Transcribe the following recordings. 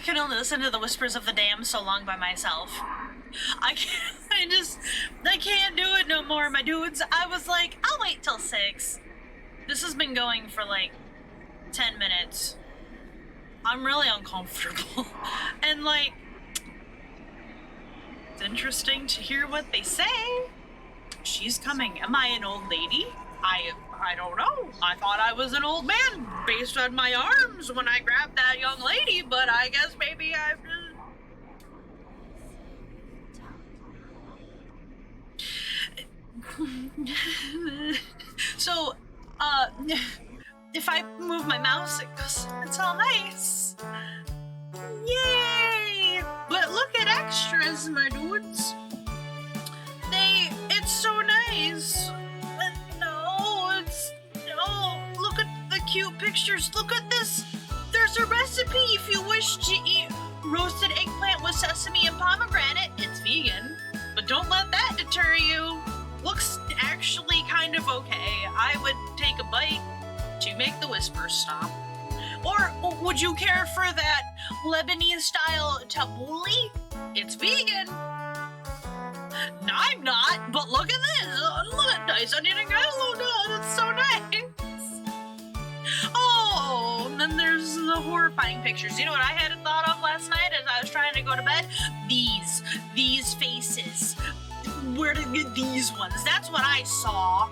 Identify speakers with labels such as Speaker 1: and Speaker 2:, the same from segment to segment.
Speaker 1: can only listen to the whispers of the damned so long by myself. I can't do it no more, my dudes. I was like, I'll wait till 6. This has been going for like 10 minutes. I'm really uncomfortable. And like, it's interesting to hear what they say. She's coming. Am I an old lady? I don't know. I thought I was an old man based on my arms when I grabbed that young lady, but I guess maybe I've So, if I move my mouse, it's all nice. Yay! But look at extras, my dudes. It's so nice. Look at the cute pictures. Look at this. There's a recipe if you wish to eat roasted eggplant with sesame and pomegranate. It's vegan, but don't let that deter you. Looks actually kind of okay. I would take a bite to make the whispers stop. Or would you care for that Lebanese style tabbouleh? It's vegan. No, I'm not, but look at this. Look at nice onion and garlic. It's so nice. Oh, and then there's the horrifying pictures. You know what I had thought of last night as I was trying to go to bed? These faces. Where to get these ones? That's what I saw.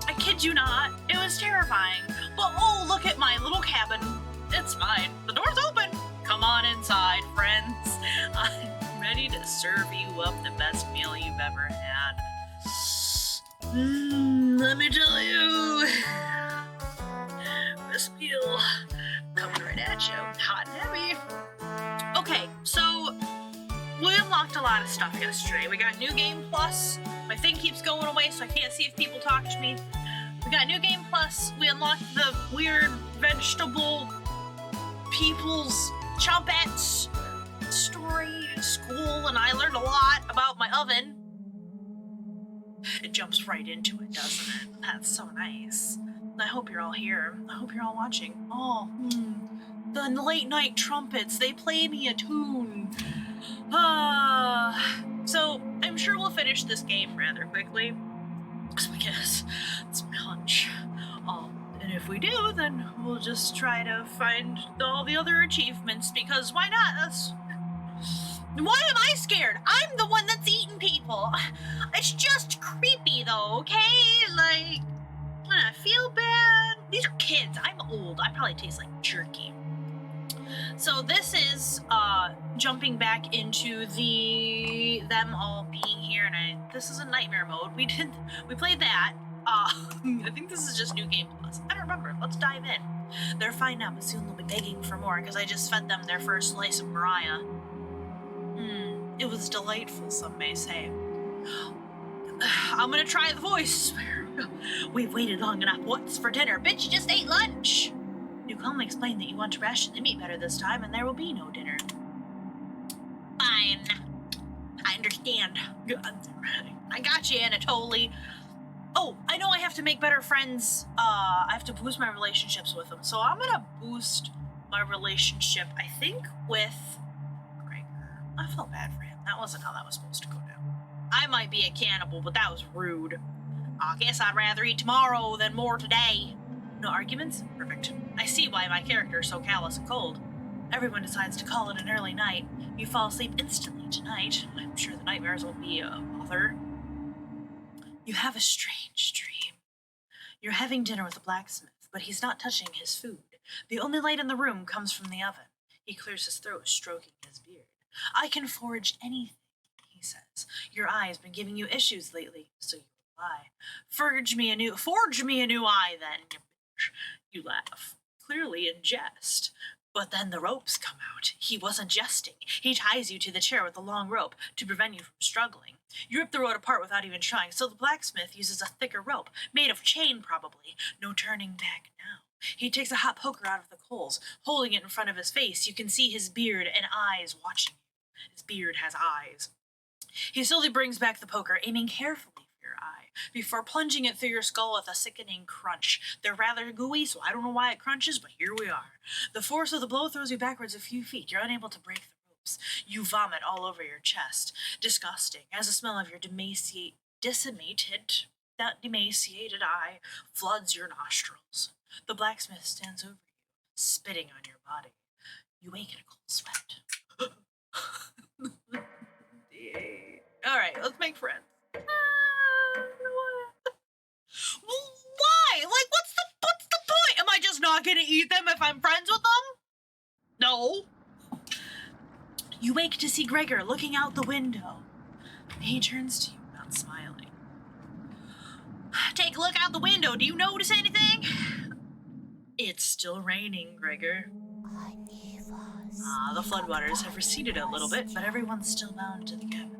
Speaker 1: I kid you not. It was terrifying. But oh, look at my little cabin. It's mine. The door's open. Come on inside, friends. I'm ready to serve you up the best meal you've ever had. Let me tell you. This meal coming right at you. Hot and heavy. Okay, so we unlocked a lot of stuff yesterday. We got New Game Plus. My thing keeps going away, so I can't see if people talk to me. We got New Game Plus. We unlocked the weird vegetable people's chompettes story in school, and I learned a lot about my oven. It jumps right into it, doesn't it? That's so nice. I hope you're all here. I hope you're all watching. Oh, the late night trumpets. They play me a tune. So I'm sure we'll finish this game rather quickly, because it's my hunch. And if we do, then we'll just try to find all the other achievements, because why not? Why am I scared? I'm the one that's eating people. It's just creepy though, okay? Like, I feel bad. These are kids. I'm old. I probably taste like jerky. So this is jumping back into them all being here, and this is a nightmare mode. We played that. I think this is just New Game Plus. I don't remember. Let's dive in. They're fine now, but soon they'll be begging for more because I just fed them their first slice of Mariah. It was delightful, some may say. I'm gonna try the voice. We've waited long enough. What's for dinner? Bitch, you just ate lunch. You calmly explain that you want to ration the meat better this time, and there will be no dinner. Fine. I understand. I got you, Anatoly. Oh, I know I have to make better friends. I have to boost my relationships with them. So I'm gonna boost my relationship, I think, with Gregor. I felt bad for him. That wasn't how that was supposed to go down. I might be a cannibal, but that was rude. I guess I'd rather eat tomorrow than more today. No arguments? Perfect. I see why my character is so callous and cold. Everyone decides to call it an early night. You fall asleep instantly tonight. I'm sure the nightmares won't be a bother. You have a strange dream. You're having dinner with a blacksmith, but he's not touching his food. The only light in the room comes from the oven. He clears his throat, stroking his beard. I can forge anything, he says. Your eye's been giving you issues lately, so you lie. Forge me a new eye, then. You laugh, clearly in jest. But then the ropes come out. He wasn't jesting. He ties you to the chair with a long rope to prevent you from struggling. You rip the rope apart without even trying, so the blacksmith uses a thicker rope, made of chain probably. No turning back now. He takes a hot poker out of the coals, holding it in front of his face. You can see his beard and eyes watching you. His beard has eyes. He slowly brings back the poker, aiming carefully for your eye. before plunging it through your skull with a sickening crunch. They're rather gooey, so I don't know why it crunches, but here we are. The force of the blow throws you backwards a few feet. You're unable to break the ropes. You vomit all over your chest. Disgusting, as the smell of your emaciated eye floods your nostrils. The blacksmith stands over you, spitting on your body. You wake in a cold sweat. Alright, let's make friends. Why? Like, what's the point? Am I just not gonna eat them if I'm friends with them? No. You wake to see Gregor looking out the window. He turns to you, not smiling. Take a look out the window. Do you notice anything? It's still raining, Gregor. The floodwaters have receded a little bit, but everyone's still bound to the cabin.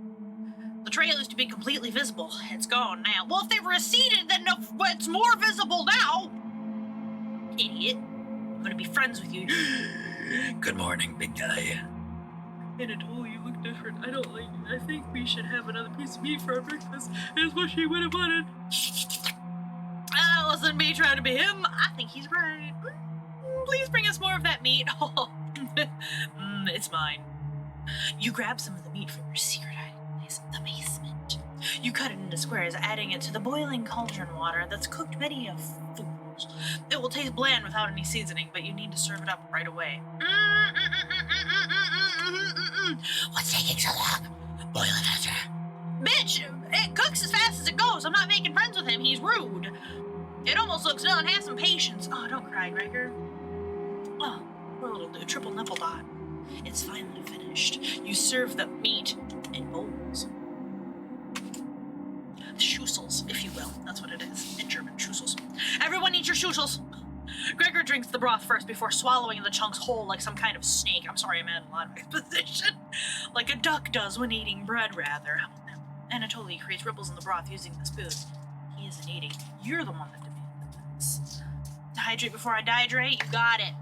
Speaker 1: The trail used to be completely visible. It's gone now. Well, if they've receded, then it's more visible now. Idiot. I'm gonna be friends with you.
Speaker 2: Good morning, big guy.
Speaker 1: Anatole, you look different. I don't like it. I think we should have another piece of meat for our breakfast. It's what she would have wanted. That wasn't me trying to be him. I think he's right. Please bring us more of that meat. It's mine. You grab some of the meat from your secret hiding place, the basement. You cut it into squares, adding it to the boiling cauldron water that's cooked many of fools. It will taste bland without any seasoning, but you need to serve it up right away.
Speaker 2: What's taking so long? Boil it faster.
Speaker 1: Bitch, it cooks as fast as it goes. I'm not making friends with him. He's rude. It almost looks done. Have some patience. Oh, don't cry, Gregor. Oh, poor little dude, triple nipple dot. It's finally finished. You serve the meat in bowls. Schüssels, if you will. That's what it is in German. Schüssels. Everyone eat your Schüssels. Gregor drinks the broth first before swallowing the chunks whole like some kind of snake. I'm sorry, I'm adding a lot of exposition. Like a duck does when eating bread, rather. Anatoly creates ripples in the broth using the spoon. He isn't eating. You're the one that demanded this. Hydrate before I dehydrate? You got it.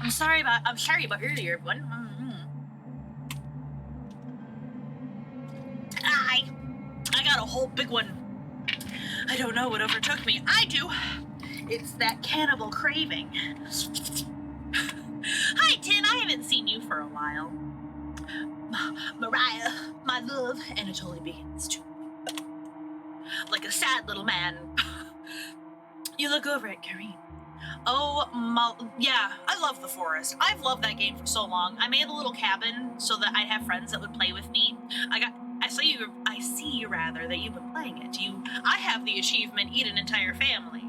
Speaker 1: I'm sorry about earlier, everyone. I got a whole big one. I don't know what overtook me. I do. It's that cannibal craving. Hi, Tin. I haven't seen you for a while. Mariah, my love. Anatoly begins to like a sad little man. You look over at Karine. Oh, yeah, I love the forest. I've loved that game for so long. I made a little cabin so that I'd have friends that would play with me. I see rather that you've been playing it. I have the achievement, eat an entire family.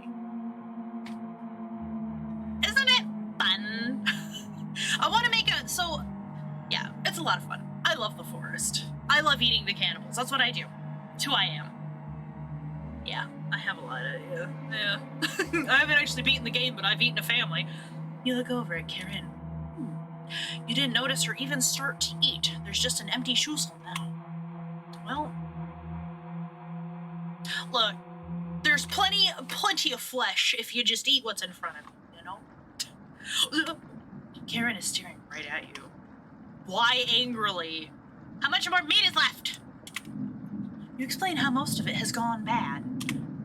Speaker 1: Isn't it fun? I want to make yeah, it's a lot of fun. I love the forest. I love eating the cannibals. That's what I do. It's who I am. Yeah, I have a lot of, yeah. I haven't actually beaten the game, but I've eaten a family. You look over at Karen. You didn't notice her even start to eat. There's just an empty Schüssel now. Well, look, there's plenty of flesh if you just eat what's in front of you, you know? Karen is staring right at you. Why angrily? How much more meat is left? You explain how most of it has gone bad.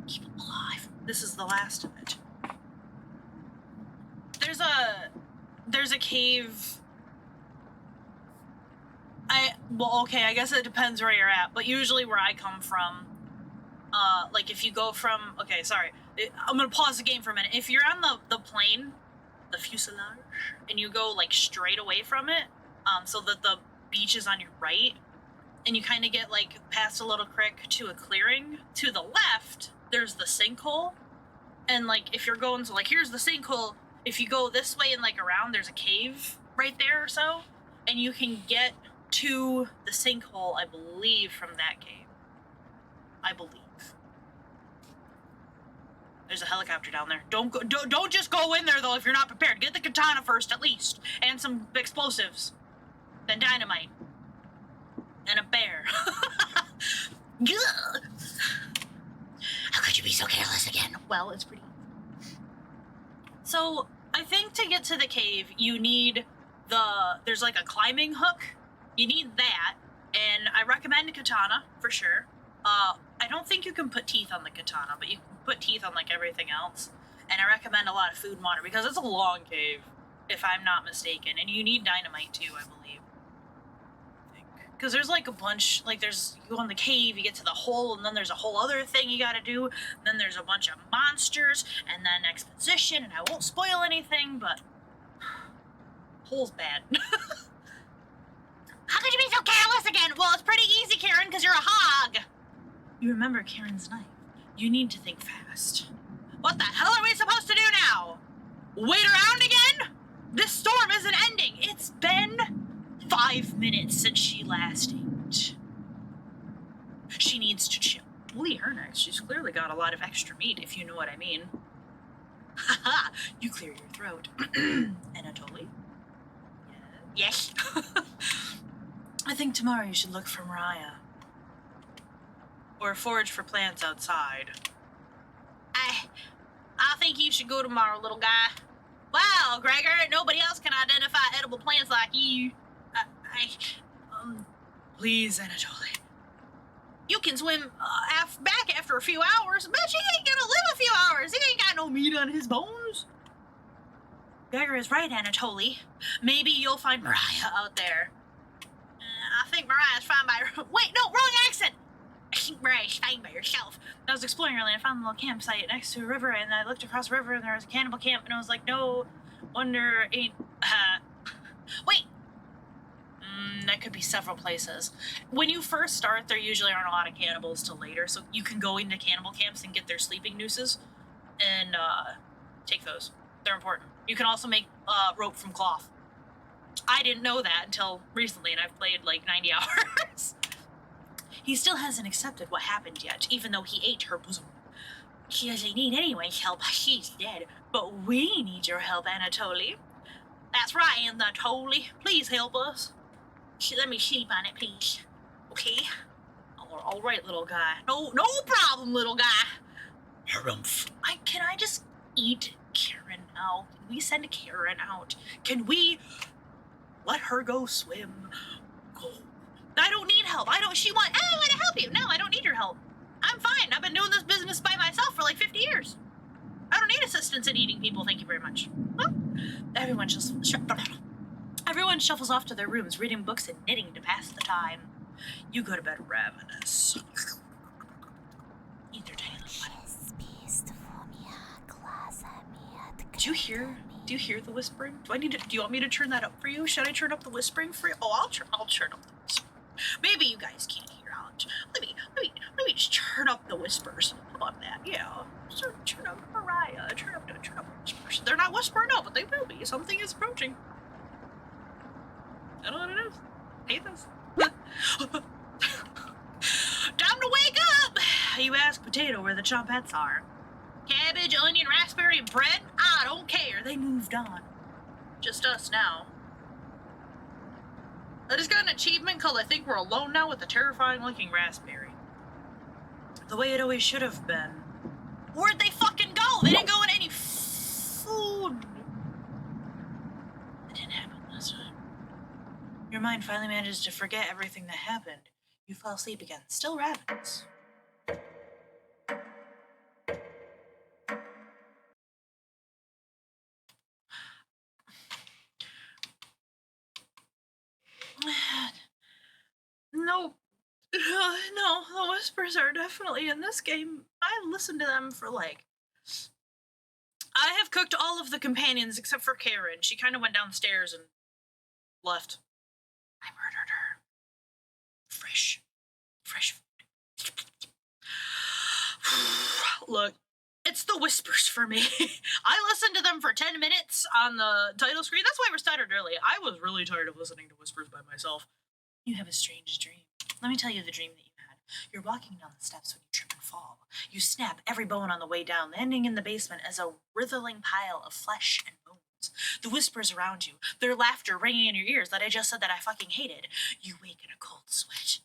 Speaker 1: Keep it alive. This is the last of it. There's a cave. Okay, I guess it depends where you're at, but usually where I come from, like if you go from, okay, sorry, I'm gonna pause the game for a minute. If you're on the plane, the fuselage, and you go like straight away from it, so that the beach is on your right, and you kind of get like past a little creek to a clearing, to the left, there's the sinkhole, and like if you're going to like, here's the sinkhole, if you go this way and like around, there's a cave right there or so, and you can get to the sinkhole, I believe, from that cave. I believe. There's a helicopter down there. Don't just go in there though if you're not prepared. Get the katana first, at least, and some explosives, then dynamite, and a bear.
Speaker 2: How could you be so careless again?
Speaker 1: Well, it's pretty. So I think to get to the cave, you need there's like a climbing hook. You need that, and I recommend a katana for sure. I don't think you can put teeth on the katana, but you can put teeth on, like, everything else. And I recommend a lot of food and water, because it's a long cave, if I'm not mistaken. And you need dynamite, too, I believe. Because there's, like, a bunch, like, there's, you go in the cave, you get to the hole, and then there's a whole other thing you gotta do. And then there's a bunch of monsters, and then exposition, and I won't spoil anything, but... Hole's bad.
Speaker 2: How could you be so careless again?
Speaker 1: Well, it's pretty easy, Karen, because you're a hog. You remember Karen's knife. You need to think fast. What the hell are we supposed to do now? Wait around again? This storm isn't ending. It's been 5 minutes since she last ate. She needs to chill. Holy Hernex, she's clearly got a lot of extra meat, if you know what I mean. Haha, you clear your throat. Anatoly?
Speaker 2: Yes.
Speaker 1: I think tomorrow you should look for Mariah. Or forage for plants outside.
Speaker 2: I think you should go tomorrow, little guy. Wow, Gregor, nobody else can identify edible plants like you.
Speaker 1: Please, Anatoly.
Speaker 2: You can swim back after a few hours, but you ain't gonna live a few hours. He ain't got no meat on his bones.
Speaker 1: Gregor is right, Anatoly. Maybe you'll find Mariah out there.
Speaker 2: I think Mariah's fine by her. Wait, no, wrong accent. I think Mariah's fine by herself.
Speaker 1: I was exploring earlier and I found a little campsite next to a river, and I looked across the river and there was a cannibal camp, and I was like, no wonder ain't... Wait! That could be several places. When you first start, there usually aren't a lot of cannibals till later, so you can go into cannibal camps and get their sleeping nooses and take those. They're important. You can also make rope from cloth. I didn't know that until recently, and I've played like 90 hours. He still hasn't accepted what happened yet, even though he ate her bosom.
Speaker 2: She doesn't need anyone's help. She's dead.
Speaker 1: But we need your help, Anatoly.
Speaker 2: That's right, Anatoly. Please help us. Let me sleep on it, please. Okay?
Speaker 1: All right, little guy.
Speaker 2: No problem, little guy.
Speaker 1: Harumph. Can I just eat Karen now? Can we send Karen out? Can we let her go swim? Go. I don't need help. I want to help you. No, I don't need your help. I'm fine. I've been doing this business by myself for like 50 years. I don't need assistance in eating people. Thank you very much. Well, everyone shuffles off to their rooms, reading books and knitting to pass the time. You go to bed ravenous. Eat their tiny little body. Do you hear the whispering? Do you want me to turn that up for you? Should I turn up the whispering for you? Oh, I'll turn up the whispering. Maybe you guys can't hear out. Let me just turn up the whispers. How about that? Yeah. Turn up Mariah. Turn up the whispers. They're not whispering now, but they will be. Something is approaching. I don't know what it is. I hate this. Time to wake up! You ask Potato where the chompettes are. Cabbage, onion, raspberry, and bread? I don't care. They moved on. Just us now. I just got an achievement called I think we're alone now with a terrifying looking raspberry. The way it always should have been. Where'd they fucking go? They didn't go in any food. It didn't happen last time. Your mind finally manages to forget everything that happened. You fall asleep again, still ravenous. No, the whispers are definitely in this game. I listened to them for like... I have cooked all of the companions except for Karen. She kind of went downstairs and left. I murdered her. Fresh food. Look, it's the whispers for me. I listened to them for 10 minutes on the title screen. That's why we started early. I was really tired of listening to whispers by myself. You have a strange dream. Let me tell you the dream that you had. You're walking down the steps when you trip and fall. You snap every bone on the way down, landing in the basement as a writhing pile of flesh and bones. The whispers around you, their laughter ringing in your ears that I just said that I fucking hated. You wake in a cold sweat.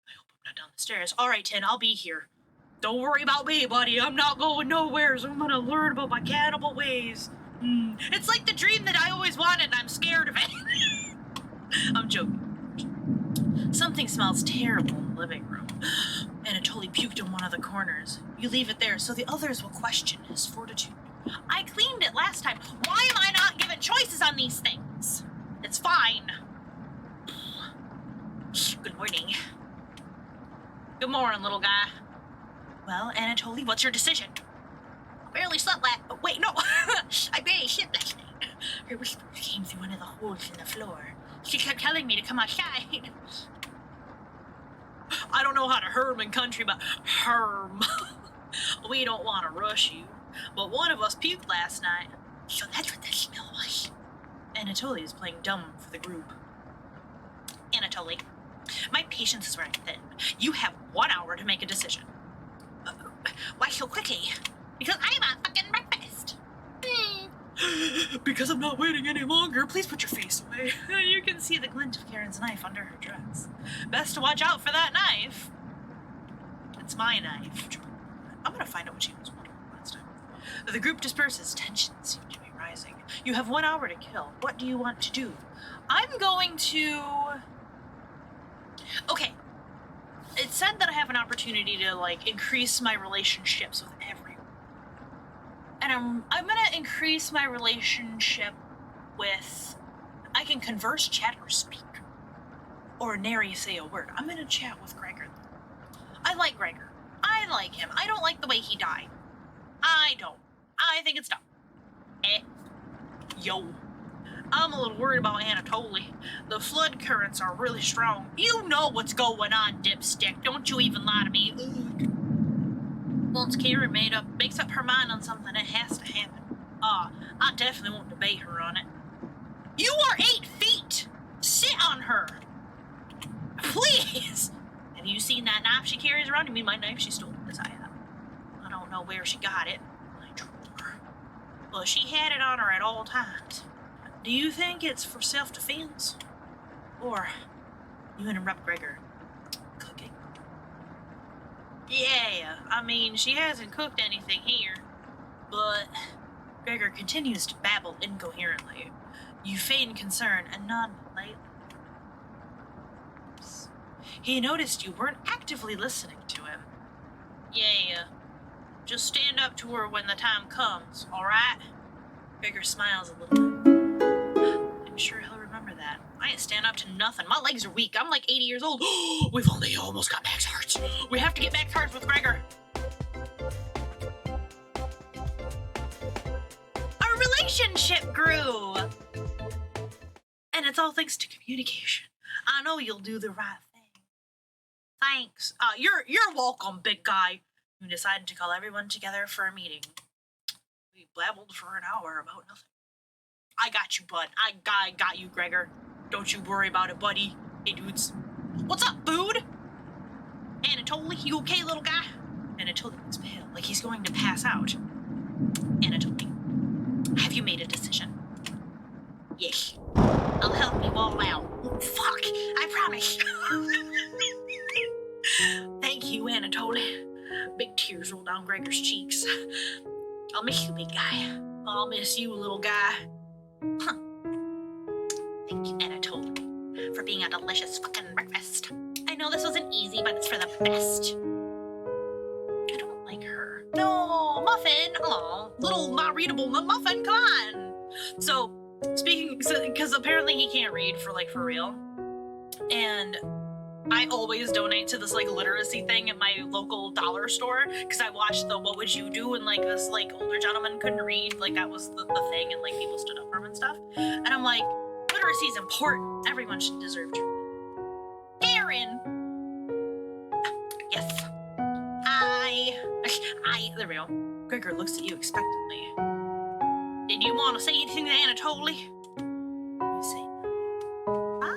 Speaker 1: I hope I'm not down the stairs. All right, Tin, I'll be here. Don't worry about me, buddy. I'm not going nowhere, so I'm gonna learn about my cannibal ways. It's like the dream that I always wanted, and I'm scared of it. I'm joking. Something smells terrible in the living room. Anatoly Anatoly puked in one of the corners. You leave it there so the others will question his fortitude.
Speaker 2: I cleaned it last time. Why am I not given choices on these things? It's fine.
Speaker 1: Good morning.
Speaker 2: Good morning, little guy.
Speaker 1: Well, Anatoly, what's your decision?
Speaker 2: I barely slept last... Oh, wait, no. I barely slept last night.
Speaker 1: Her whispers came through one of the holes in the floor.
Speaker 2: She kept telling me to come outside.
Speaker 1: I don't know how to herm in country, but herm. We don't want to rush you, but one of us puked last night.
Speaker 2: So that's what the smell was.
Speaker 1: Anatoly is playing dumb for the group.
Speaker 2: Anatoly, my patience is running thin. You have 1 hour to make a decision. Why so quickly? Because I'm on fucking breakfast.
Speaker 1: Because I'm not waiting any longer, please put your face away. You can see the glint of Karen's knife under her dress. Best to watch out for that knife. It's my knife. I'm gonna find out what she was wondering last time. The group disperses. Tensions seem to be rising. You have 1 hour to kill. What do you want to do? I'm going to... Okay. It said that I have an opportunity to, like, increase my relationships with everyone. And I'm gonna increase my relationship with... I can converse, chat, or speak. Or nary say a word. I'm gonna chat with Gregor. I like Gregor. I like him. I don't like the way he died. I don't. I think it's dumb. Yo. I'm a little worried about Anatoly. The flood currents are really strong. You know what's going on, dipstick. Don't you even lie to me. Ugh. Once Karen makes up her mind on something, it has to happen. I definitely won't debate her on it.
Speaker 2: You are 8 feet! Sit on her! Please!
Speaker 1: Have you seen that knife she carries around? You mean my knife she stole? Yes, I have. I don't know where she got it. My drawer. Well, she had it on her at all times. Do you think it's for self-defense? Or you interrupt Gregor cooking? Yeah, I mean, she hasn't cooked anything here. But Gregor continues to babble incoherently. You feign concern and nod politely. He noticed you weren't actively listening to him. Yeah, just stand up to her when the time comes, alright? Gregor smiles a little bit. I'm sure he'll remember that. I ain't stand up to nothing. My legs are weak. I'm like 80 years old. We've only almost got max hearts. We have to get max hearts with Gregor. Our relationship grew. And it's all thanks to communication. I know you'll do the right thing. Thanks. You're welcome, big guy. We decided to call everyone together for a meeting. We blabbled for an hour about nothing. I got you, bud. I got you, Gregor. Don't you worry about it, buddy. Hey, dudes. What's up, food? Anatoly, you okay, little guy? Anatoly looks pale, like he's going to pass out. Anatoly, have you made a decision? Yes. I'll help you all out. Oh, fuck, I promise. Thank you, Anatoly. Big tears roll down Gregor's cheeks. I'll miss you, big guy. I'll miss you, little guy. Huh. Thank you, Anatoly, for being a delicious fucking breakfast. I know this wasn't easy, but it's for the best. I don't like her. No, Muffin. Aw, little not readable Muffin, come on. So, because apparently he can't read for real. And I always donate to this literacy thing at my local dollar store because I watched the What Would You Do, and this older gentleman couldn't read, that was the thing, and people stood up for him and stuff. And I'm like, literacy is important. Everyone should deserve to read. Karen. Yes. There we go. Gregor looks at you expectantly. Did you want to say anything to Anatoly? You say bye.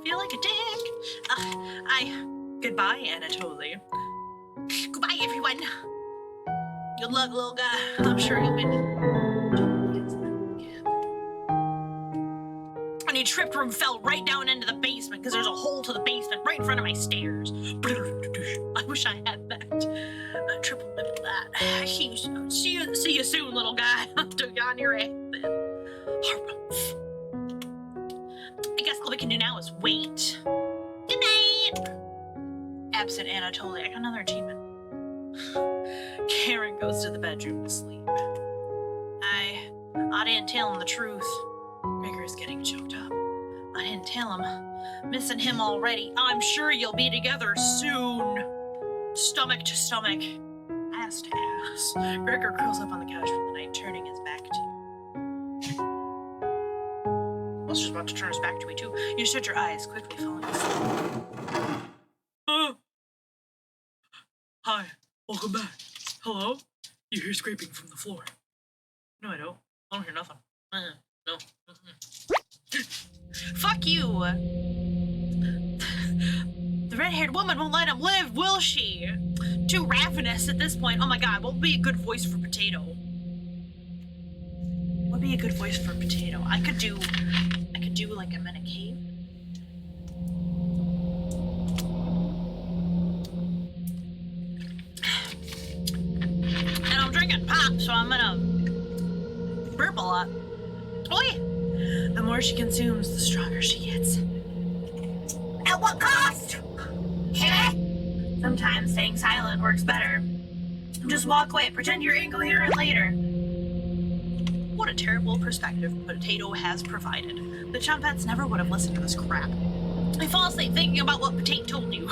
Speaker 1: Feel like a dick. Goodbye, Anatoly.
Speaker 2: Goodbye, everyone.
Speaker 1: Good luck, little guy. I'm sure you'll be... And he tripped and fell right down into the basement because there's a hole to the basement right in front of my stairs. I wish I had that. Triple nibble that. See you soon, little guy. Took you on your ass then. I guess all we can do now is wait. Good night. absent Anatoly. I got another achievement. Karen goes to the bedroom to sleep. I didn't tell him the truth. Gregor is getting choked up. I didn't tell him. Missing him already. I'm sure you'll be together soon. Stomach to stomach. Ass to ass. Gregor curls up on the couch for the night, turning his back to you. I was just about to turn his back to me too. You shut your eyes, quickly falling asleep. Hi, welcome back. Hello? You hear scraping from the floor. No, I don't. I don't hear nothing. No. Fuck you! The red-haired woman won't let him live, will she? Too ravenous at this point. Oh my god, what would be a good voice for Potato? What would be a good voice for Potato? I could do like I'm in a cave. And I'm drinking pop, so I'm gonna burp a lot. Oi! The more she consumes, the stronger she gets. At what cost? Sometimes staying silent works better. Just walk away, pretend you're incoherent later. What a terrible perspective Potato has provided. The Chompettes never would have listened to this crap. I fall asleep thinking about what Potato told you.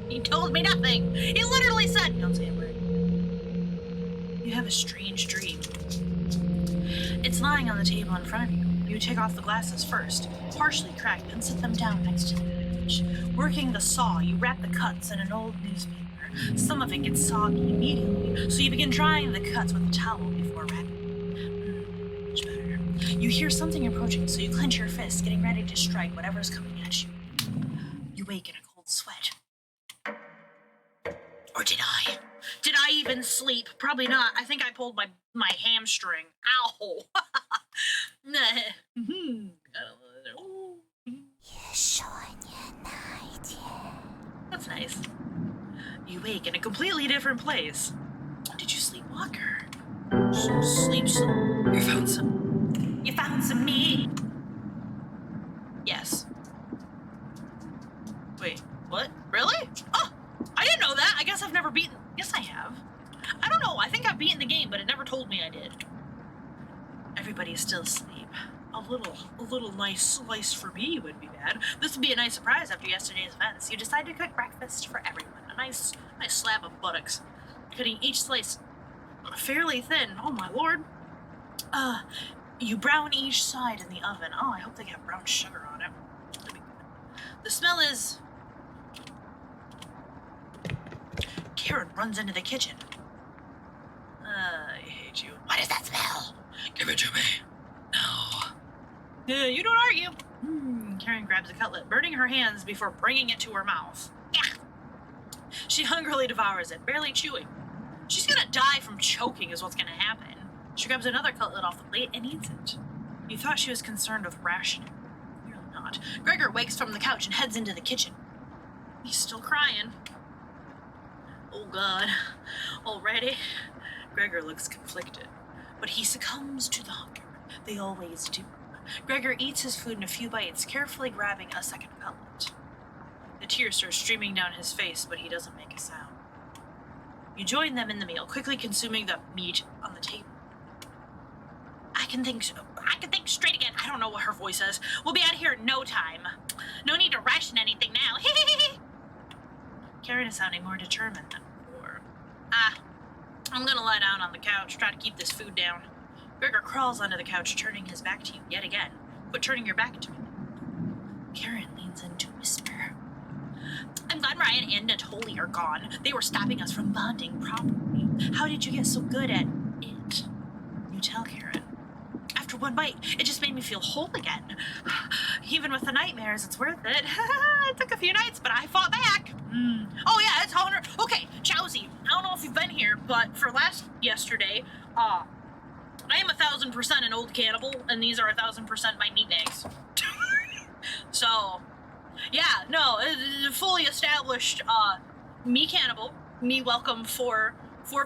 Speaker 1: He told me nothing. He literally said, don't say a word. You have a strange dream. It's lying on the table in front of you. You take off the glasses first, partially cracked, and set them down next to the image. Working the saw, you wrap the cuts in an old newspaper. Some of it gets soggy immediately, so you begin drying the cuts with a towel before wrapping. Much better. You hear something approaching, so you clench your fist, getting ready to strike whatever's coming at you. You wake in a cold sweat. Or did I? Did I even sleep? Probably not. I think I pulled my hamstring. Ow! That's nice. You wake in a completely different place. Did you sleepwalk or sleep? You found some meat. Yes. Wait, what? Really? Oh, I didn't know that. I guess I've never beaten. Yes, I have. I don't know. I think I've beaten the game, but it never told me I did. Everybody is still asleep. A little nice slice for me would be bad. This would be a nice surprise after yesterday's events. You decide to cook breakfast for everyone. A nice slab of buttocks. Cutting each slice fairly thin. Oh my lord. You brown each side in the oven. Oh, I hope they have brown sugar on it. That'd be good. The smell is... Karen runs into the kitchen. I hate you. What is that smell? Give it to me. No. You don't argue. Karen grabs a cutlet, burning her hands before bringing it to her mouth. Yeah. She hungrily devours it, barely chewing. She's gonna die from choking is what's gonna happen. She grabs another cutlet off the plate and eats it. You thought she was concerned with rationing. Clearly not. Gregor wakes from the couch and heads into the kitchen. He's still crying. Oh god. Already? Gregor looks conflicted, but he succumbs to the hunger. They always do. Gregor eats his food in a few bites, carefully grabbing a second cutlet. The tears start streaming down his face, but he doesn't make a sound. You join them in the meal, quickly consuming the meat on the table. I can think straight again. I don't know what her voice says. We'll be out of here in no time. No need to ration anything now. Karen is sounding more determined than before. I'm gonna lie down on the couch, try to keep this food down. Gregor crawls onto the couch, turning his back to you yet again, but turning your back to me. Karen leans in to whisper. I'm glad Ryan and Natoli are gone. They were stopping us from bonding properly. How did you get so good at it? You tell Karen. After one bite, it just made me feel whole again. Even with the nightmares, it's worth it. It took a few nights, but I fought back. Oh yeah, it's Hunter. Okay, Chowsy, I don't know if you've been here, but for yesterday, I am 1,000% an old cannibal, and these are 1,000% my meat bags. So, yeah, no, fully established, me cannibal, me welcome for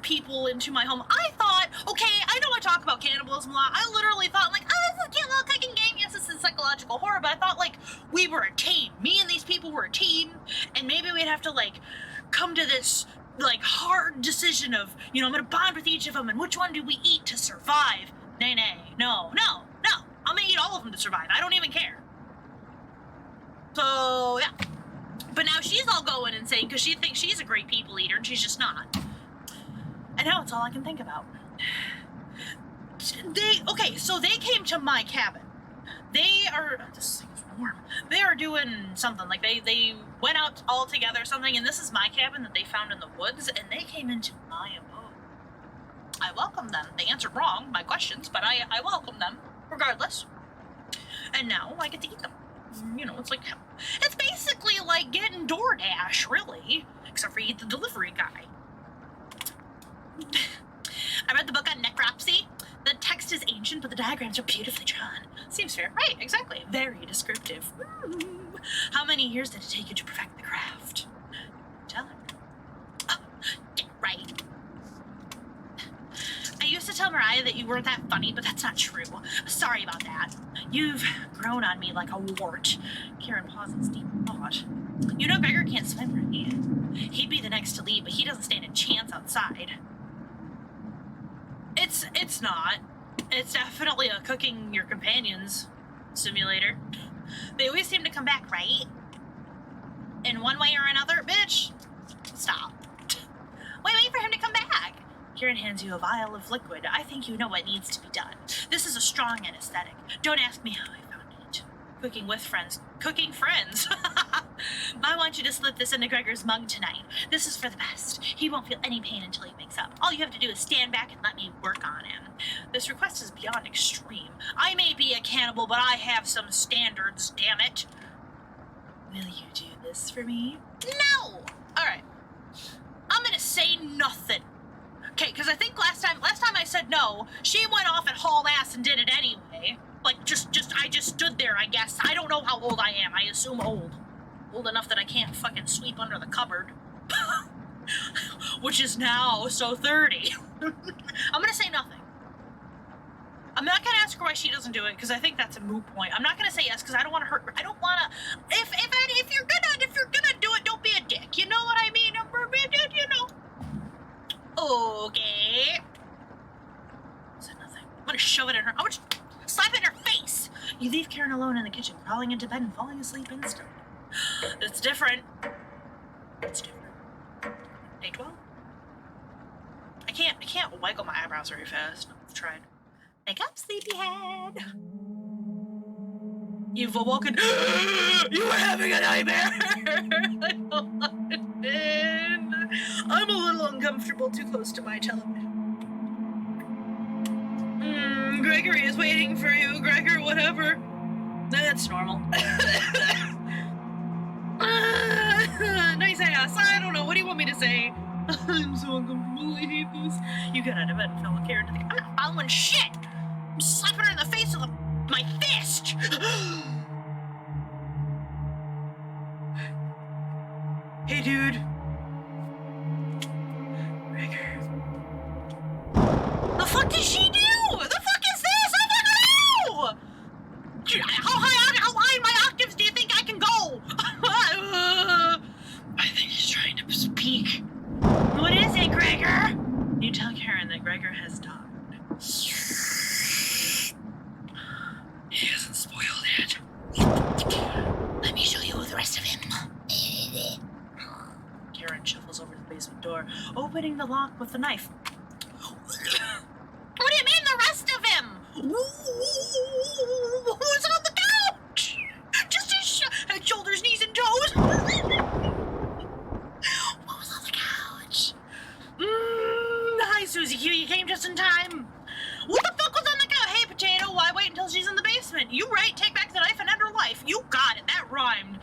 Speaker 1: people into my home. I thought, okay, I know I talk about cannibalism a lot. I literally thought, like, oh, this is a cute little cooking game. Yes, this is psychological horror, but I thought, like, we were a team. Me and these people were a team, and maybe we'd have to, like, come to this, like, hard decision of, you know, I'm gonna bond with each of them, and which one do we eat to survive? Nay, no. I'm gonna eat all of them to survive. I don't even care. So, yeah. But now she's all going and saying, because she thinks she's a great people eater, and she's just not. And now it's all I can think about. So they came to my cabin. They are, this thing is warm. They are doing something, like they went out all together or something, and this is my cabin that they found in the woods, and they came into my abode. I welcomed them. They answered wrong, my questions, but I welcomed them, regardless. And now I get to eat them. You know, it's basically like getting DoorDash, really, except for you eat the delivery guy. I read the book on necropsy. The text is ancient, but the diagrams are beautifully drawn. Seems fair. Right, exactly. Very descriptive. How many years did it take you to perfect the craft? Tell her. Oh, yeah, right. I used to tell Mariah that you weren't that funny, but that's not true. Sorry about that. You've grown on me like a wart. Karen pauses, deep thought. You know Gregor can't swim, right? He'd be the next to leave, but he doesn't stand a chance outside. It's not. It's definitely a cooking your companions simulator. They always seem to come back, right? In one way or another, bitch. Stop. Wait for him to come back. Kieran hands you a vial of liquid. I think you know what needs to be done. This is a strong anesthetic. Don't ask me how I found it. Cooking with friends. Cooking friends. I want you to slip this into Gregor's mug tonight. This is for the best. He won't feel any pain until he wakes up. All you have to do is stand back and let me work on him. This request is beyond extreme. I may be a cannibal, but I have some standards, damn it. Will you do this for me? No! Alright. I'm gonna say nothing. Okay, because I think last time I said no, she went off and hauled ass and did it anyway. Like, I just stood there, I guess. I don't know how old I am. I assume old. Old enough that I can't fucking sweep under the cupboard. Which is now so 30. I'm gonna say nothing. I'm not gonna ask her why she doesn't do it, because I think that's a moot point. I'm not gonna say yes, because I don't want to hurt her. I don't want to. If you're gonna do it, don't be a dick. You know what I mean? You know. Okay. Said nothing. I'm gonna shove it in her. I'm gonna slap it in her face. You leave Karen alone in the kitchen, crawling into bed and falling asleep instantly. It's different. It's different. Day 12. I can't wiggle my eyebrows very fast. I've tried. Wake up, sleepyhead. You've awoken. You were having a nightmare. I don't understand. I'm a little uncomfortable, too close to my television. Gregory is waiting for you, Gregor, whatever. That's normal. Nice ass. I don't know. What do you want me to say? I'm so uncomfortable. I hate this. You get out of bed and follow Karen to the... I'm not following shit. I'm slapping her in the face with my fist. Hey, dude. Gregor. The fuck did she do? The fuck is this? I don't know. How high in my octaves do you think I can go? I think he's trying to speak. What is it, Gregor? You tell Karen that Gregor has died. He hasn't spoiled it. Let me show you the rest of him. Karen shuffles over to the basement door, opening the lock with the knife. What do you mean the rest of him? Who's on the couch? Just his shoulders, knees, and toes. What was on the couch? Hi, Susie Q. You came just in time. What the fuck was on the couch? Hey, Potato, why wait until she's in the basement? You right, take back the knife and end her life. You got it, that rhymed.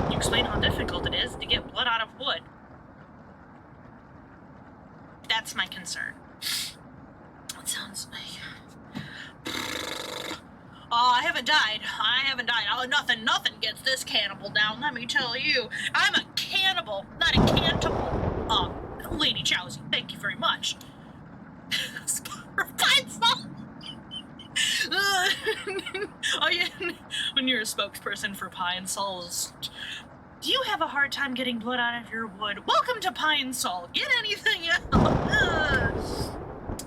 Speaker 1: You explain how difficult it is to get blood out of wood. That's my concern. It sounds like... Oh, I haven't died. Oh, nothing gets this cannibal down, let me tell you. I'm a cannibal, not a cantable. Lady Chowsy, thank you very much. Fine song. Oh, yeah. When you're a spokesperson for Pine Sol's Do you have a hard time getting blood out of your wood? Welcome to Pine Sol. Get anything else?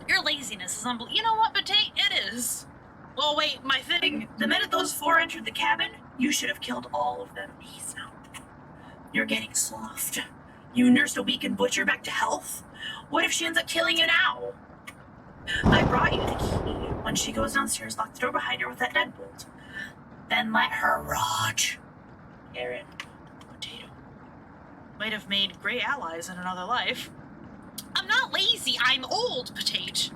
Speaker 1: Your laziness is unbelievable. You know what, Potate? It is. Well, wait, my thing. The minute those 4 entered the cabin, you should have killed all of them. Peace out. You're getting soft. You nursed a weakened butcher back to health. What if she ends up killing you now? I brought you the key. When she goes downstairs, lock the door behind her with that deadbolt. Then let her rot. Aaron. Potato. Might have made great allies in another life. I'm not lazy, I'm old, Potato.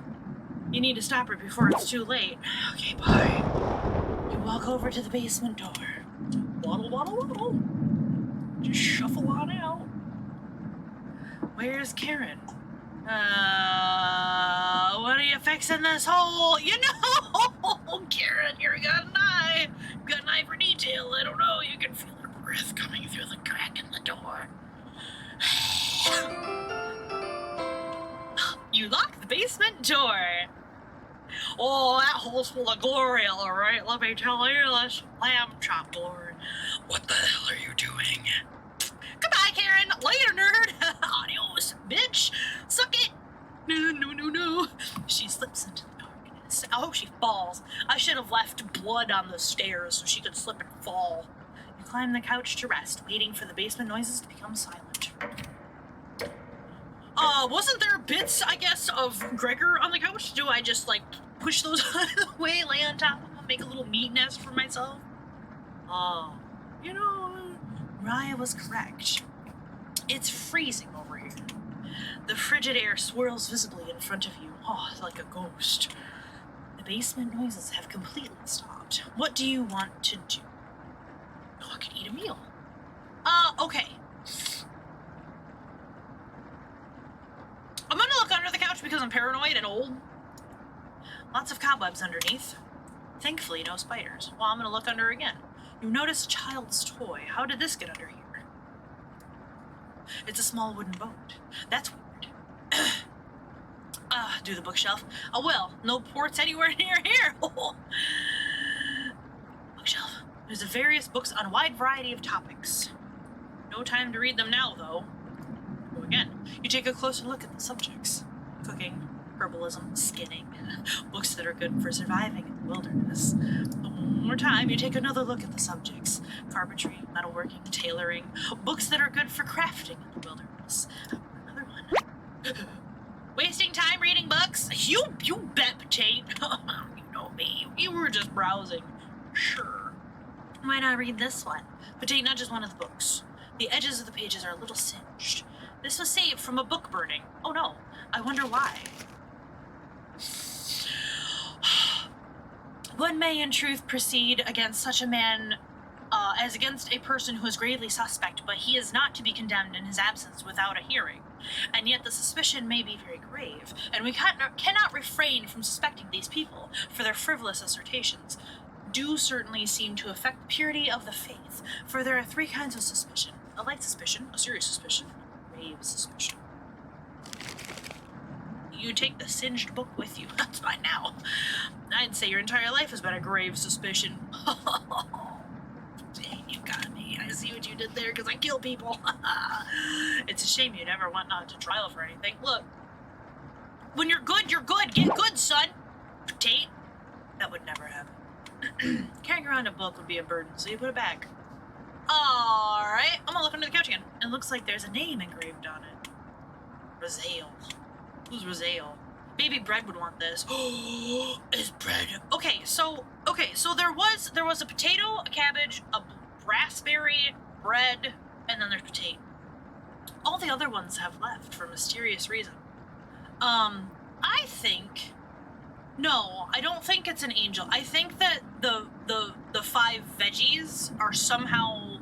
Speaker 1: You need to stop her before it's too late. Okay, bye. You walk over to the basement door. Waddle, waddle, waddle. Just shuffle on out. Where's Karen? What are you fixing this hole? You know, Karen, you're got an eye. You've got an eye for detail. I don't know. You can feel her breath coming through the crack in the door. You locked the basement door. Oh, that hole's full of glory, all right. Let me tell you, that's lamb chop glory. What the hell are you doing? Goodbye, Karen. Later, nerd. Adios, bitch. Suck it. No. She slips into the darkness. Oh, she falls. I should have left blood on the stairs so she could slip and fall. You climb the couch to rest, waiting for the basement noises to become silent. Wasn't there bits, I guess, of Gregor on the couch? Do I just, like, push those out of the way, lay on top of them, make a little meat nest for myself? Oh, you know, Raya was correct. It's freezing over here. The frigid air swirls visibly in front of you, like a ghost. The basement noises have completely stopped. What do you want to do? Oh, I could eat a meal. Okay. I'm gonna look under the couch because I'm paranoid and old. Lots of cobwebs underneath. Thankfully, no spiders. Well, I'm gonna look under again. You notice a child's toy. How did this get under here? It's a small wooden boat. That's weird. Do the bookshelf. Oh well, no ports anywhere near here. Bookshelf. There's various books on a wide variety of topics. No time to read them now, though. Go again. You take a closer look at the subjects. Cooking, herbalism, skinning. Books that are good for surviving in the wilderness. One more time, you take another look at the subjects. Carpentry, metalworking, tailoring. Books that are good for crafting in the wilderness. Another one. Wasting time reading books? You bet, Potato. You know me. You were just browsing. Sure. Why not read this one? Potato nudges one of the books. The edges of the pages are a little singed. This was saved from a book burning. Oh no, I wonder why. One may in truth proceed against such a man as against a person who is gravely suspect, but he is not to be condemned in his absence without a hearing. And yet the suspicion may be very grave, and we cannot refrain from suspecting these people, for their frivolous assertions do certainly seem to affect the purity of the faith, for there are 3 kinds of suspicion: a light suspicion, a serious suspicion, grave suspicion. You take the singed book with you. That's fine now. I'd say your entire life has been a grave suspicion. Dang, you got me. I see what you did there because I kill people. It's a shame you never went on to trial for anything. Look, when you're good, you're good. Get good, son. Potato. That would never happen. Carrying around a book would be a burden, so you put it back. Alright, I'm gonna look under the couch again. It looks like there's a name engraved on it. Razael. Who's Razael? Maybe Bread would want this. Oh, is Bread? Okay, so there was a potato, a cabbage, a raspberry, bread, and then there's potato. All the other ones have left for mysterious reason. I think. No, I don't think it's an angel. I think that the 5 veggies are somehow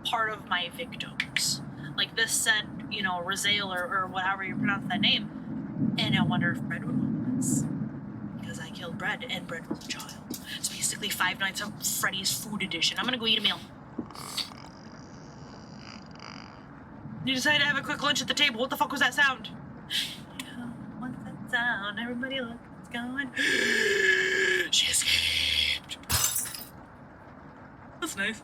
Speaker 1: part of my victims. Like this said, you know, Razael or whatever you pronounce that name. And I wonder if Bread would want this. Because I killed Bread, and Bread was a child. It's basically 5 Nights at Freddy's Food Edition. I'm gonna go eat a meal. You decided to have a quick lunch at the table. What the fuck was that sound? What's that sound? Everybody look. Going. She escaped. That's nice.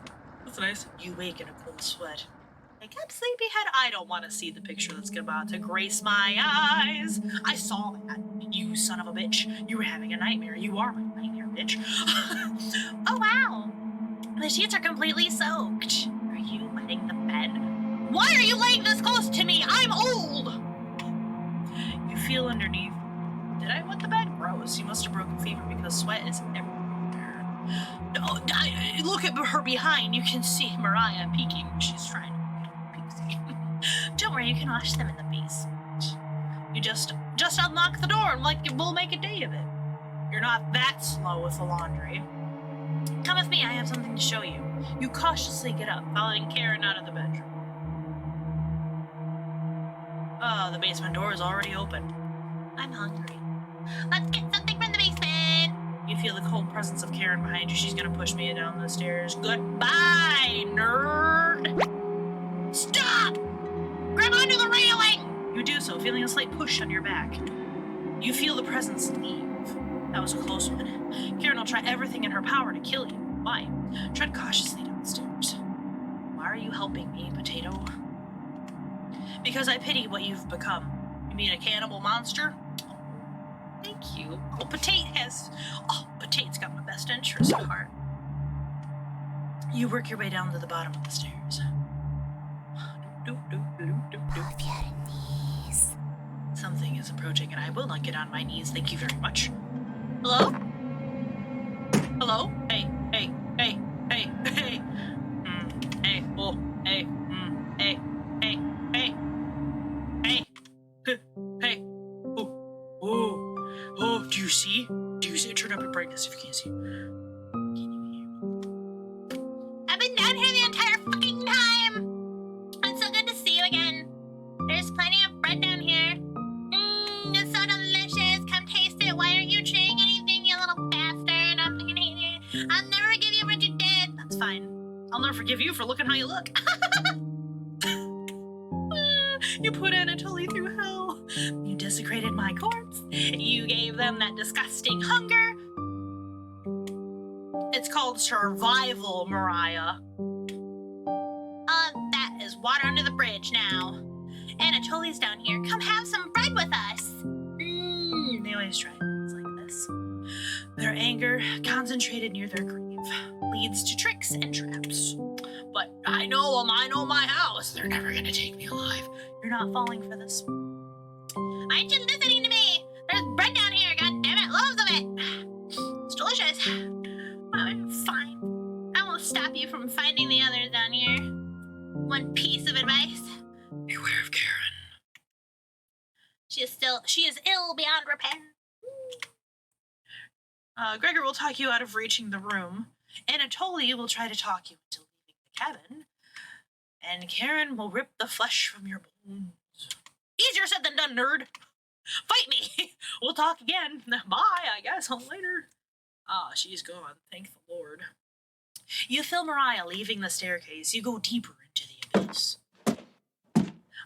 Speaker 1: That's nice. You wake in a cold sweat. Wake up, sleepyhead. I don't want to see the picture that's about to grace my eyes. I saw that. You son of a bitch. You were having a nightmare. You are my nightmare, bitch.
Speaker 2: Oh, wow. The sheets are completely soaked. Are you wetting the bed? Why are you laying this close to me? I'm old!
Speaker 1: You feel underneath. Did I wet the bed? Gross. You must have broken fever because sweat is everywhere. No, look at her behind. You can see Mariah peeking. She's trying to peek.
Speaker 2: Don't worry, you can wash them in the basement.
Speaker 1: You just unlock the door and we'll make a day of it. You're not that slow with the laundry. Come with me, I have something to show you. You cautiously get up, following Karen out of the bedroom. Oh, the basement door is already open.
Speaker 2: I'm hungry. Let's get something from the basement.
Speaker 1: You feel the cold presence of Karen behind you. She's gonna push me down the stairs. Goodbye, nerd!
Speaker 2: Stop! Grab onto the railing!
Speaker 1: You do so, feeling a slight push on your back. You feel the presence leave. That was a close one. Karen will try everything in her power to kill you. Why? Tread cautiously downstairs. Why are you helping me, Potato? Because I pity what you've become. You mean a cannibal monster? Oh, thank you. Well, Potate's got my best interest at heart. You work your way down to the bottom of the stairs.
Speaker 2: Move your knees.
Speaker 1: Something is approaching, and I will not get on my knees. Thank you very much.
Speaker 2: Hello?
Speaker 1: Hello? Hey. Hey. Hey. Oh. Hey. Hey. Hey. Hey. Oh. Do you see? Turn up your brightness if you can't see. Can you hear me?
Speaker 2: I've been down here the entire fucking time. It's so good to see you again. There's plenty of bread down here. It's so delicious. Come taste it. Why aren't you trying anything, you little bastard? I'm fucking hating you. I'll never forgive you for what you did.
Speaker 1: That's fine. I'll never forgive you for looking how you look. You put Anatoly through hell. You desecrated my corpse. You gave them that disgusting hunger. It's called survival, Mariah.
Speaker 2: That is water under the bridge now. Anatoly's down here. Come have some bread with us.
Speaker 1: They always try things like this. Their anger, concentrated near their grave, leads to tricks and traps. But I know them. I know my house. They're never gonna take me alive. You're not falling for this.
Speaker 2: Aren't you listening to me? There's bread down here. God damn it, loaves of it. It's delicious. Fine. I won't stop you from finding the others down here. One piece of advice.
Speaker 1: Beware of Karen.
Speaker 2: She is ill beyond repair.
Speaker 1: Gregor will talk you out of reaching the room. Anatoly will try to talk you into leaving the cabin. And Karen will rip the flesh from your bones. Easier said than done, nerd. Fight me. We'll talk again. Bye, I guess. On later. She's gone. Thank the Lord. You feel Mariah leaving the staircase. You go deeper into the abyss.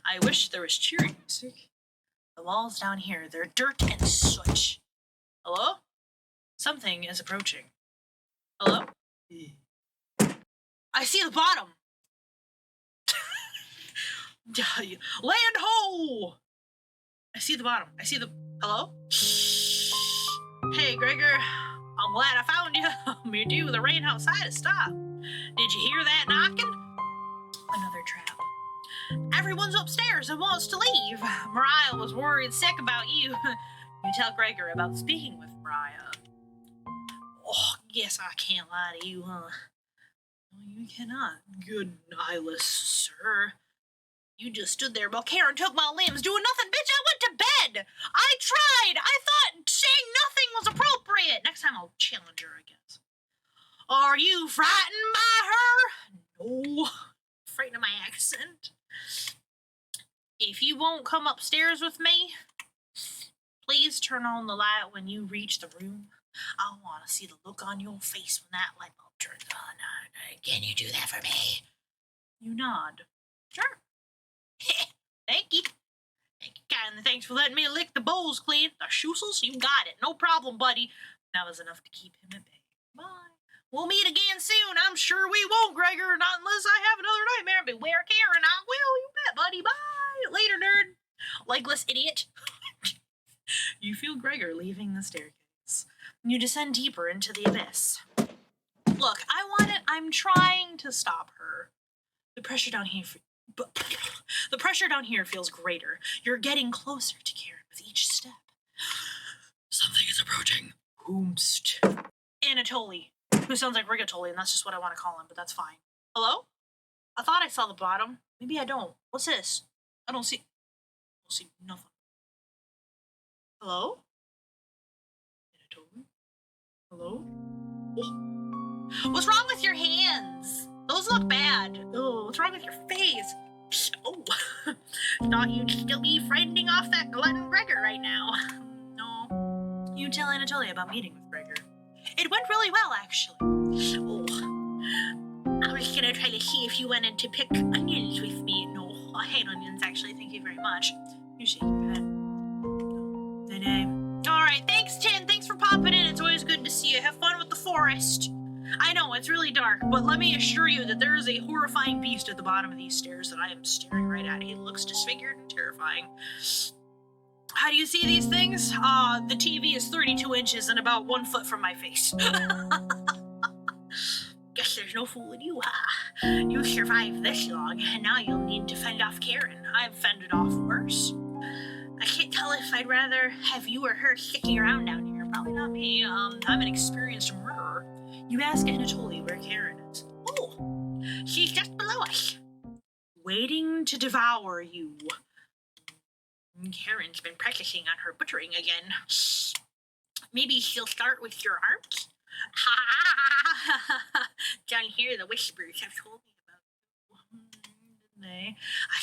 Speaker 1: I wish there was cheering music. The walls down here, they're dirt and soot. Hello? Something is approaching. Hello? I see the bottom. Land ho! I see the bottom. Hello? Hey, Gregor. I'm glad I found you. Me too. The rain outside has stopped. Did you hear that knocking? Another trap. Everyone's upstairs and wants to leave. Mariah was worried sick about you. You tell Gregor about speaking with Mariah. Oh, guess I can't lie to you, huh? No, you cannot, good eyeless sir. You just stood there while Karen took my limbs doing nothing, bitch. I went to bed. I tried. I thought saying nothing was appropriate. Next time I'll challenge her, I guess. Are you frightened by her? No. Frightened of my accent. If you won't come upstairs with me, please turn on the light when you reach the room. I want to see the look on your face when that light bulb turns on. Can you do that for me? You nod. Sure. Thank you. Thank you kindly. Thanks for letting me lick the bowls clean. The shoesels, you got it. No problem, buddy. That was enough to keep him at bay. Bye. We'll meet again soon. I'm sure we won't, Gregor. Not unless I have another nightmare. Beware, Karen. I will. You bet, buddy. Bye. Later, nerd. Legless idiot. You feel Gregor leaving the staircase. You descend deeper into the abyss. Look, I'm trying to stop her. The pressure down here feels greater. You're getting closer to Karen with each step. Something is approaching. Whomst. Anatoly, who sounds like Rigatoli, and that's just what I want to call him, but that's fine. Hello? I thought I saw the bottom. Maybe I don't. What's this? I don't see nothing. Hello? Anatoly? Hello? Oh. What's wrong with your hands? Those look bad. Oh, what's wrong with your face? Oh, thought you'd still be friending off that glutton Gregor right now. No. You tell Anatoly about meeting with Gregor. It went really well, actually. Oh, I was gonna try to see if you wanted to pick onions with me. No, I hate onions, actually. Thank you very much. You shake your head. Nay. All right, thanks, Tin. Thanks for popping in. It's always good to see you. Have fun with the forest. I know, it's really dark, but let me assure you that there is a horrifying beast at the bottom of these stairs that I am staring right at. He looks disfigured and terrifying. How do you see these things? The TV is 32 inches and about 1 foot from my face. Guess there's no fooling you, huh? You survived this long, and now you'll need to fend off Karen. I've fended off worse. I can't tell if I'd rather have you or her sticking around down here. Probably not me. I'm an experienced murderer. You ask Anatoly where Karen is. Oh, she's just below us. Waiting to devour you. Karen's been practicing on her butchering again. Maybe she'll start with your arms? Ha! Down here, the whispers have told me about you. I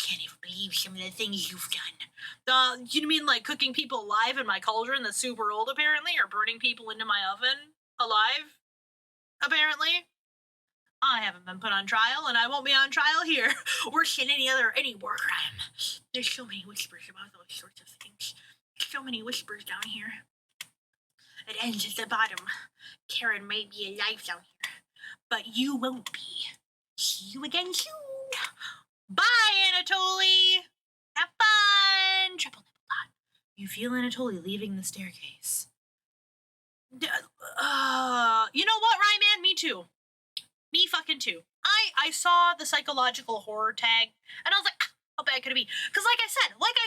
Speaker 1: can't even believe some of the things you've done. You mean like cooking people alive in my cauldron that's super old, apparently? Or burning people into my oven alive? Apparently. I haven't been put on trial, and I won't be on trial here. Worse than any war crime. There's so many whispers about those sorts of things. So many whispers down here. It ends at the bottom. Karen may be alive down here, but you won't be. See you again soon. Bye, Anatoly. Have fun. Triple nipple dot. You feel Anatoly leaving the staircase. You know what, Ryman? Me too. Me fucking too. I saw the psychological horror tag, and I was like, how bad could it be? Because like I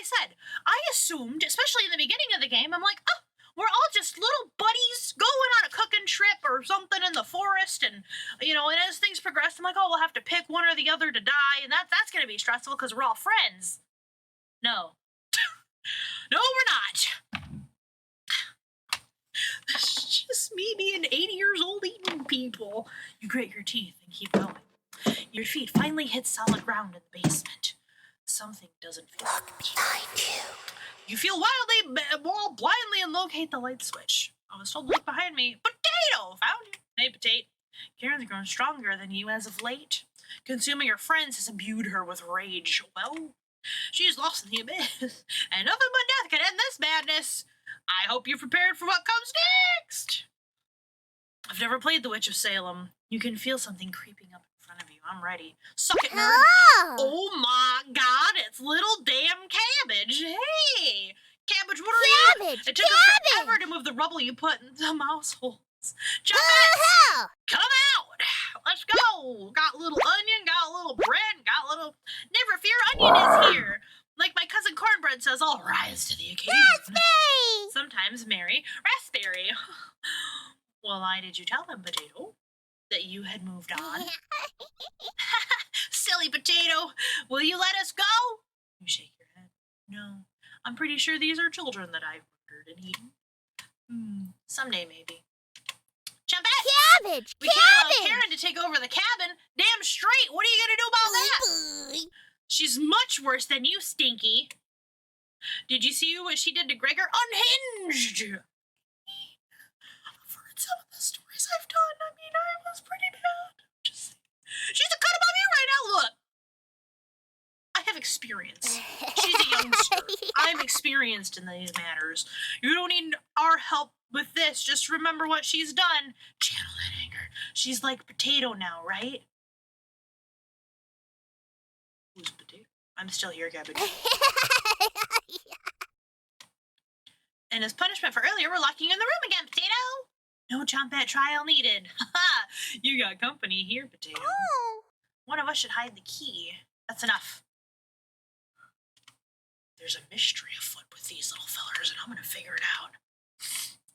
Speaker 1: said, I assumed, especially in the beginning of the game, I'm like, oh, we're all just little buddies going on a cooking trip or something in the forest, and, and as things progress, I'm like, oh, we'll have to pick one or the other to die, and that's going to be stressful because we're all friends. No. No, we're not. It's just me being 80 years old eating people. You grit your teeth and keep going. Your feet finally hit solid ground in the basement. Something doesn't feel right. Behind you. You feel blindly and locate the light switch. I was told to look behind me. Potato! Found you. Hey, Potato. Karen's grown stronger than you as of late. Consuming her friends has imbued her with rage. Well, she's lost in the abyss, and nothing but death can end this madness. I hope you're prepared for what comes next. I've never played The Witch of Salem. You can feel something creeping up in front of you. I'm ready. Suck it, nerd. Oh my God, it's little damn Cabbage. Hey, Cabbage, what are you? It took us forever to move the rubble you put in the mouse holes. Jump in. Come out. Let's go. Got little onion, got a little bread, got a little... Never fear, onion is here. Like my cousin Cornbread says, I'll rise to the occasion. Raspberry! Sometimes Mary. Raspberry. Well, why did you tell them, Potato, that you had moved on? Silly Potato. Will you let us go? You shake your head. No. I'm pretty sure these are children that I've murdered and eaten. Someday, maybe. Jump back! Cabbage! We can't allow Karen to take over the cabin. Damn straight. What are you going to do about that? She's much worse than you, Stinky. Did you see what she did to Gregor? Unhinged! I've heard some of the stories I've done. I mean, I was pretty bad. Just saying. She's a cut above you right now, look! I have experience. She's a youngster. I'm experienced in these matters. You don't need our help with this. Just remember what she's done. Channel that anger. She's like Potato now, right? Who's Potato? I'm still here, Cabbage. And as punishment for earlier, we're locking you in the room again, Potato. No Chompette trial needed. Haha, you got company here, Potato.
Speaker 2: Oh.
Speaker 1: One of us should hide the key. That's enough. There's a mystery afoot with these little fellers, and I'm gonna figure it out.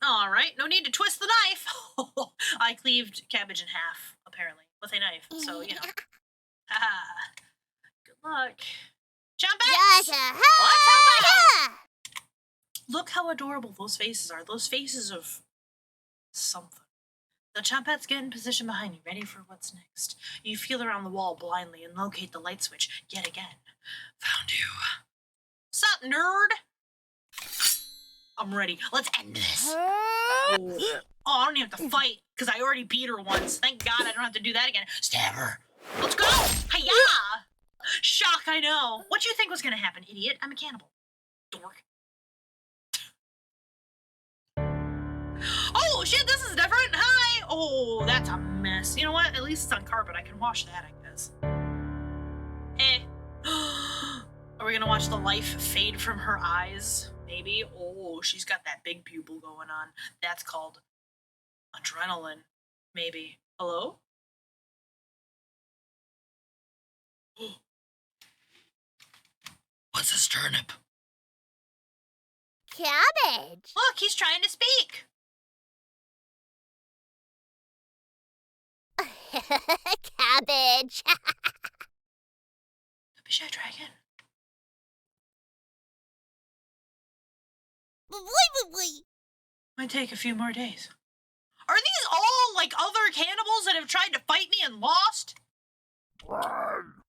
Speaker 1: All right, no need to twist the knife. I cleaved Cabbage in half, apparently, with a knife. So, you know. Haha. Good luck. Chompette! Let's help out! Look how adorable those faces are. Those faces of something. The Chompette's get in position behind you, ready for what's next. You feel around the wall blindly and locate the light switch yet again. Found you. Sup, nerd? I'm ready. Let's end this. Oh, I don't even have to fight, because I already beat her once. Thank God I don't have to do that again. Stab her. Let's go! Hiya! Shock, I know. What do you think was going to happen, idiot? I'm a cannibal. Dork. Oh, shit, this is different. Hi. Oh, that's a mess. You know what? At least it's on carpet. I can wash that, I guess. Are we going to watch the life fade from her eyes? Maybe. Oh, she's got that big pupil going on. That's called adrenaline. Maybe. Hello? What's this turnip?
Speaker 2: Cabbage.
Speaker 1: Look, he's trying to speak.
Speaker 2: Cabbage.
Speaker 1: Should I try again? Might take a few more days. Are these all like other cannibals that have tried to fight me and lost?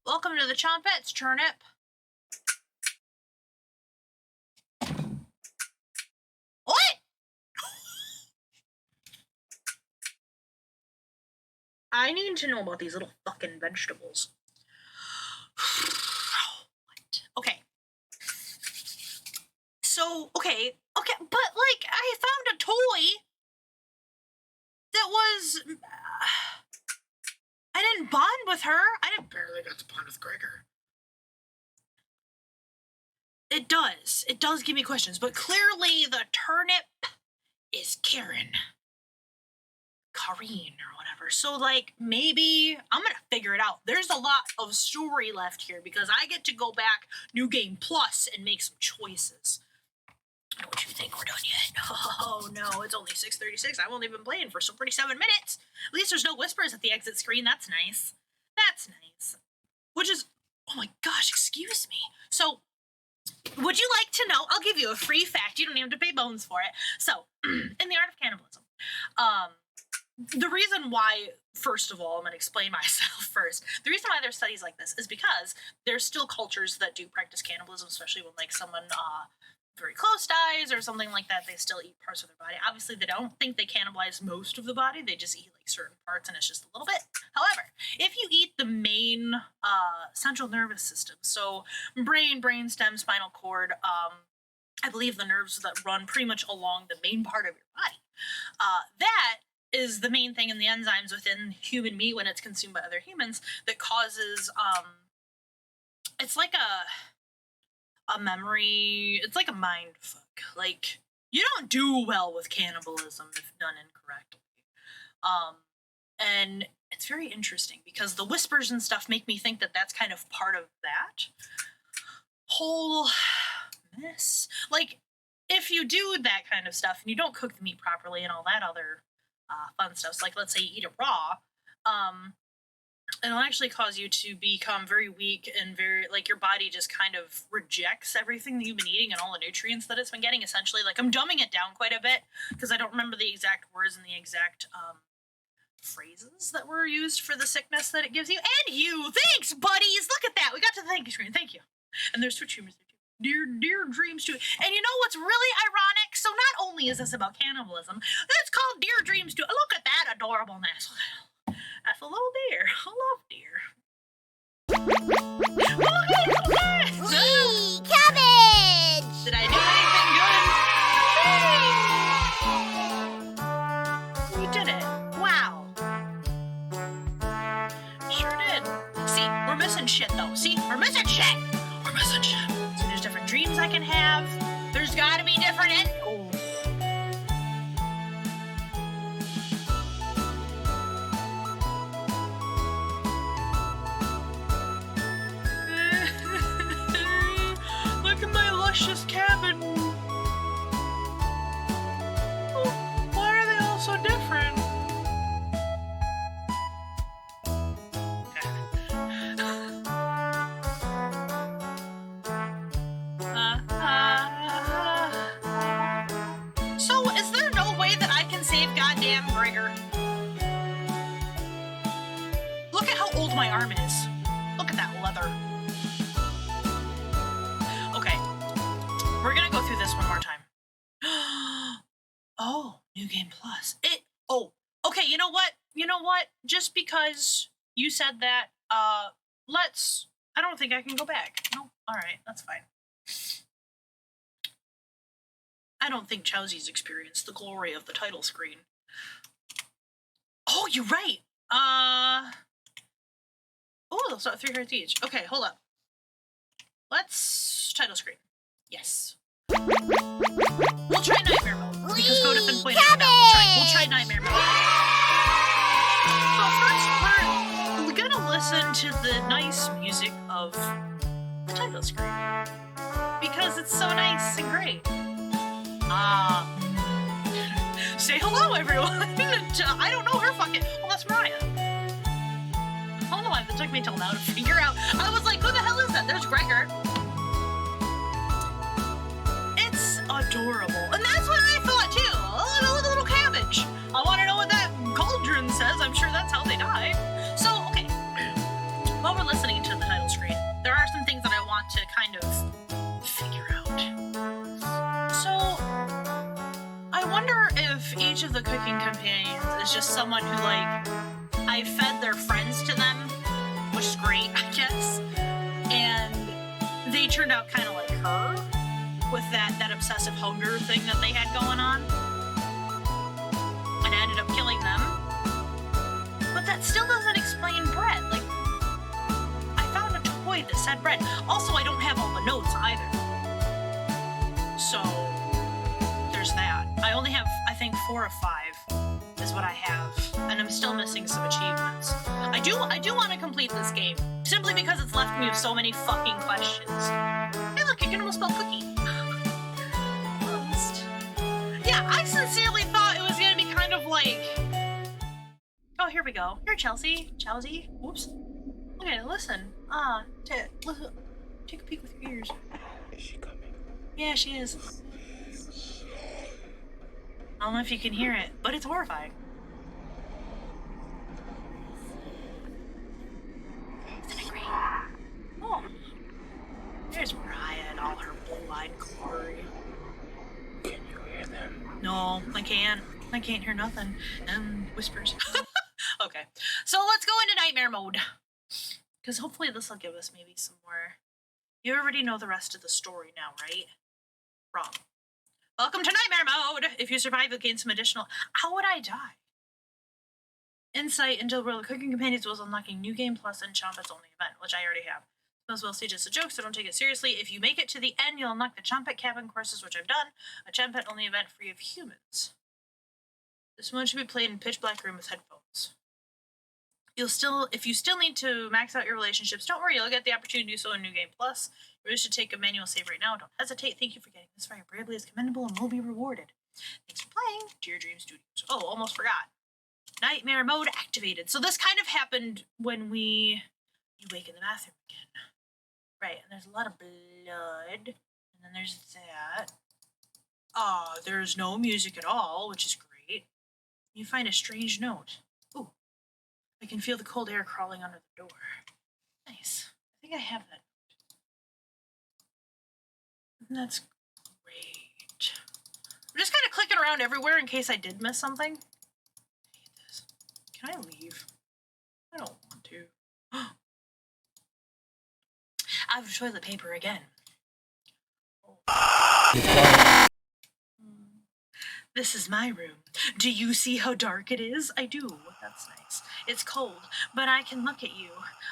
Speaker 1: Welcome to the Chompette's turnip. What? I need to know about these little fucking vegetables. What? Okay. So, okay, but like, I found a toy that was, I didn't bond with her. I barely got to bond with Gregor. It does give me questions, but clearly the turnip is Karine or whatever. So like, maybe I'm gonna figure it out. There's a lot of story left here because I get to go back New Game Plus and make some choices. Don't you think we're done yet? Oh no, it's only 6:36. I've only been playing for some 47 minutes. At least there's no whispers at the exit screen. That's nice. That's nice. Which is, oh my gosh, excuse me. So, would you like to know? I'll give you a free fact. You don't even have to pay bones for it. So, in the art of cannibalism, the reason why, first of all, I'm going to explain myself first. The reason why there's studies like this is because there's still cultures that do practice cannibalism, especially when like someone very close dies or something like that. They still eat parts of their body. Obviously, they don't think they cannibalize most of the body. They just eat like certain parts, and it's just a little bit. However, if you eat the main central nervous system, so brain stem, spinal cord, I believe the nerves that run pretty much along the main part of your body, that is the main thing in the enzymes within human meat when it's consumed by other humans that causes, it's like a memory, it's like a mind fuck. Like, you don't do well with cannibalism if done incorrectly. And it's very interesting because the whispers and stuff make me think that that's kind of part of that whole mess. Like, if you do that kind of stuff and you don't cook the meat properly and all that other fun stuff, so like let's say you eat it raw, it'll actually cause you to become very weak and very, like, your body just kind of rejects everything that you've been eating and all the nutrients that it's been getting, essentially. Like, I'm dumbing it down quite a bit because I don't remember the exact words and the exact phrases that were used for the sickness that it gives you. And you! Thanks, buddies! Look at that! We got to the thank you screen. Thank you. And there's Twitch humors there, too. Dear dreams, too. And you know what's really ironic? So not only is this about cannibalism, it's called Dear Dreams, too. Look at that adorableness. That's a little deer. I love deer. Did I do anything good? We did it. Wow. Sure did. See, we're missing shit though. See, we're missing shit. We're missing shit. So there's different dreams I can have. There's gotta be different goals. Look at my luscious cabin. Oh, why are they all so different? So, is there no way that I can save goddamn Gregor? Look at how old my arm is. Look at that leather. Okay. We're gonna go through this one more time. Oh, New Game Plus. Okay, you know what? Just because you said that, I don't think I can go back. No, alright, that's fine. I don't think Chowsy's experienced the glory of the title screen. Oh, you're right! Oh, they'll start 3 hearts each. Okay, hold up. Let's title screen. Yes. We'll try Nightmare Mode. Because Godefin pointed it out. We'll try Nightmare Mode. So first, we're gonna listen to the nice music of the title screen. Because it's so nice and great. Say hello, everyone! I don't know her fucking... Well, that's Mariah. I don't know why that took me till now to figure out. I was like, who the hell is that? There's Gregor. It's adorable. And that's what I thought, too. Oh, look, a little cabbage. I want to know what that cauldron says. I'm sure that's how they die. So, okay. While we're listening to the title screen, there are some things that I want to kind of figure out. So, I wonder if each of the cooking companions is just someone who, like, I fed their friends to them, which is great, I guess, and they turned out kind of like her, with that obsessive hunger thing that they had going on, and ended up killing them. But that still doesn't explain bread. Like, I found a toy that said bread. Also, I don't have all the notes either. So, there's that. I only have, I think, 4 or 5 is what I have, and I'm still missing some achievements. I do want to complete this game, simply because it's left me with so many fucking questions. Hey look, you can almost spell cookie. Yeah, I sincerely thought it was gonna be kind of like... Oh, here we go. Here, Chowsy. Whoops. Okay, listen. Listen. Take a peek with your ears.
Speaker 3: Is she coming?
Speaker 1: Yeah, she is. I don't know if you can hear it, but it's horrifying. Isn't it great? Oh. There's Mariah and all her blue-eyed glory.
Speaker 3: Can you hear them?
Speaker 1: No, I can't. I can't hear nothing. Whispers. Okay. So let's go into Nightmare Mode. Because hopefully this will give us maybe some more... You already know the rest of the story now, right? Wrong. Welcome to Nightmare Mode! If you survive, you'll gain some additional... How would I die? Insight into the world of cooking companions was unlocking New Game Plus and Chompet's only event, which I already have. Those will see just a joke, so don't take it seriously. If you make it to the end, you'll unlock the Chompet cabin courses, which I've done. A Chompet only event free of humans. This one should be played in pitch black room with headphones. If you still need to max out your relationships, don't worry, you'll get the opportunity to do so in New Game Plus. If you wish to take a manual save right now, don't hesitate. Thank you for getting this far. Bravely is commendable and will be rewarded. Thanks for playing. Dear Dream Studios. Oh, almost forgot. Nightmare Mode activated. So this kind of happened when you wake in the bathroom again. Right, and there's a lot of blood. And then there's that. There's no music at all, which is great. You find a strange note. Ooh. I can feel the cold air crawling under the door. Nice. I think I have that note. That's great. I'm just kind of clicking around everywhere in case I did miss something. I hate this. Can I leave? I don't want to. I have toilet paper again. Oh. This is my room. Do you see how dark it is? I do. That's nice. It's cold, but I can look at you.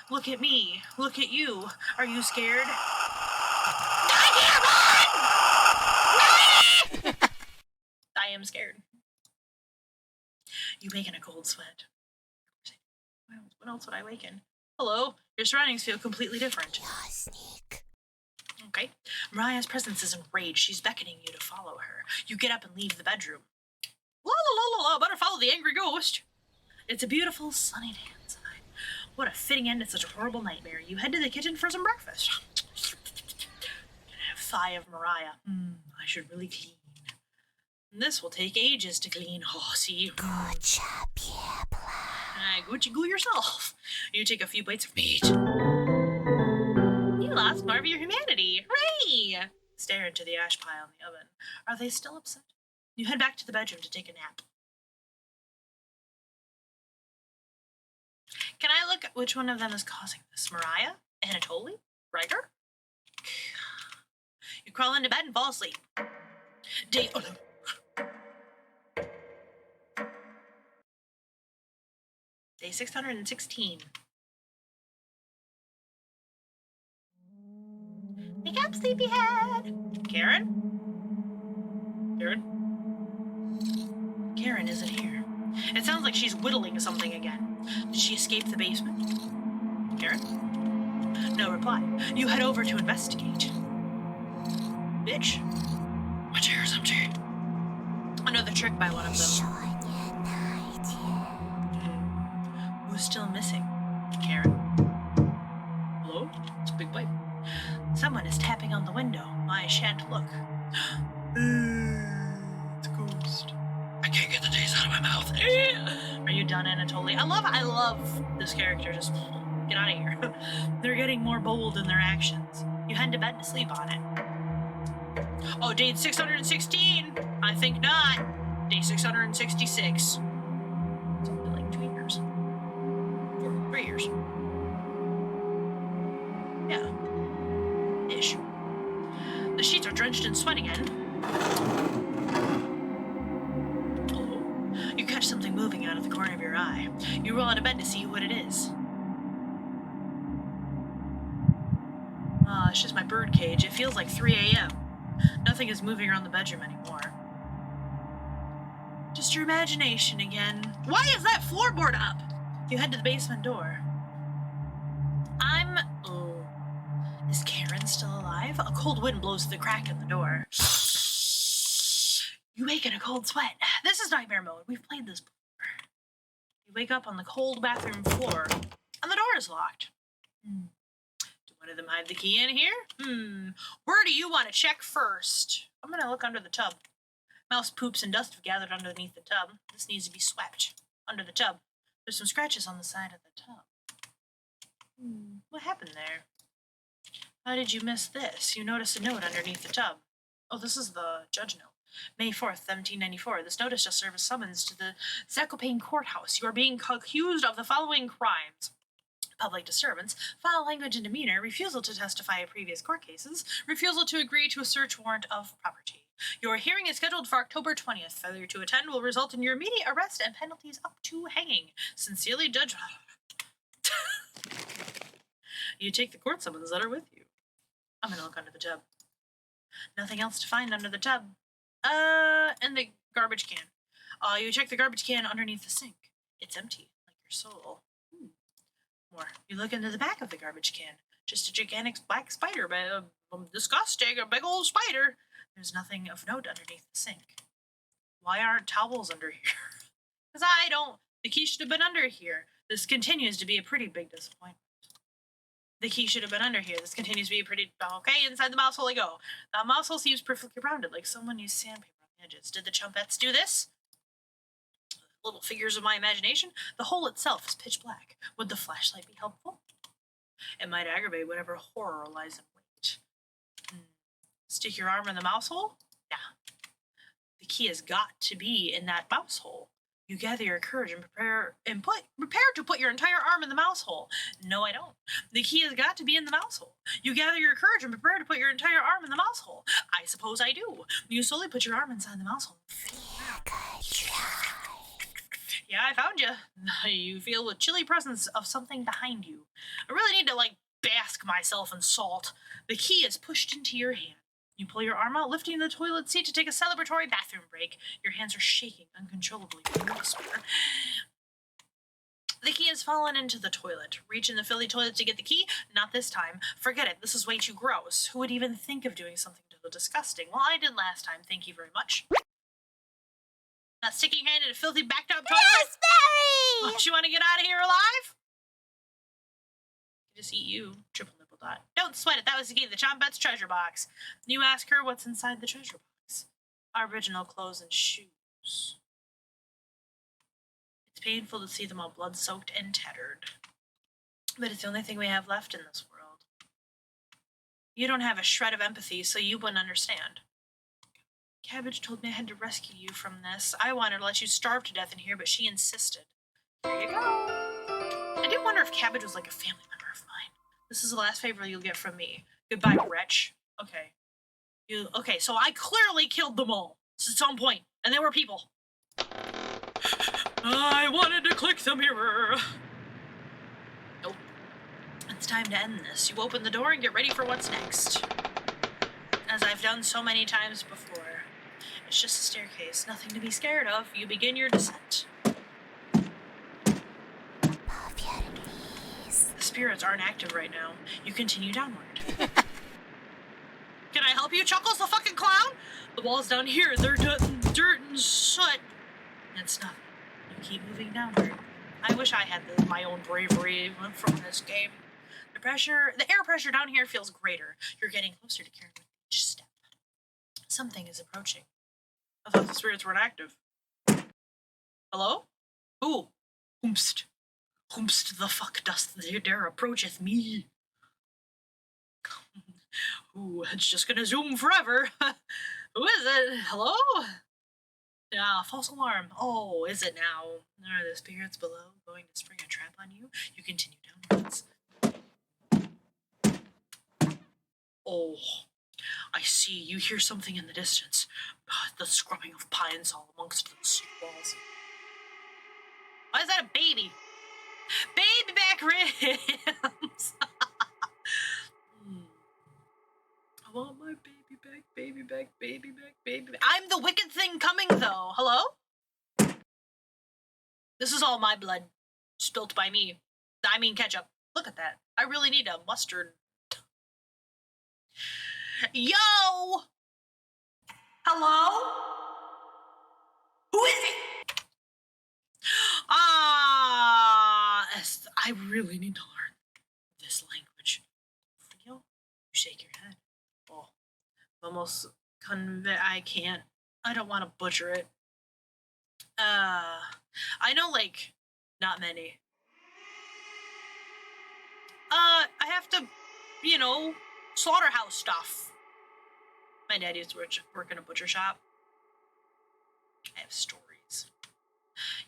Speaker 1: Look at me. Look at you. Are you scared? I am scared. You wake in a cold sweat. What else would I wake in? Hello? Your surroundings feel completely different.
Speaker 2: Sneak.
Speaker 1: Okay. Mariah's presence is enraged. She's beckoning you to follow her. You get up and leave the bedroom. La la la la la, better follow the angry ghost. It's a beautiful, sunny day outside. What a fitting end to such a horrible nightmare. You head to the kitchen for some breakfast. Thigh of Mariah. I should really clean. This will take ages to clean. Oh, see?
Speaker 2: Good job, yeah,
Speaker 1: Gucci goo yourself. You take a few bites of meat. You lost more of your humanity. Hooray! Stare into the ash pile in the oven. Are they still upset? You head back to the bedroom to take a nap. Can I look at which one of them is causing this? Mariah? Anatoly? Ryder? You crawl into bed and fall asleep. Day 616. Wake up, sleepyhead. Karen? Karen isn't here. It sounds like she's whittling something again. Did she escape the basement? Karen? No reply. You head over to investigate. Bitch. My chair's empty. Another trick by one of them. Who's still missing? Karen? Hello? It's a big bite. Someone is tapping on the window. I shan't look. It's a ghost. I can't get the taste out of my mouth. Are you done, Anatoly? I love this character. Just get out of here. They're getting more bold in their actions. You head to bed to sleep on it. Oh, day 616. I think not. Day 666. Something like 2 years. 3 years. Yeah. Ish. The sheets are drenched in sweat again. Oh. You catch something moving out of the corner of your eye. You roll out of bed to see what it is. It's just my bird cage. It feels like 3 a.m. Nothing is moving around the bedroom anymore. Just your imagination again. Why is that floorboard up? You head to the basement door. Is Karen still alive? A cold wind blows through the crack in the door. You wake in a cold sweat. This is nightmare mode. We've played this before. You wake up on the cold bathroom floor, and the door is locked. Do one of them hide the key in here? Where do you want to check first? I'm going to look under the tub. Mouse poops and dust have gathered underneath the tub. This needs to be swept. Under the tub. There's some scratches on the side of the tub. What happened there? How did you miss this? You notice a note underneath the tub. Oh, this is the judge note. May 4th, 1794. This notice shall serve as summons to the Zakopane courthouse. You are being accused of the following crimes: public disturbance, foul language and demeanor, refusal to testify in previous court cases, refusal to agree to a search warrant of property. Your hearing is scheduled for October 20th. Failure to attend will result in your immediate arrest and penalties up to hanging. Sincerely, Judge... You take the court summons letter with you. I'm going to look under the tub. Nothing else to find under the tub. And the garbage can. You check the garbage can underneath the sink. It's empty, like your soul. More. You look into the back of the garbage can. Just a gigantic black spider. Disgusting, a big old spider. There's nothing of note underneath the sink. Why aren't towels under here? Because I don't. The key should have been under here. This continues to be a pretty big disappointment. The key should have been under here. This continues to be a pretty... Okay, inside the mouse hole I go. The mouse hole seems perfectly rounded, like someone used sandpaper on the edges. Did the chumpettes do this? Little figures of my imagination. The hole itself is pitch black. Would the flashlight be helpful? It might aggravate whatever horror lies in wait. Stick your arm in the mouse hole? Yeah. The key has got to be in that mouse hole. You gather your courage and prepare to put your entire arm in the mouse hole. No, I don't. The key has got to be in the mouse hole. You gather your courage and prepare to put your entire arm in the mouse hole. I suppose I do. You slowly put your arm inside the mouse hole. Yeah, I found you. You feel a chilly presence of something behind you. I really need to, bask myself in salt. The key is pushed into your hand. You pull your arm out, lifting the toilet seat to take a celebratory bathroom break. Your hands are shaking uncontrollably. You whisper. The key has fallen into the toilet. Reach in the filthy toilet to get the key? Not this time. Forget it. This is way too gross. Who would even think of doing something so disgusting? Well, I did last time. Thank you very much. Not sticking your hand in a filthy backed up toilet?
Speaker 2: Raspberry!
Speaker 1: Don't you want to get out of here alive? Just eat you. Triple nipple dot. Don't sweat it. That was the key to the Chompette's treasure box. You ask her what's inside the treasure box. Our original clothes and shoes. It's painful to see them all blood-soaked and tattered. But it's the only thing we have left in this world. You don't have a shred of empathy, so you wouldn't understand. Cabbage told me I had to rescue you from this. I wanted to let you starve to death in here, but she insisted. Here you go. I did wonder if Cabbage was like a family member of mine. This is the last favor you'll get from me. Goodbye, wretch. Okay. Okay, so I clearly killed them all at some point, and they were people. I wanted to click the mirror. Nope. It's time to end this. You open the door and get ready for what's next. As I've done so many times before. It's just a staircase, nothing to be scared of. You begin your descent. The spirits aren't active right now. You continue downward. Can I help you, Chuckles the fucking clown? The walls down here, they're dirt and soot. It's nothing. You keep moving downward. I wish I had my own bravery from this game. The air pressure down here feels greater. You're getting closer to Karen with each step. Something is approaching. I thought the spirits weren't active. Hello? Who? Whomst the fuck dost dare approacheth me? Ooh, it's just gonna zoom forever. Who is it? Hello? Ah, false alarm. Oh, is it now? Are the spirits below going to spring a trap on you? You continue downwards. Oh, I see. You hear something in the distance. The scrubbing of pines all amongst those walls. Why is that a baby? Baby back ribs. I want my baby back, baby back, baby back, baby back. I'm the wicked thing coming, though. Hello? This is all my blood. Spilt by me. I mean ketchup. Look at that. I really need a mustard. Yo! Hello? Who is it? I really need to learn this language. Frio? You shake your head. Oh, almost I can't. I don't want to butcher it. I know, not many. I have to, slaughterhouse stuff. My dad used to work in a butcher shop. I have stories.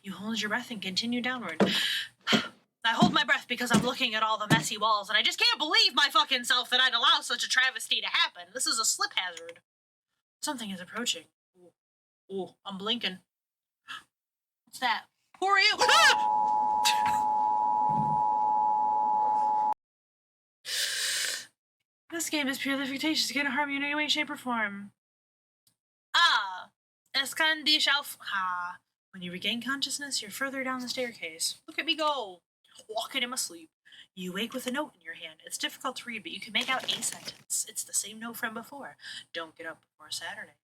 Speaker 1: You hold your breath and continue downward. I hold my breath because I'm looking at all the messy walls, and I just can't believe my fucking self that I'd allow such a travesty to happen. This is a slip hazard. Something is approaching. Ooh, I'm blinking. What's that? Who are you? This game is purely fictitious. It can't harm you in any way, shape, or form. Escandishalf. When you regain consciousness, you're further down the staircase. Look at me go. Walking in my sleep. You wake with a note in your hand. It's difficult to read, but you can make out a sentence. It's the same note from before. Don't get up before Saturday.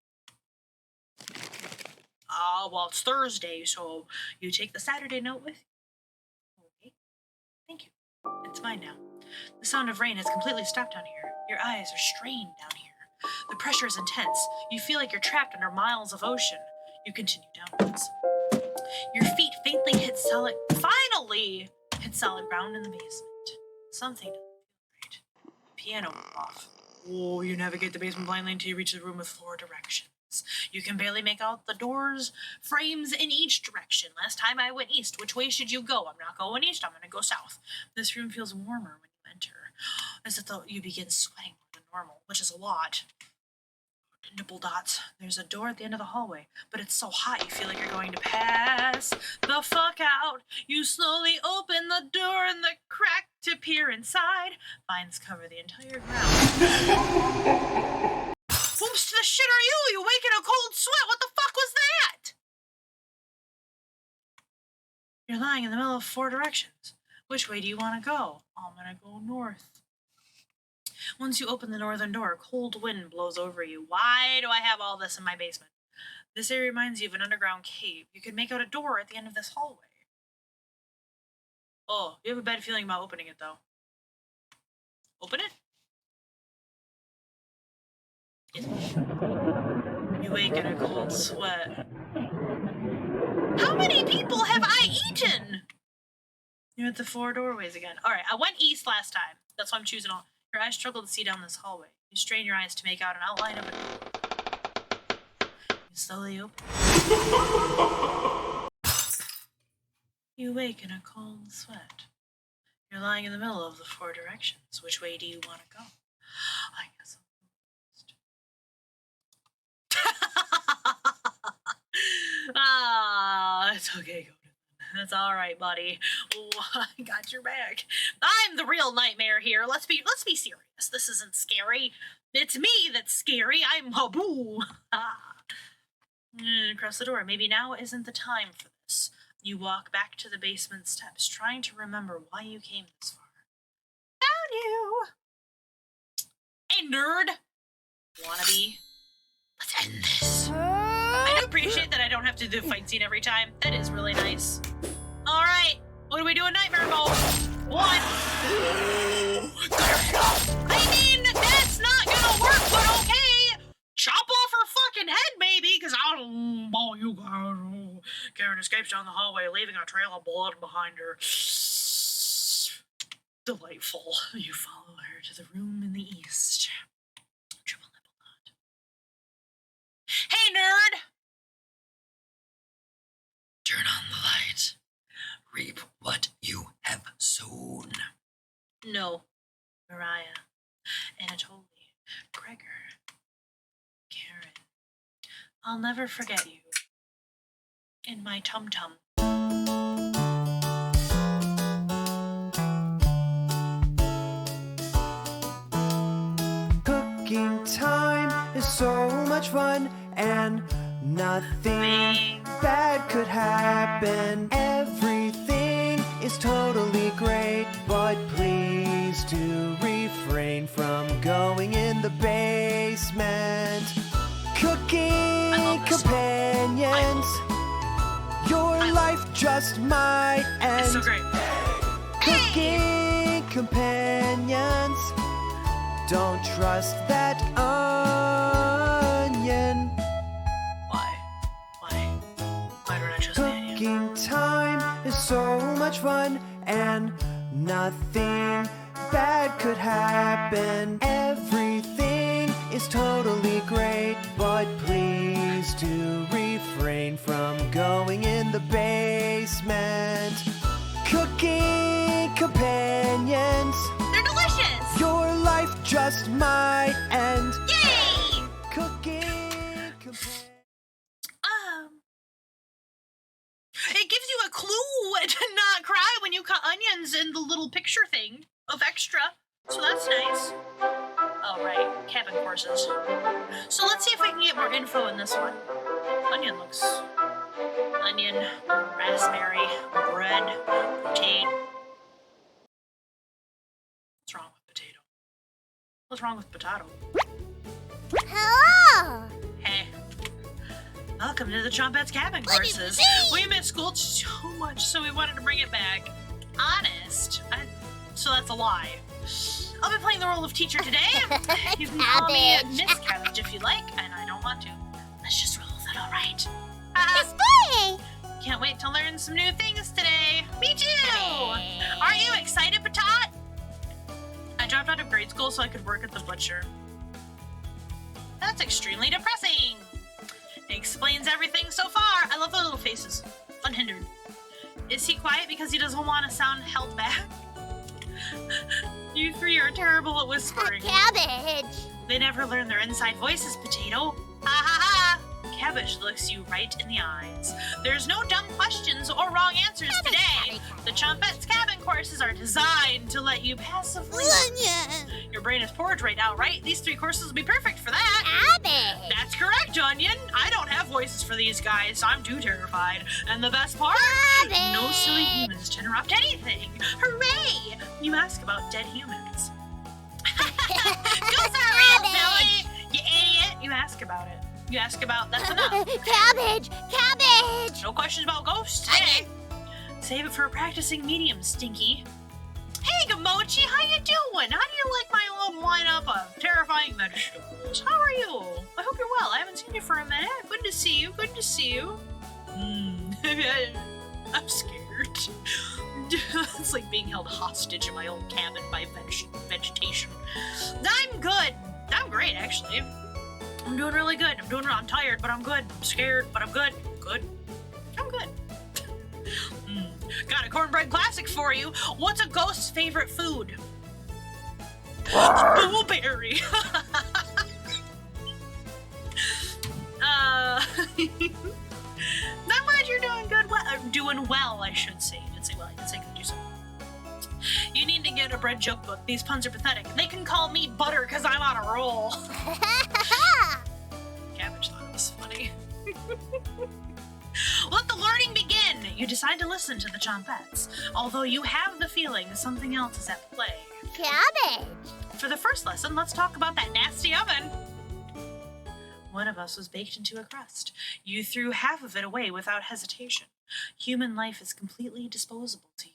Speaker 1: Well, it's Thursday, so you take the Saturday note with you. Okay. Thank you. It's mine now. The sound of rain has completely stopped down here. Your eyes are strained down here. The pressure is intense. You feel like you're trapped under miles of ocean. You continue downwards. Your feet faintly hit solid ground in the basement. Something doesn't feel right. Piano went off. Oh, you navigate the basement blindly until you reach the room with 4 directions. You can barely make out the doors frames in each direction. Last time I went east. Which way should you go? I'm not going east. I'm going to go south. This room feels warmer when you enter. As if you begin sweating more than normal, which is a lot. Nipple dots. There's a door at the end of the hallway, but it's so hot you feel like you're going to pass the fuck out. You slowly open the door and the crack to peer inside. Vines cover the entire ground. Whoops, the shit are you? You wake in a cold sweat. What the fuck was that? You're lying in the middle of 4 directions. Which way do you want to go? I'm gonna go north. Once you open the northern door, a cold wind blows over you. Why do I have all this in my basement? This area reminds you of an underground cave. You could make out a door at the end of this hallway. Oh, you have a bad feeling about opening it, though. Open it? You wake in a cold sweat. How many people have I eaten? You're at the 4 doorways again. All right, I went east last time. That's why I'm choosing all. Your eyes struggle to see down this hallway. You strain your eyes to make out an outline of a door. You slowly open. You wake in a cold sweat. You're lying in the middle of the 4 directions. Which way do you want to go? I guess I'm it's okay, go. That's all right, buddy. Oh, I got your back. I'm the real nightmare here. Let's be serious. This isn't scary. It's me that's scary. I'm Habu. Across the door. Maybe now isn't the time for this. You walk back to the basement steps, trying to remember why you came this far. Found you. Hey, nerd. Wannabe. Let's end this. I do appreciate that I don't have to do the fight scene every time. That is really nice. All right, what do we do in nightmare mode? 1. I mean, that's not gonna work, but okay. Chop off her fucking head, maybe, because I don't know you guys. Karen escapes down the hallway, leaving a trail of blood behind her. Delightful. You follow her to the room in the east. Triple nipple knot. Hey, nerd!
Speaker 4: Turn on the light. Reap what you have sown.
Speaker 1: No. Mariah. Anatoly. Gregor. Karen. I'll never forget you. In my tum-tum.
Speaker 5: Cooking time is so much fun and nothing bad could happen. Everything is totally great, but please do refrain from going in the basement. Cooking companions, your life just might end.
Speaker 1: It's so great.
Speaker 5: Cooking companions, don't trust that onion.
Speaker 1: Why? Why don't I trust Daniel?
Speaker 5: Cooking time is so much fun and nothing bad could happen. Everything is totally great, but please do refrain from going in the basement. Cooking companions,
Speaker 2: They're delicious!
Speaker 5: your life just might end.
Speaker 2: Yay!
Speaker 5: Cooking companions.
Speaker 1: It gives you a clue to not cry when you cut onions in the little picture thing of extra. So that's nice. Oh, right. Cabin courses. So let's see if I can get more info in this one. Onion, raspberry, bread, potato. What's wrong with potato? What's wrong with potato?
Speaker 2: Hello!
Speaker 1: Hey. Welcome to the Trumpets Cabin courses. We missed school so much, so we wanted to bring it back. Honest. So that's a lie. I'll be playing the role of teacher today. You can call me Miss Cabbage if you like, and I don't want to. Let's just roll. Is that all right?
Speaker 2: Yes, boy!
Speaker 1: Can't wait to learn some new things today. Me too! Are you excited, Patat? I dropped out of grade school so I could work at the butcher. That's extremely depressing. Explains everything so far. I love the little faces. Unhindered. Is he quiet because he doesn't want to sound held back? You three are terrible at whispering.
Speaker 2: Cabbage.
Speaker 1: They never learn their inside voices, Potato. Ha ha ha! Cabbage looks you right in the eyes. There's no dumb questions or wrong answers today. The Chompettes cabin courses are designed to let you passively... Your brain is porridge right now, right? These 3 courses will be perfect for that.
Speaker 2: Cabbage.
Speaker 1: That's correct, Onion. I don't have voices for these guys. I'm too terrified. And the best part?
Speaker 2: Cabbage.
Speaker 1: No silly humans to interrupt anything. Hooray! You ask about dead humans. Ghosts are real, Billy! You idiot! You ask about it. You ask about, that's enough.
Speaker 2: Cabbage. Cabbage.
Speaker 1: No questions about ghosts today. Save it for a practicing medium, Stinky. Hey, Gamochi, how you doing? How do you like my little lineup of terrifying vegetables? How are you? I hope you're well. I haven't seen you for a minute. Good to see you. Good to see you. I'm scared. It's like being held hostage in my own cabin by vegetation. I'm good. I'm great, actually. I'm doing really good. I'm tired, but I'm good. I'm scared, but I'm good. Good. I'm good. Got a cornbread classic for you. What's a ghost's favorite food? Blueberry. I'm glad you're doing good. Doing well, I should say. I didn't say well. I didn't say good. You said well. You need to get a bread joke book. These puns are pathetic. They can call me Butter because I'm on a roll. Cabbage thought it was funny. Let the learning begin! You decide to listen to the Chompettes, although you have the feeling something else is at play.
Speaker 2: Cabbage.
Speaker 1: For the first lesson, let's talk about that nasty oven. One of us was baked into a crust. You threw half of it away without hesitation. Human life is completely disposable to you.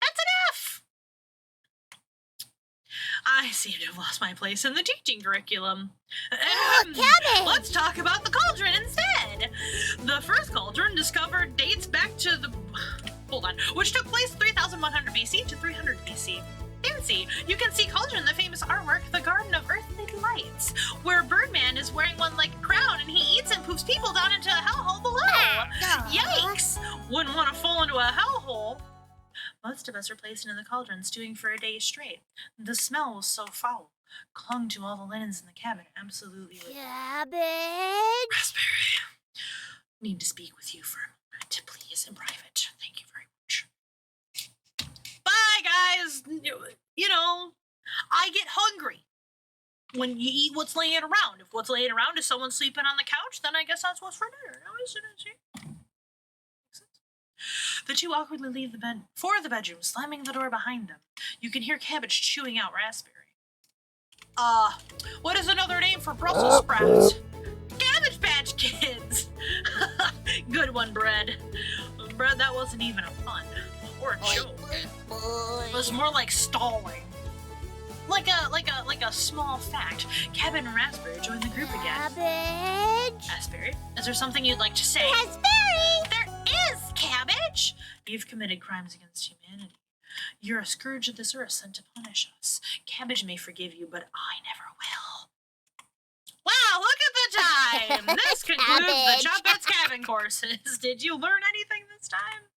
Speaker 1: That's enough! I seem to have lost my place in the teaching curriculum.
Speaker 2: Cabbage!
Speaker 1: Let's talk about the cauldron instead. The first cauldron discovered dates back to the... Hold on. Which took place 3100 BC to 300 BC. Fancy. You can see Cauldron, the famous artwork, The Garden of Earthly Delights, where Birdman is wearing one like a crown and he eats and poofs people down into a hellhole below. Yikes! Wouldn't want to fall into a hellhole. Most of us were placed into the cauldron stewing for a day straight. The smell was so foul, clung to all the linens in the cabin, absolutely.
Speaker 2: Cabbage.
Speaker 1: Raspberry, need to speak with you for a moment, please, in private. Thank you very much. Bye, guys. You know, I get hungry when you eat what's laying around. If what's laying around is someone sleeping on the couch, then I guess that's what's for dinner. Now, isn't it? The two awkwardly leave the bed for the bedroom, slamming the door behind them. You can hear Cabbage chewing out Raspberry. What is another name for Brussels sprouts? Cabbage Patch Kids! Good one, Bread. Bread, that wasn't even a pun. Or a joke. It was more like stalling. Like a small fact. Cabin and Raspberry joined the group again.
Speaker 2: Cabbage.
Speaker 1: Raspberry, is there something you'd like to say?
Speaker 2: Raspberry.
Speaker 1: There is, Cabbage! You've committed crimes against humanity. You're a scourge of this earth sent to punish us. Cabbage may forgive you, but I never will. Wow, look at the time! This concludes the Chompettes cabin courses. Did you learn anything this time?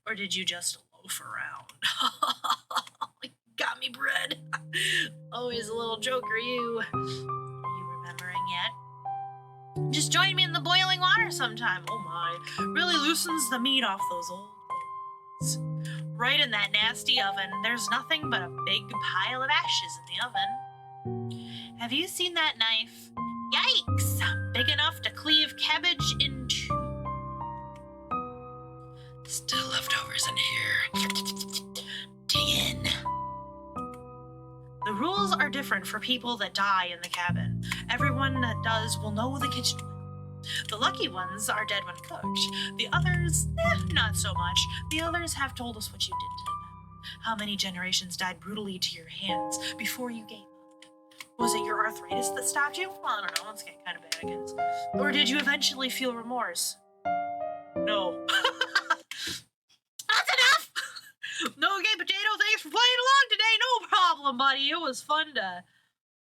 Speaker 1: Or did you just loaf around? Got me, Bread. Always a little joker, you. Are you remembering yet? Just join me in the boiling water sometime. Oh my. Really loosens the meat off those old bones. Right in that nasty oven. There's nothing but a big pile of ashes in the oven. Have you seen that knife? Yikes! Big enough to cleave cabbage in two.
Speaker 4: Still leftovers in here. Dig in.
Speaker 1: The rules are different for people that die in the cabin. Everyone that does will know the kitchen well. The lucky ones are dead when cooked. The others, not so much. The others have told us what you did to them. How many generations died brutally to your hands before you gave up? Was it your arthritis that stopped you? Well, I don't know. It's getting kind of bad, I guess. Or did you eventually feel remorse? No. That's enough! No, okay, Potato, thanks for playing along today. No problem, buddy. It was fun to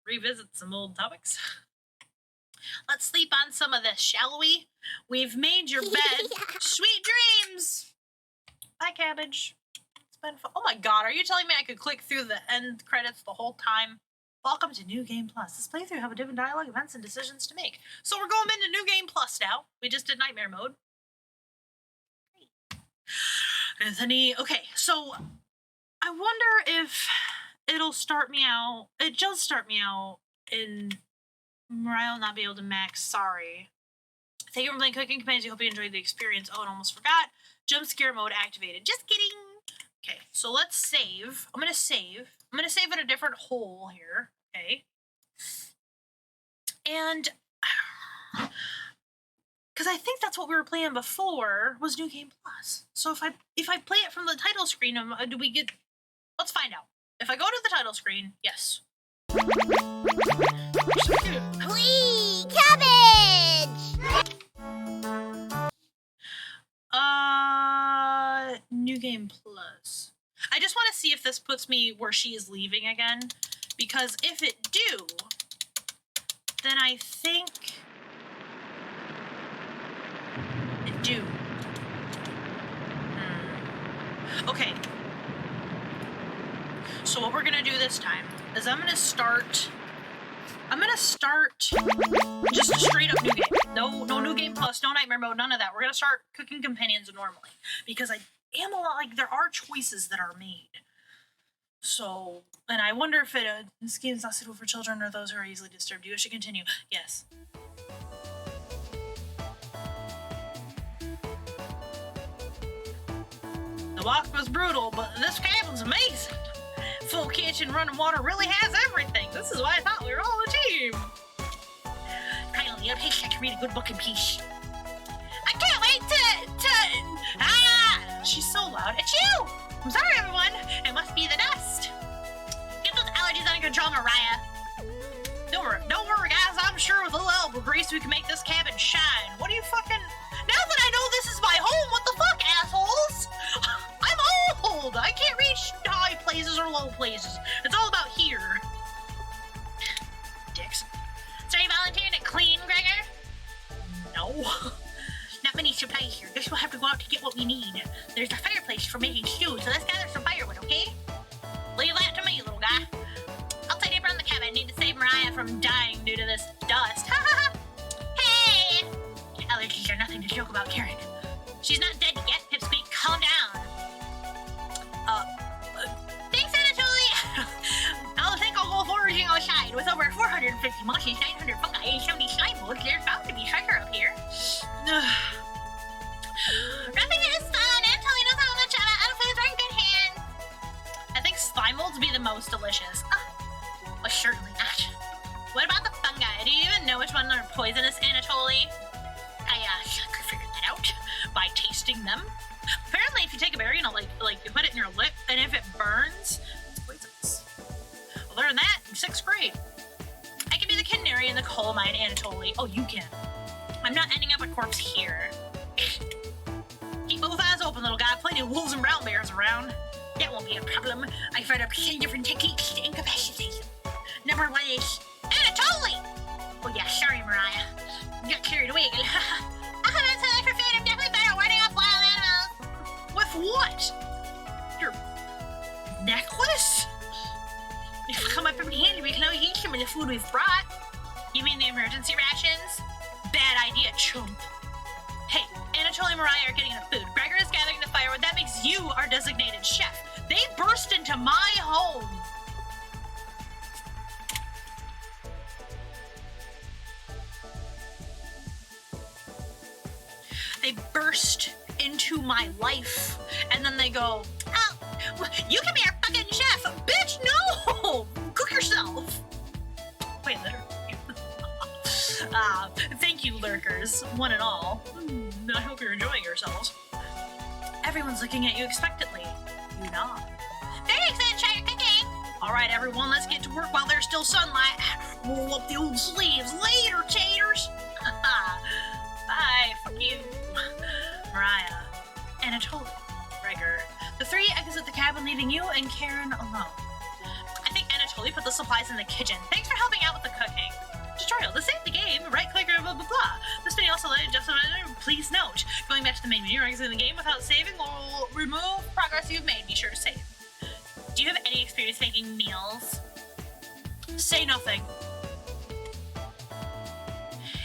Speaker 1: revisit some old topics. Let's sleep on some of this, shall we? We've made your bed. Sweet dreams! Bye, Cabbage. It's been fun. Oh my god, are you telling me I could click through the end credits the whole time? Welcome to New Game Plus. This playthrough have a different dialogue, events, and decisions to make. So we're going into New Game Plus now. We just did Nightmare Mode. Anthony, okay, so I wonder if it'll start me out. It does start me out in Mariah will not be able to max. Sorry. Thank you for playing Cooking Companions. I hope you enjoyed the experience. Oh, and almost forgot. Jump scare mode activated. Just kidding. Okay, so let's save. I'm gonna save in a different hole here. Okay. And because I think that's what we were playing before was New Game Plus. So if I play it from the title screen, do we get? Let's find out. If I go to the title screen, yes.
Speaker 2: Whee! Cabbage!
Speaker 1: New Game Plus. I just want to see if this puts me where she is leaving again, because if it do, then I think it do. Okay. So what we're gonna do this time is I'm gonna start just a straight up new game. No New Game Plus, no Nightmare Mode, none of that. We're gonna start Cooking Companions normally, because I am a lot like there are choices that are made. So, and I wonder if this game is not suitable for children or those who are easily disturbed. You should continue. Yes. The walk was brutal, but this cabin's amazing. Full kitchen, running water, really has everything. This is why I thought we were all a team.
Speaker 2: Finally, a page I can read a good book in peace. I can't wait to
Speaker 1: She's so loud.
Speaker 2: It's you! I'm sorry, everyone. It must be the dust. Get those allergies under control, Mariah.
Speaker 1: Don't worry, guys. I'm sure with a little elbow grease we can make this cabin shine. What do you fucking... Now that I know this is my home, what the fuck, assholes? I'm old. I can't reach high places or low places. It's all about here. Dicks.
Speaker 2: So are you volunteering to clean, Gregor?
Speaker 1: No.
Speaker 2: Not many supplies here. Guess we'll have to go out to get what we need. There's a fireplace for making stew, so let's gather some firewood, okay? Leave that to me, little guy. I'll tidy up around the cabin. I need to save Mariah from dying due to this dust. Ha ha ha! Hey! Allergies are nothing to joke about, Karen. She's not dead yet, Pipsqueak. Calm down. Thanks, Anatoly!
Speaker 1: I think I'll go foraging outside.
Speaker 2: With over 450 monkeys, 900 fungi, and 70 slime molds, there's bound to be treasure up here. Wrapping it is fun. Anatoly knows how much other foods are in good hands.
Speaker 1: I think slime molds be the most delicious.
Speaker 2: Well, certainly not. What about the fungi? Do you even know which ones are poisonous, Anatoly? I could figure that out
Speaker 1: By tasting them. Apparently, if you take a berry and like you put it in your lip, and if it burns, it's poisonous. Other than that, in 6th grade.
Speaker 2: I can be the canary in the coal mine, Anatoly.
Speaker 1: Oh, you can.
Speaker 2: I'm not ending up a corpse here.
Speaker 1: Keep both eyes open, little guy. Plenty of wolves and brown bears around.
Speaker 2: That won't be a problem. I've read up 10 different techniques to incapacitate them. Number 1 is Anatoly! Oh yeah, sorry, Mariah. Got carried away again. I'll have something for food. I'm definitely better at warding off wild animals.
Speaker 1: With what? Your necklace?
Speaker 2: If you come up empty handed, we can always eat some of the food we've brought. You mean the emergency rations?
Speaker 1: Bad idea, chump. Hey, Anatoly and Mariah are getting enough food. Gregor is gathering the firewood. That makes you our designated chef. They burst into my home. They burst into my life, and then they go,
Speaker 2: Oh, you can be our fucking chef.
Speaker 1: bitch, no! Cook yourself. Wait, literally. Thank you, lurkers, one and all. I hope you're enjoying yourselves. Everyone's looking at you expectantly. You nod.
Speaker 2: Very excited to try your cooking.
Speaker 1: All right, everyone, let's get to work while there's still sunlight. Roll up the old sleeves. Later, taters. Bye. Fuck you. Mariah, Anatoly, Gregor. The 3 exit the cabin, leaving you and Karen alone. I think Anatoly put the supplies in the kitchen. Thanks for helping out with the cooking. Just tutorial. To save the game, right-click or blah, blah, blah. This video also let just please note, going back to the main menu or exiting the game without saving will remove progress you've made. Be sure to save. Do you have any experience making meals? Say nothing.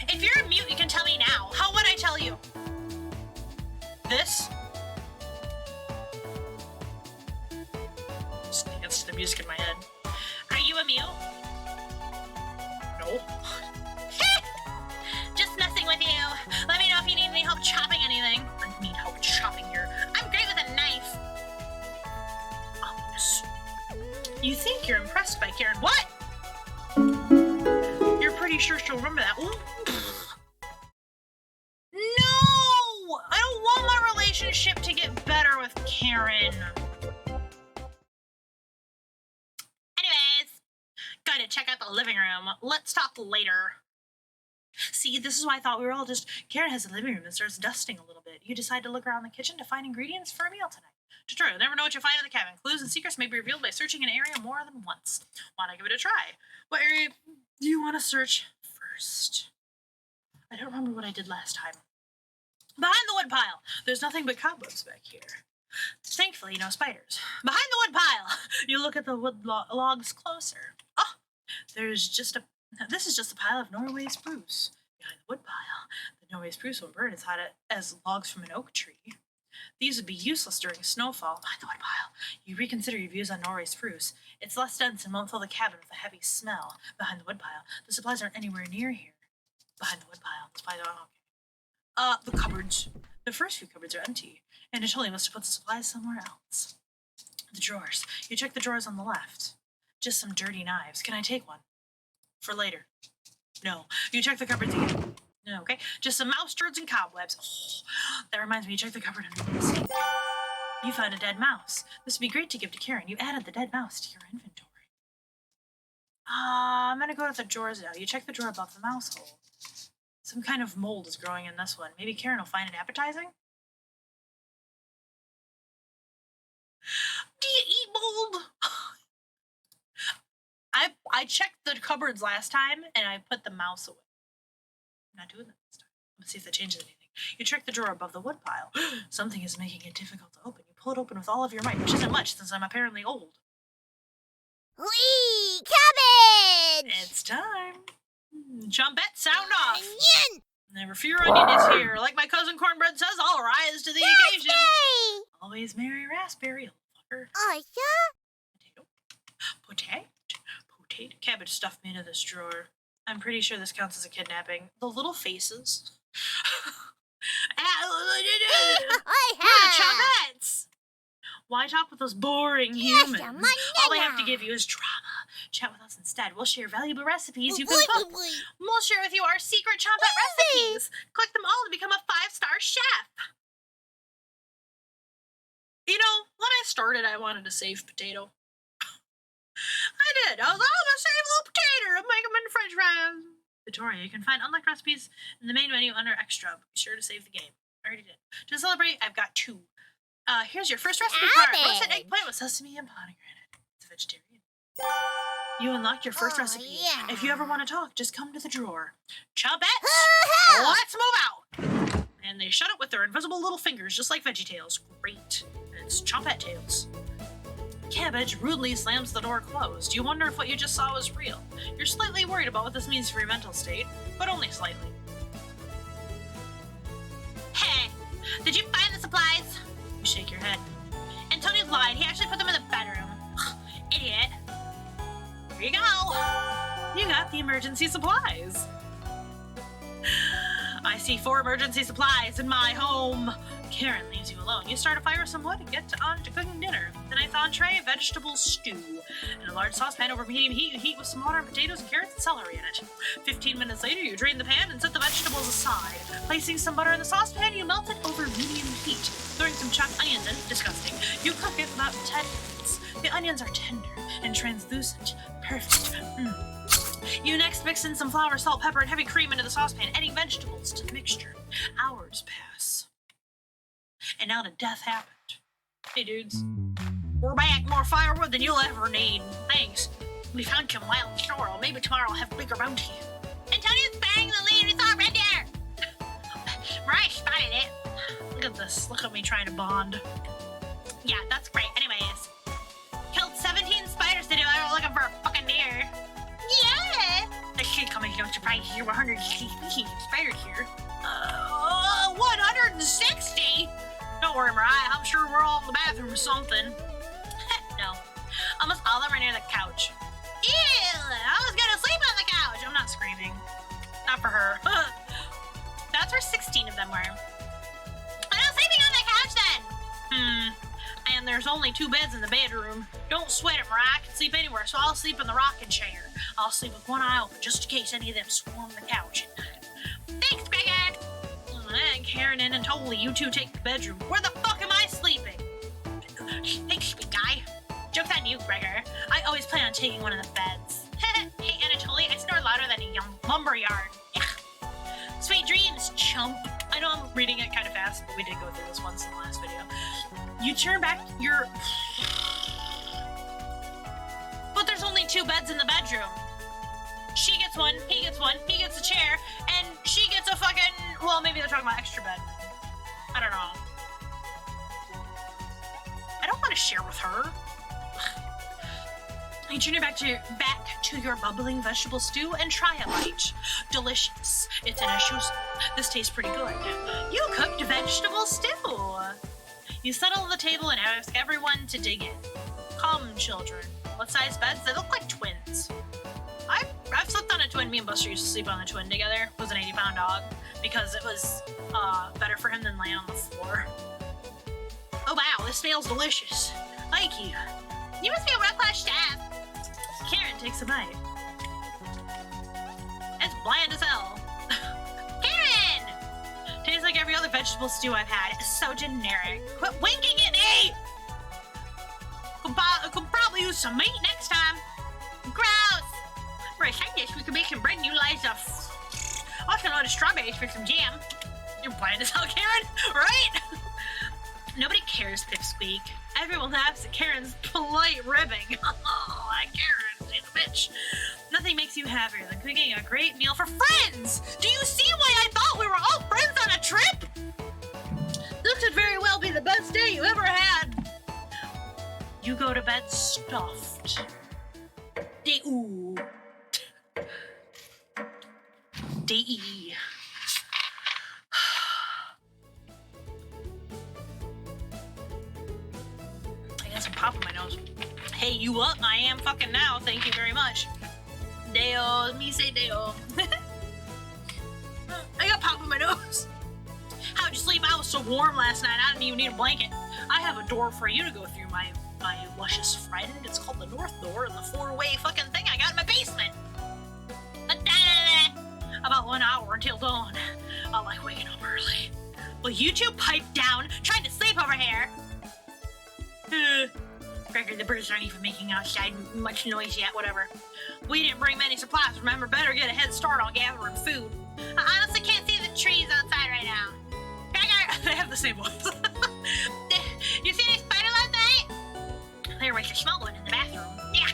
Speaker 1: If you're a mute, you can tell me now. How would I tell you? This? Just dance to the music in my head. Are you a mute? No.
Speaker 2: Just messing with you. Let me know if you need any help chopping anything.
Speaker 1: I need help chopping your...
Speaker 2: I'm great with a knife.
Speaker 1: Ominous. You think you're impressed by Karen. What? You're pretty sure she'll remember that. Ooh. No! I don't want my relationship to get better with Karen.
Speaker 2: Anyways,
Speaker 1: Gotta check out the living room. Let's talk later. See, this is why I thought we were all just... Karen has a living room and starts dusting a little bit. You decide to look around the kitchen to find ingredients for a meal tonight. Tutorial, never know what you'll find in the cabin. Clues and secrets may be revealed by searching an area more than once. Wanna give it a try? What area do you want to search first? I don't remember what I did last time. Behind the wood pile. There's nothing but cobwebs back here. Thankfully, no spiders. Behind the wood pile. You look at the wood logs closer. Oh, this is just a pile of Norway spruce. Behind the wood pile, the Norway spruce won't burn as hot as logs from an oak tree. These would be useless during snowfall. Behind the wood pile, you reconsider your views on Norway spruce. It's less dense and won't fill the cabin with a heavy smell. Behind the wood pile, the supplies aren't anywhere near here. Behind the wood pile, the supplies aren't okay. The cupboards. The first few cupboards are empty, and I totally must have put the supplies somewhere else. The drawers. You check the drawers on the left. Just some dirty knives. Can I take one? For later. No. You check the cupboards again. No, okay. Just some mouse turds and cobwebs. Oh, that reminds me, you check the cupboard under the sink. You found a dead mouse. This would be great to give to Karen. You added the dead mouse to your inventory. I'm gonna go to the drawers now. You check the drawer above the mouse hole. Some kind of mold is growing in this one. Maybe Karen will find it appetizing? Do you eat mold? I checked the cupboards last time, and I put the mouse away. I'm not doing that this time. Let's see if that changes anything. You check the drawer above the wood pile. Something is making it difficult to open. You pull it open with all of your might, which isn't much since I'm apparently old.
Speaker 2: Whee! Cabbage!
Speaker 1: It's time. Chumpette, sound off.
Speaker 2: Onion!
Speaker 1: Never fear, onion is here. Like my cousin Cornbread says, I'll rise to the occasion.
Speaker 2: Yay!
Speaker 1: Always merry raspberry, fucker.
Speaker 2: Oh, yeah?
Speaker 1: Potato. Cabbage stuffed me into this drawer. I'm pretty sure this counts as a kidnapping. The little faces.
Speaker 2: I
Speaker 1: We're the Chumpettes! Why talk with those boring humans? All they have to give you is drama. Chat with us instead. We'll share valuable recipes you can cook. We'll share with you our secret Chumpette recipes. Click them all to become a 5-star chef. You know, when I started, I wanted to save potato. I did. I was like, I'm gonna save a little potato and make them into french fries. Tutorial. You can find unlocked recipes in the main menu under Extra. Be sure to save the game. I already did. To celebrate, I've got 2. Here's your first recipe card. Roasted eggplant with sesame and pomegranate. It's a vegetarian. You unlocked your first recipe.
Speaker 2: Yeah.
Speaker 1: If you ever want to talk, just come to the drawer. Chumpettes, let's move out. And they shut it with their invisible little fingers, just like VeggieTales. Great. It's Chumpette Tales. Cabbage rudely slams the door closed. You wonder if what you just saw was real. You're slightly worried about what this means for your mental state, but only slightly.
Speaker 2: Hey, did you find the supplies?
Speaker 1: You shake your head.
Speaker 2: Antonio's lied. He actually put them in the bedroom. Idiot.
Speaker 1: Here you go. You got the emergency supplies. I see 4 emergency supplies in my home. Karen leaves you alone. You start a fire with some wood and get on to cooking dinner. The night's entree, vegetable stew. In a large saucepan over medium heat, you heat with some water and potatoes and carrots and celery in it. 15 minutes later, you drain the pan and set the vegetables aside. Placing some butter in the saucepan, you melt it over medium heat. Throwing some chopped onions in, disgusting. You cook it about 10 minutes. The onions are tender and translucent. Perfect. You next mix in some flour, salt, pepper, and heavy cream into the saucepan, adding vegetables to the mixture. Hours pass. And now the death happened. Hey, dudes. We're back. More firewood than you'll ever need. Thanks. We found some wild sorrel. Maybe tomorrow I'll have a bigger bounty.
Speaker 2: Antonio's bearing the lead. We saw a red deer. Mariah spotted it.
Speaker 1: Look at this. Look at me trying to bond.
Speaker 2: Yeah, that's great. Anyways, killed 17 spiders today while we were looking for a fucking deer. Yeah.
Speaker 1: That kid coming here, I'm surprised here 160 species of spiders here. 160? Don't worry, Mariah. I'm sure we're all in the bathroom or something. No. Almost all of them are near the couch.
Speaker 2: Ew! I was gonna sleep on the couch.
Speaker 1: I'm not screaming. Not for her.
Speaker 2: That's where 16 of them were. I'm not sleeping on the couch then.
Speaker 1: And there's only 2 beds in the bedroom. Don't sweat it, Mariah. I can sleep anywhere, so I'll sleep in the rocking chair. I'll sleep with one eye open, just in case any of them swarm the couch at night.
Speaker 2: Thanks, Gregor.
Speaker 1: And Karen and Anatoly, you two take the bedroom. Where the fuck am I sleeping?
Speaker 2: Thanks, big guy.
Speaker 1: Joke's on you, Gregor. I always plan on taking one of the beds.
Speaker 2: Hey, Anatoly, I snore louder than a young lumberyard. Yeah.
Speaker 1: Sweet dreams, chump. I know I'm reading it kind of fast, but we did go through this once in the last video. You turn back your... But there's only 2 beds in the bedroom. She gets one, he gets a chair, and she gets a fucking... Well, maybe they're talking about extra bed. I don't know. I don't want to share with her. You turn your back to your bubbling vegetable stew and try a bite. Delicious. It's delicious. This tastes pretty good. You cooked vegetable stew. You settle the table and ask everyone to dig in. Come, children. What size beds? They look like twins. I've slept on a twin. Me and Buster used to sleep on a twin together. It was an 80-pound dog because it was better for him than laying on the floor. Oh wow, this smells delicious. Thank you.
Speaker 2: You must be a world-class chef.
Speaker 1: Karen takes a bite. It's bland as hell.
Speaker 2: Karen!
Speaker 1: Tastes like every other vegetable stew I've had. It's so generic. Quit winking at me! Could probably use some meat next time.
Speaker 2: Gross!
Speaker 1: For a side dish, we could make some bread and utilize the also load of strawberries for some jam. You're bland as hell, Karen, right? Nobody cares, Pipsqueak. Everyone laughs at Karen's polite ribbing. Oh, that Karen, she's a bitch. Nothing makes you happier than cooking a great meal for friends. Do you see why I thought we were all friends on a trip? This could very well be the best day you ever had. You go to bed stuffed. D-ooh. D-E. I got some pop in my nose. Hey, you up? I am fucking now. Thank you very much. Deo. Me say Deo. I got pop in my nose. How'd you sleep? I was so warm last night. I didn't even need a blanket. I have a door for you to go through, my luscious friend. It's called the North Door, and the 4-way fucking thing I got in my basement. About 1 hour until dawn. I like waking up early. Well, you two pipe down, trying to sleep over here. Gregor, the birds aren't even making outside much noise yet, whatever. We didn't bring many supplies, remember? Better get a head start on gathering food.
Speaker 2: I honestly can't see the trees outside right now. Gregor!
Speaker 1: They have the same voice.
Speaker 2: You see any spider last night?
Speaker 1: There was a small one in the bathroom.
Speaker 2: Yeah.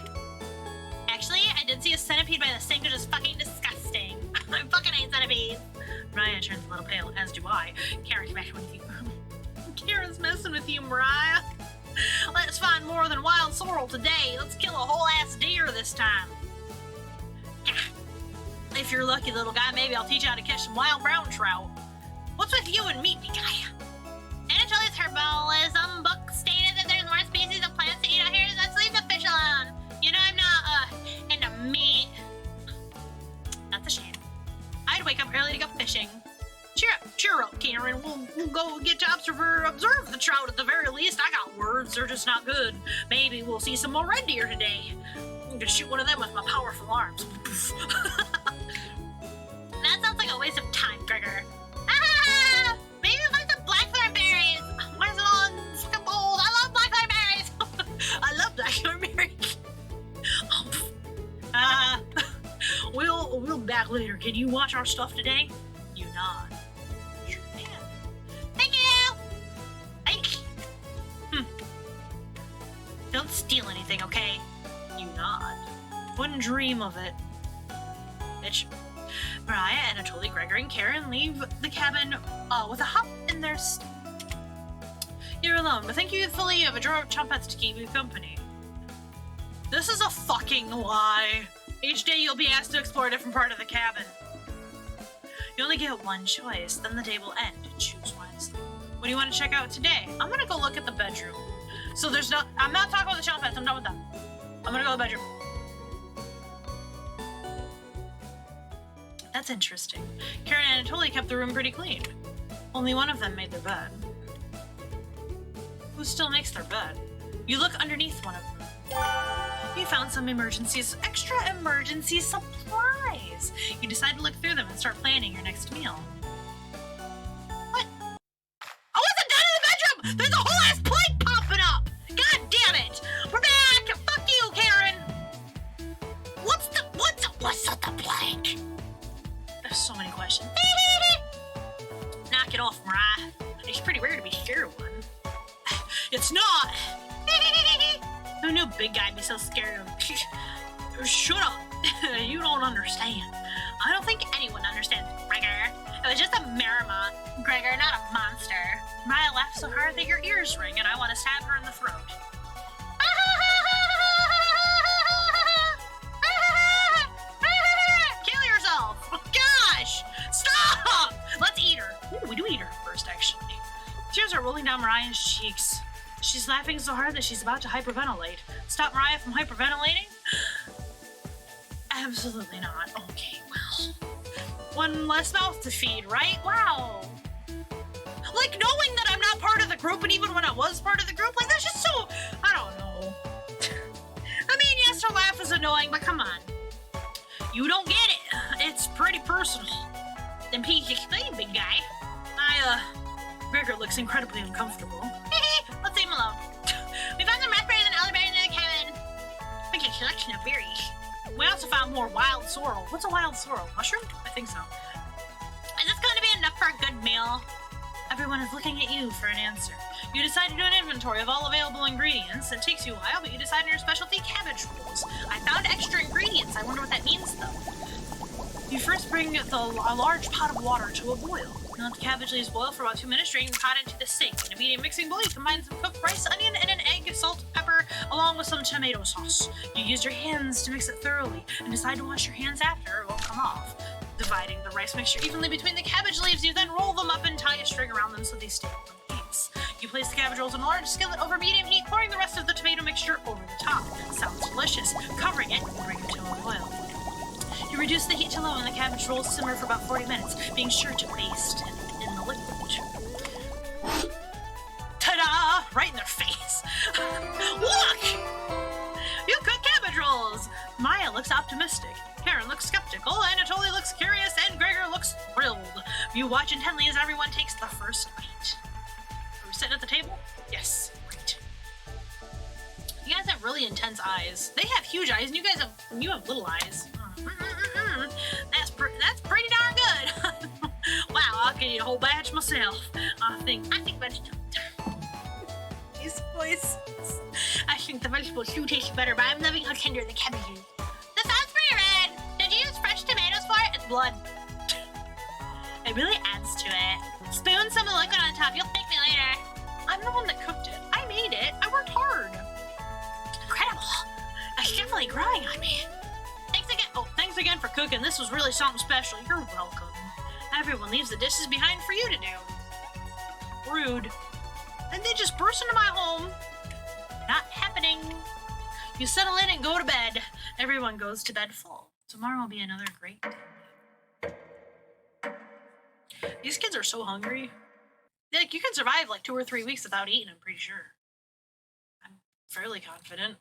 Speaker 2: Actually, I did see a centipede by the sink, which is fucking disgusting. I fucking hate centipedes.
Speaker 1: Mariah turns a little pale, as do I. Karen's messing with you. Karen's messing with you, Mariah. Let's find more than wild sorrel today. Let's kill a whole ass deer this time. If you're lucky, little guy, maybe I'll teach you how to catch some wild brown trout. What's with you and me, big guy?
Speaker 2: Anatoly's herbalism book stated that there's more species of plants to eat out here, so let's leave the fish alone. You know I'm not, into meat.
Speaker 1: That's a shame. I'd wake up early to go fishing. Cheer up, Karen. We'll go get to observe the trout at the very least. I got words, they're just not good. Maybe we'll see some more red deer today. I'm gonna shoot one of them with my powerful arms.
Speaker 2: That sounds like a waste of time, Gregor. Ah! Maybe we'll find some blackthorn berries.
Speaker 1: Why is it all in fucking bold? I love blackthorn berries. I love blackthorn berries. We'll be back later. Can you watch our stuff today? You nod. Sure can.
Speaker 2: Thank you.
Speaker 1: Thanks. Don't steal anything, okay? You nod. Wouldn't dream of it. Bitch. Mariah, Anatoly, Gregor, and Karen leave the cabin with a hop in their step. You're alone, but thankfully you have a drawer of trumpets to keep you company. This is a fucking lie. Each day you'll be asked to explore a different part of the cabin. You only get one choice, then the day will end. Choose wisely. What do you want to check out today? I'm gonna go look at the bedroom. So I'm not talking about the trumpets, I'm done with that. I'm gonna go to the bedroom. That's interesting. Karen and Anatoly kept the room pretty clean. Only one of them made their bed. Who still makes their bed? You look underneath one of them. You found some extra emergency supplies. You decide to look through them and start planning your next meal. What? I wasn't done in the bedroom! There's a whole ass plank popping up! God damn it! We're back! Fuck you, Karen! What's the plank? There's so many questions. Knock it off, Mariah. It's pretty rare to be scared of one. It's not! Who knew big guy'd be so scared of? Shut up! You don't understand. I don't think anyone understands, Gregor. It was just a merriment. Gregor, not a monster. Mariah laughed so hard that your ears ring and I want to stab her in the throat. Kill yourself! Oh, gosh! Stop! Let's eat her. Ooh, we do eat her first, actually. Tears are rolling down Mariah's cheeks. She's laughing so hard that she's about to hyperventilate. Stop Mariah from hyperventilating? Absolutely not. Okay, well. One less mouth to feed, right? Wow. Like, knowing that I'm not part of the group, and even when I was part of the group, like, that's just so... I don't know. I mean, yes, her laugh is annoying, but come on. You don't get it. It's pretty personal. Then please explain, big guy. Gregor looks incredibly uncomfortable. Let's leave him alone. We found some raspberries and elderberries in the cabin. Like a collection of berries. We also found more wild sorrel. What's a wild sorrel? Mushroom? I think so. Is this going to be enough for a good meal? Everyone is looking at you for an answer. You decide to do an inventory of all available ingredients. It takes you a while, but you decide on your specialty cabbage rolls. I found extra ingredients. I wonder what that means, though. You first bring a large pot of water to a boil. You let the cabbage leaves boil for about 2 minutes, draining the pot into the sink. In a medium mixing bowl, you combine some cooked rice, onion, and an egg, salt, pepper, along with some tomato sauce. You use your hands to mix it thoroughly, and decide to wash your hands after, or it won't come off. Dividing the rice mixture evenly between the cabbage leaves, you then roll them up and tie a string around them so they stay in one piece. You place the cabbage rolls in a large skillet over medium heat, pouring the rest of the tomato mixture over the top. Sounds delicious. Covering it, and bring it to a boil. You reduce the heat to low and the cabbage rolls simmer for about 40 minutes, being sure to baste in the liquid. Ta-da! Right in their face. Look! You cook cabbage rolls! Maya looks optimistic. Karen looks skeptical. Anatoly looks curious. And Gregor looks thrilled. You watch intently as everyone takes the first bite. Are we sitting at the table? Yes. Great. You guys have really intense eyes. They have huge eyes, and you have little eyes. That's pretty darn good. Wow, I could eat a whole batch myself. I think these voices. I think the vegetables do taste better, but I'm loving how tender the cabbage is. The sauce pretty red. Did you use fresh tomatoes for it? It's blood. It really adds to it. Spoon some of the liquid on top. You'll thank me later. I'm the one that cooked it. I made it. I worked hard. Incredible. It's definitely growing on me. Thanks again for cooking. This was really something special. You're welcome. Everyone leaves the dishes behind for you to do. Rude. And they just burst into my home. Not happening. You settle in and go to bed. Everyone goes to bed full. Tomorrow will be another great day. These kids are so hungry. Like, you can survive like 2 or 3 weeks without eating, I'm pretty sure. I'm fairly confident.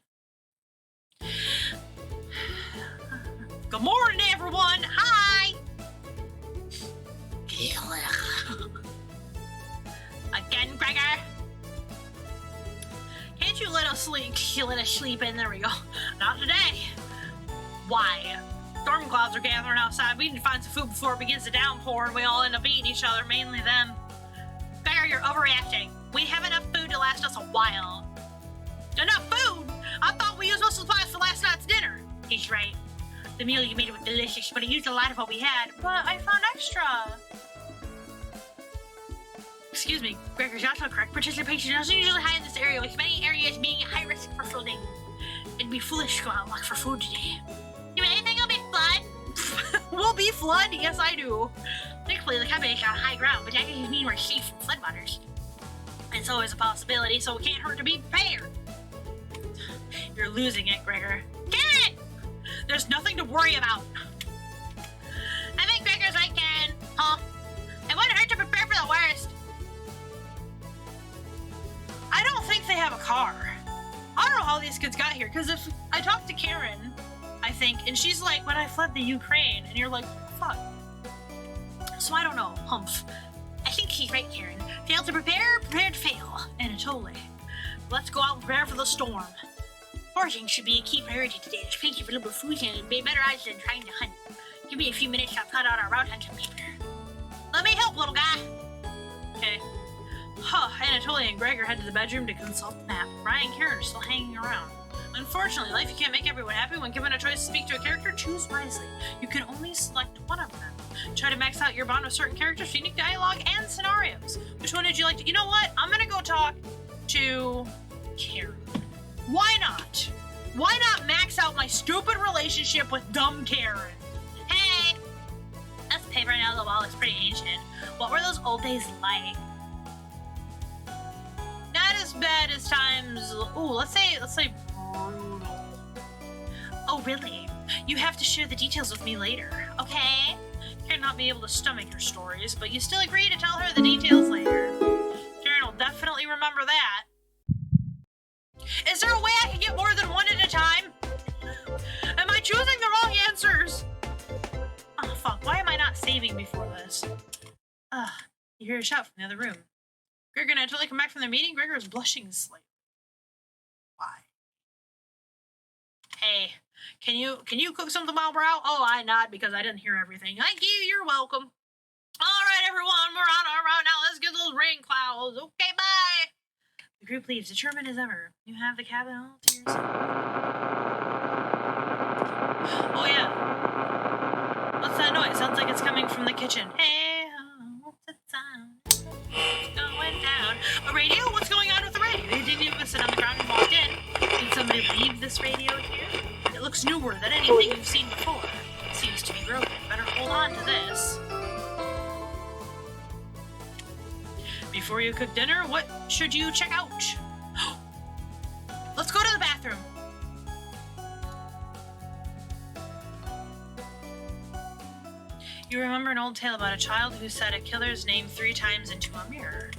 Speaker 1: Good morning, everyone. Hi. Again, Gregor. Can't you let us sleep? Let us sleep in. There we go. Not today. Why? Storm clouds are gathering outside. We need to find some food before it begins to downpour, and we all end up eating each other, mainly them. Gregor, you're overreacting. We have enough food to last us a while. Enough food? I thought we used most supplies for last night's dinner. He's right. The meal you made was delicious, but it used a lot of what we had. But I found extra. Excuse me, Gregor's also correct. Participation is also usually high in this area, with many areas being at high risk for flooding. It'd be foolish to go out and look for food today.
Speaker 2: You really think it'll be flood?
Speaker 1: We'll be flood? Yes, I do. Thankfully, the cabin is on high ground, but that doesn't mean we're safe from floodwaters. It's always a possibility, so it can't hurt to be prepared. You're losing it, Gregor.
Speaker 2: Karen!
Speaker 1: There's nothing to worry about.
Speaker 2: I think Gregor's right, Karen. Huh? It wouldn't hurt to prepare for the worst.
Speaker 1: I don't think they have a car. I don't know how these kids got here, because if I talked to Karen, I think, and she's like, when I fled the Ukraine, and you're like, fuck. So I don't know, humph.
Speaker 2: I think she's right, Karen. Fail to prepare, prepare to fail.
Speaker 1: Anatoly, let's go out and prepare for the storm.
Speaker 2: Foraging should be a key priority today. There's plenty of available food and be better odds than trying to hunt. Give me a few minutes, I'll cut out our route on some paper. Let me help, little guy.
Speaker 1: Okay. Huh, Anatoly and Gregor head to the bedroom to consult the map. Ryan and Karen are still hanging around. Unfortunately, life, you can't make everyone happy. When given a choice to speak to a character, choose wisely. You can only select one of them. Try to max out your bond with certain characters, unique dialogue, and scenarios. Which one did you like to... You know what? I'm gonna go talk to Karen. Why not? Why not max out my stupid relationship with dumb Karen?
Speaker 2: Hey! This paper nail the wall is pretty ancient. What were those old days like?
Speaker 1: Not as bad as times... Ooh, let's say brutal.
Speaker 2: Oh, really?
Speaker 1: You have to share the details with me later.
Speaker 2: Okay.
Speaker 1: Karen not be able to stomach her stories, but you still agree to tell her the details later. Karen will definitely remember that. Is there a way I can get more than one at a time? Am I choosing the wrong answers? Oh, fuck. Why am I not saving before this? You hear a shout from the other room. Gregor and Anatoly come back from their meeting. Gregor is blushing slightly. Why? Hey, can you cook something while we're out? Oh, I nod because I didn't hear everything. Thank you. You're welcome. All right, everyone. We're on our route now. Let's get those rain clouds. Okay, bye. The group leaves, determined as ever. You have the cabin all to yourself. Oh, yeah. What's that noise? Sounds like it's coming from the kitchen. Hey, what's that sound? What's going down? A radio? What's going on with the radio? You didn't even sit on the ground and walked in. Did somebody leave this radio here? It looks newer than anything you've seen before. It seems to be broken. Better hold on to this. Before you cook dinner, what should you check out? Let's go to the bathroom. You remember an old tale about a child who said a killer's name 3 times into a mirror.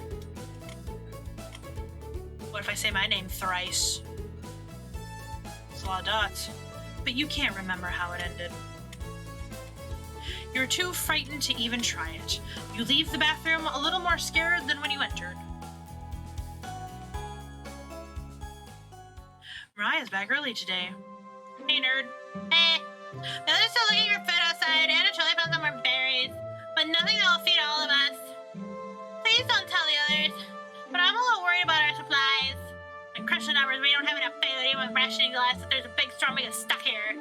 Speaker 1: What if I say my name thrice? It's a lot of dots. But you can't remember how it ended. You're too frightened to even try it. You leave the bathroom a little more scared than when you entered. Mariah's back early today. Hey, nerd.
Speaker 2: Hey. Now they're still looking for food outside. Anatoly found some more berries, but nothing that will feed all of us. Please don't tell the others, but I'm a little worried about our supplies. And crush the numbers, we don't have enough food, even with rationing glass. If there's a big storm, we get stuck here.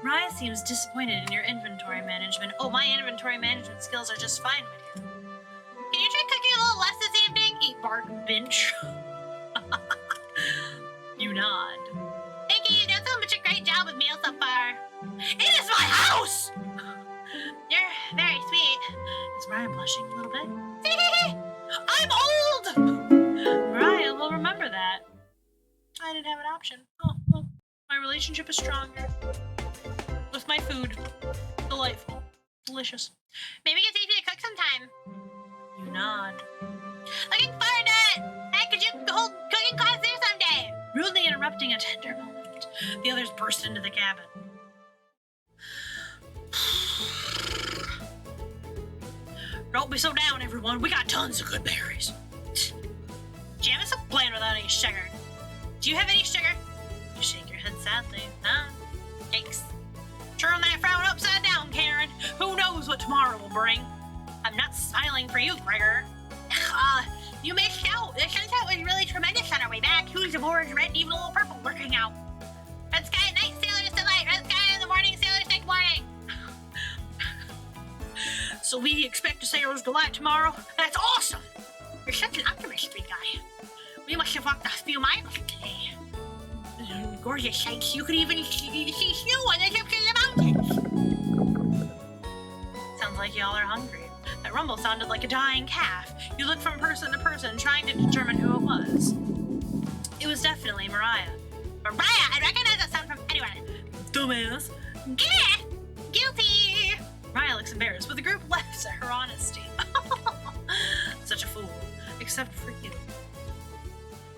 Speaker 1: Mariah seems disappointed in your inventory management. Oh, my inventory management skills are just fine with you.
Speaker 2: Can you try cooking a little less this evening?
Speaker 1: Eat bark, bench. You nod.
Speaker 2: Thank you, you've done such a great job with meals so far.
Speaker 1: It is my house!
Speaker 2: You're very sweet.
Speaker 1: Is Mariah blushing a little bit? I'm old! Mariah will remember that. I didn't have an option. Oh, well, my relationship is stronger. With my food. Delightful. Delicious.
Speaker 2: Maybe it's easy to cook sometime.
Speaker 1: You nod.
Speaker 2: Looking forward to it! Hey, could you hold cooking class there someday?
Speaker 1: Rudely interrupting a tender moment, the others burst into the cabin. Don't be so down, everyone. We got tons of good berries. Jam is a plan without any sugar. Do you have any sugar? You shake your head sadly. Nah. Thanks. Turn that frown upside down, Karen. Who knows what tomorrow will bring? I'm not smiling for you, Gregor.
Speaker 2: You missed out. The sunset was really tremendous on our way back. Hues of orange, red, and even a little purple working out. Red sky at night, sailors delight. Red sky in the morning, sailors
Speaker 1: So we expect a sailor's delight tomorrow? That's awesome!
Speaker 2: You're such an optimist, big guy. We must have walked a few miles today. Gorgeous sights. You could even see snow on the tips of the mountains.
Speaker 1: Sounds like y'all are hungry. That rumble sounded like a dying calf. You look from person to person, trying to determine who it was. It was definitely Mariah.
Speaker 2: Mariah, I recognize that sound from anywhere.
Speaker 1: Dumbass.
Speaker 2: Yeah, guilty.
Speaker 1: Mariah looks embarrassed, but the group laughs at her honesty. Such a fool. Except for you.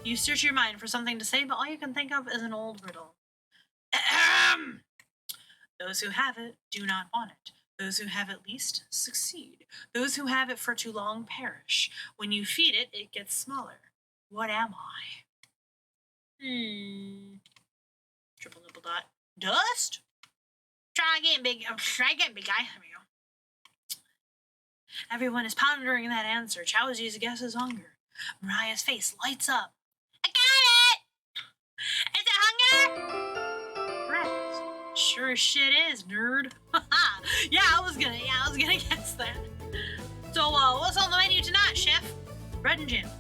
Speaker 1: You search your mind for something to say, but all you can think of is an old riddle. Ahem. Those who have it do not want it. Those who have it least succeed. Those who have it for too long perish. When you feed it, it gets smaller. What am I? Triple nibble dot. Dust?
Speaker 2: Try again, big guy. There we go.
Speaker 1: Everyone is pondering that answer. Chowzi's guess is hunger. Mariah's face lights up.
Speaker 2: I got it! Is it hunger?
Speaker 1: Correct. Sure as shit is, nerd. Yeah, I was gonna guess that. So, what's on the menu tonight, chef? Bread and jam.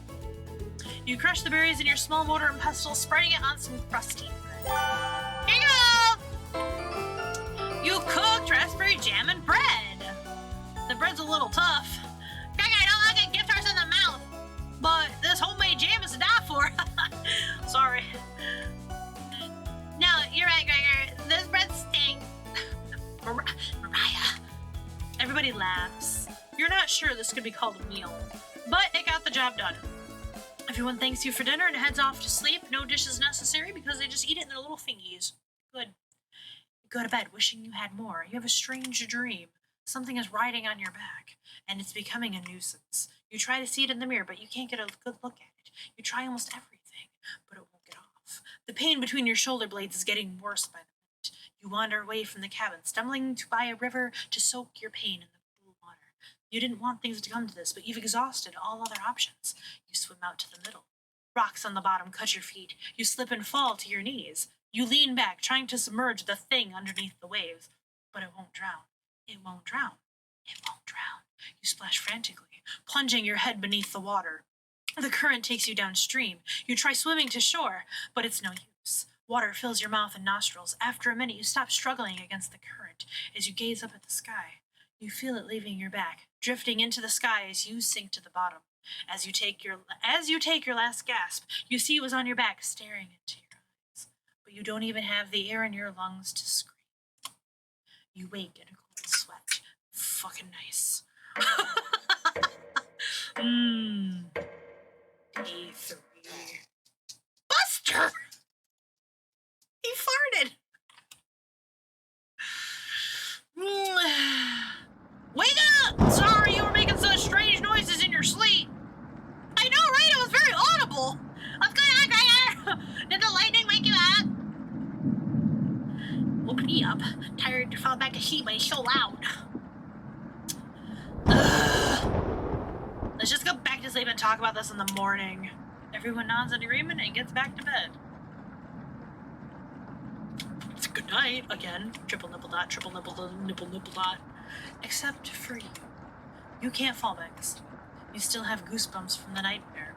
Speaker 1: You crush the berries in your small mortar and pestle, spreading it on some crusty bread.
Speaker 2: Here you go!
Speaker 1: You cooked raspberry jam and bread. The bread's a little tough.
Speaker 2: Greg, I don't like a gift horse in the mouth.
Speaker 1: But this homemade jam is to die for. Sorry.
Speaker 2: No, you're right, Gregor. This bread stinks.
Speaker 1: Mariah. Everybody laughs. You're not sure this could be called a meal, but it got the job done. Everyone thanks you for dinner and heads off to sleep. No dishes necessary because they just eat it in their little fingies. Good. You go to bed wishing you had more. You have a strange dream. Something is riding on your back, and it's becoming a nuisance. You try to see it in the mirror, but you can't get a good look at it. You try almost everything, but it won't get off. The pain between your shoulder blades is getting worse by the minute. You wander away from the cabin, stumbling by a river to soak your pain in the cool water. You didn't want things to come to this, but you've exhausted all other options. You swim out to the middle. Rocks on the bottom cut your feet. You slip and fall to your knees. You lean back, trying to submerge the thing underneath the waves, but it won't drown. It won't drown. It won't drown. You splash frantically, plunging your head beneath the water. The current takes you downstream. You try swimming to shore, but it's no use. Water fills your mouth and nostrils. After a minute, you stop struggling against the current as you gaze up at the sky. You feel it leaving your back, drifting into the sky as you sink to the bottom. As you take your last gasp, you see what's on your back staring into your eyes. But you don't even have the air in your lungs to scream. You wake in a cold sweat. Fucking nice. Day 3. Buster! He farted! Wake up! Sorry you were making such strange noises in your sleep.
Speaker 2: I know, right? It was very audible. What's going on, Gregor? Did the lightning wake you up?
Speaker 1: Woke me up. Tired to fall back asleep, but it's so loud. Let's just go back to sleep and talk about this in the morning. Everyone nods in agreement and gets back to bed. It's good night again. Triple nibble dot, triple nibble dot. Except for you. You can't fall back asleep. You still have goosebumps from the nightmare.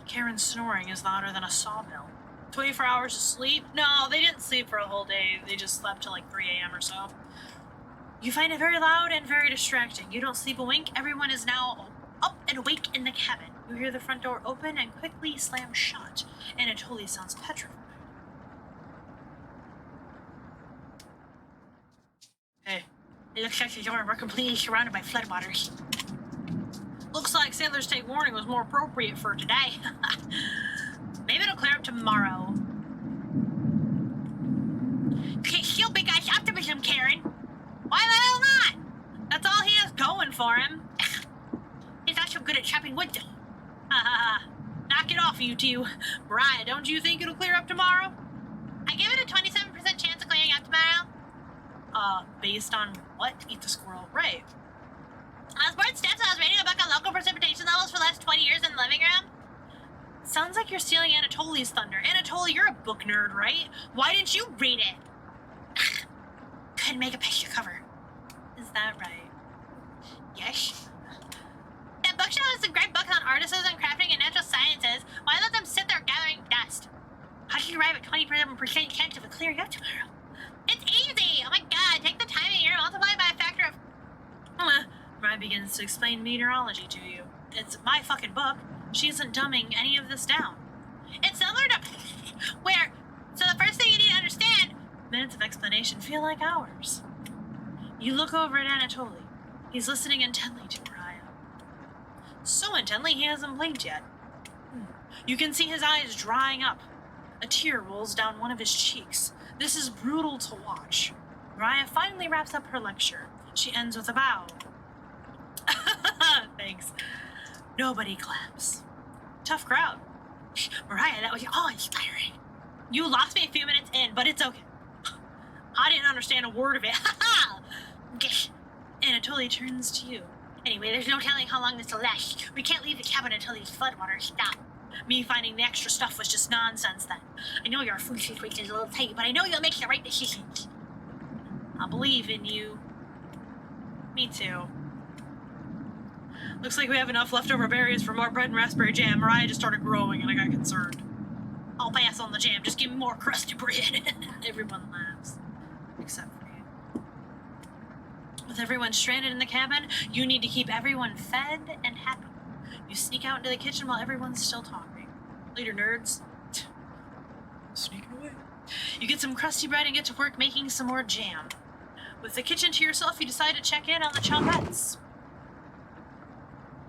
Speaker 1: Karen's snoring is louder than a sawmill. 24 hours of sleep? No, they didn't sleep for a whole day. They just slept till like 3 a.m. or so. You find it very loud and very distracting. You don't sleep a wink. Everyone is now up and awake in the cabin. You hear the front door open and quickly slam shut. Anatoly sounds petrified. Hey, it looks like the door and we're completely surrounded by floodwaters. Looks like Sailor's Take Warning was more appropriate for today. Maybe it'll clear up tomorrow.
Speaker 2: Okay, still big guy's optimism, Karen.
Speaker 1: Why the hell not? That's all he has going for him.
Speaker 2: He's not so good at chopping wood, though.
Speaker 1: Knock it off, you two. Mariah, don't you think it'll clear up tomorrow?
Speaker 2: I give it a 27% chance of clearing up tomorrow.
Speaker 1: Based on what? Eat the squirrel. Right.
Speaker 2: On sports steps, I was reading about the local precipitation levels for the last 20 years in the living room.
Speaker 1: Sounds like you're stealing Anatoly's thunder. Anatoly, you're a book nerd, right? Why didn't you read it?
Speaker 2: Couldn't make a picture cover.
Speaker 1: Is that right.
Speaker 2: Yes. That bookshelf has some great books on artisans and crafting and natural sciences. Why let them sit there gathering dust? How do you arrive at 27% chance of it clearing up tomorrow? It's easy! Oh my god, take the time of year, multiply by a factor of...
Speaker 1: Mariah begins to explain meteorology to you. It's my fucking book. She isn't dumbing any of this down.
Speaker 2: It's similar to... Where? So the first thing you need to understand...
Speaker 1: Minutes of explanation feel like hours. You look over at Anatoly. He's listening intently to Mariah. So intently he hasn't blinked yet. You can see his eyes drying up. A tear rolls down one of his cheeks. This is brutal to watch. Mariah finally wraps up her lecture. She ends with a bow. Thanks. Nobody claps. Tough crowd.
Speaker 2: Mariah, that was awe-inspiring.
Speaker 1: You lost me a few minutes in, but it's okay. I didn't understand a word of it. Anatoly turns to you.
Speaker 2: Anyway, there's no telling how long this will last. We can't leave the cabin until these floodwaters stop.
Speaker 1: Me finding the extra stuff was just nonsense then.
Speaker 2: I know your food situation is a little tight, but I know you'll make the right decisions.
Speaker 1: I believe in you. Me too. Looks like we have enough leftover berries for more bread and raspberry jam. Mariah just started growing and I got concerned. I'll pass on the jam. Just give me more crusty bread. Everyone laughs. Except for you. With everyone stranded in the cabin, you need to keep everyone fed and happy. You sneak out into the kitchen while everyone's still talking. Later, nerds. Sneaking away. You get some crusty bread and get to work making some more jam. With the kitchen to yourself, you decide to check in on the chompettes.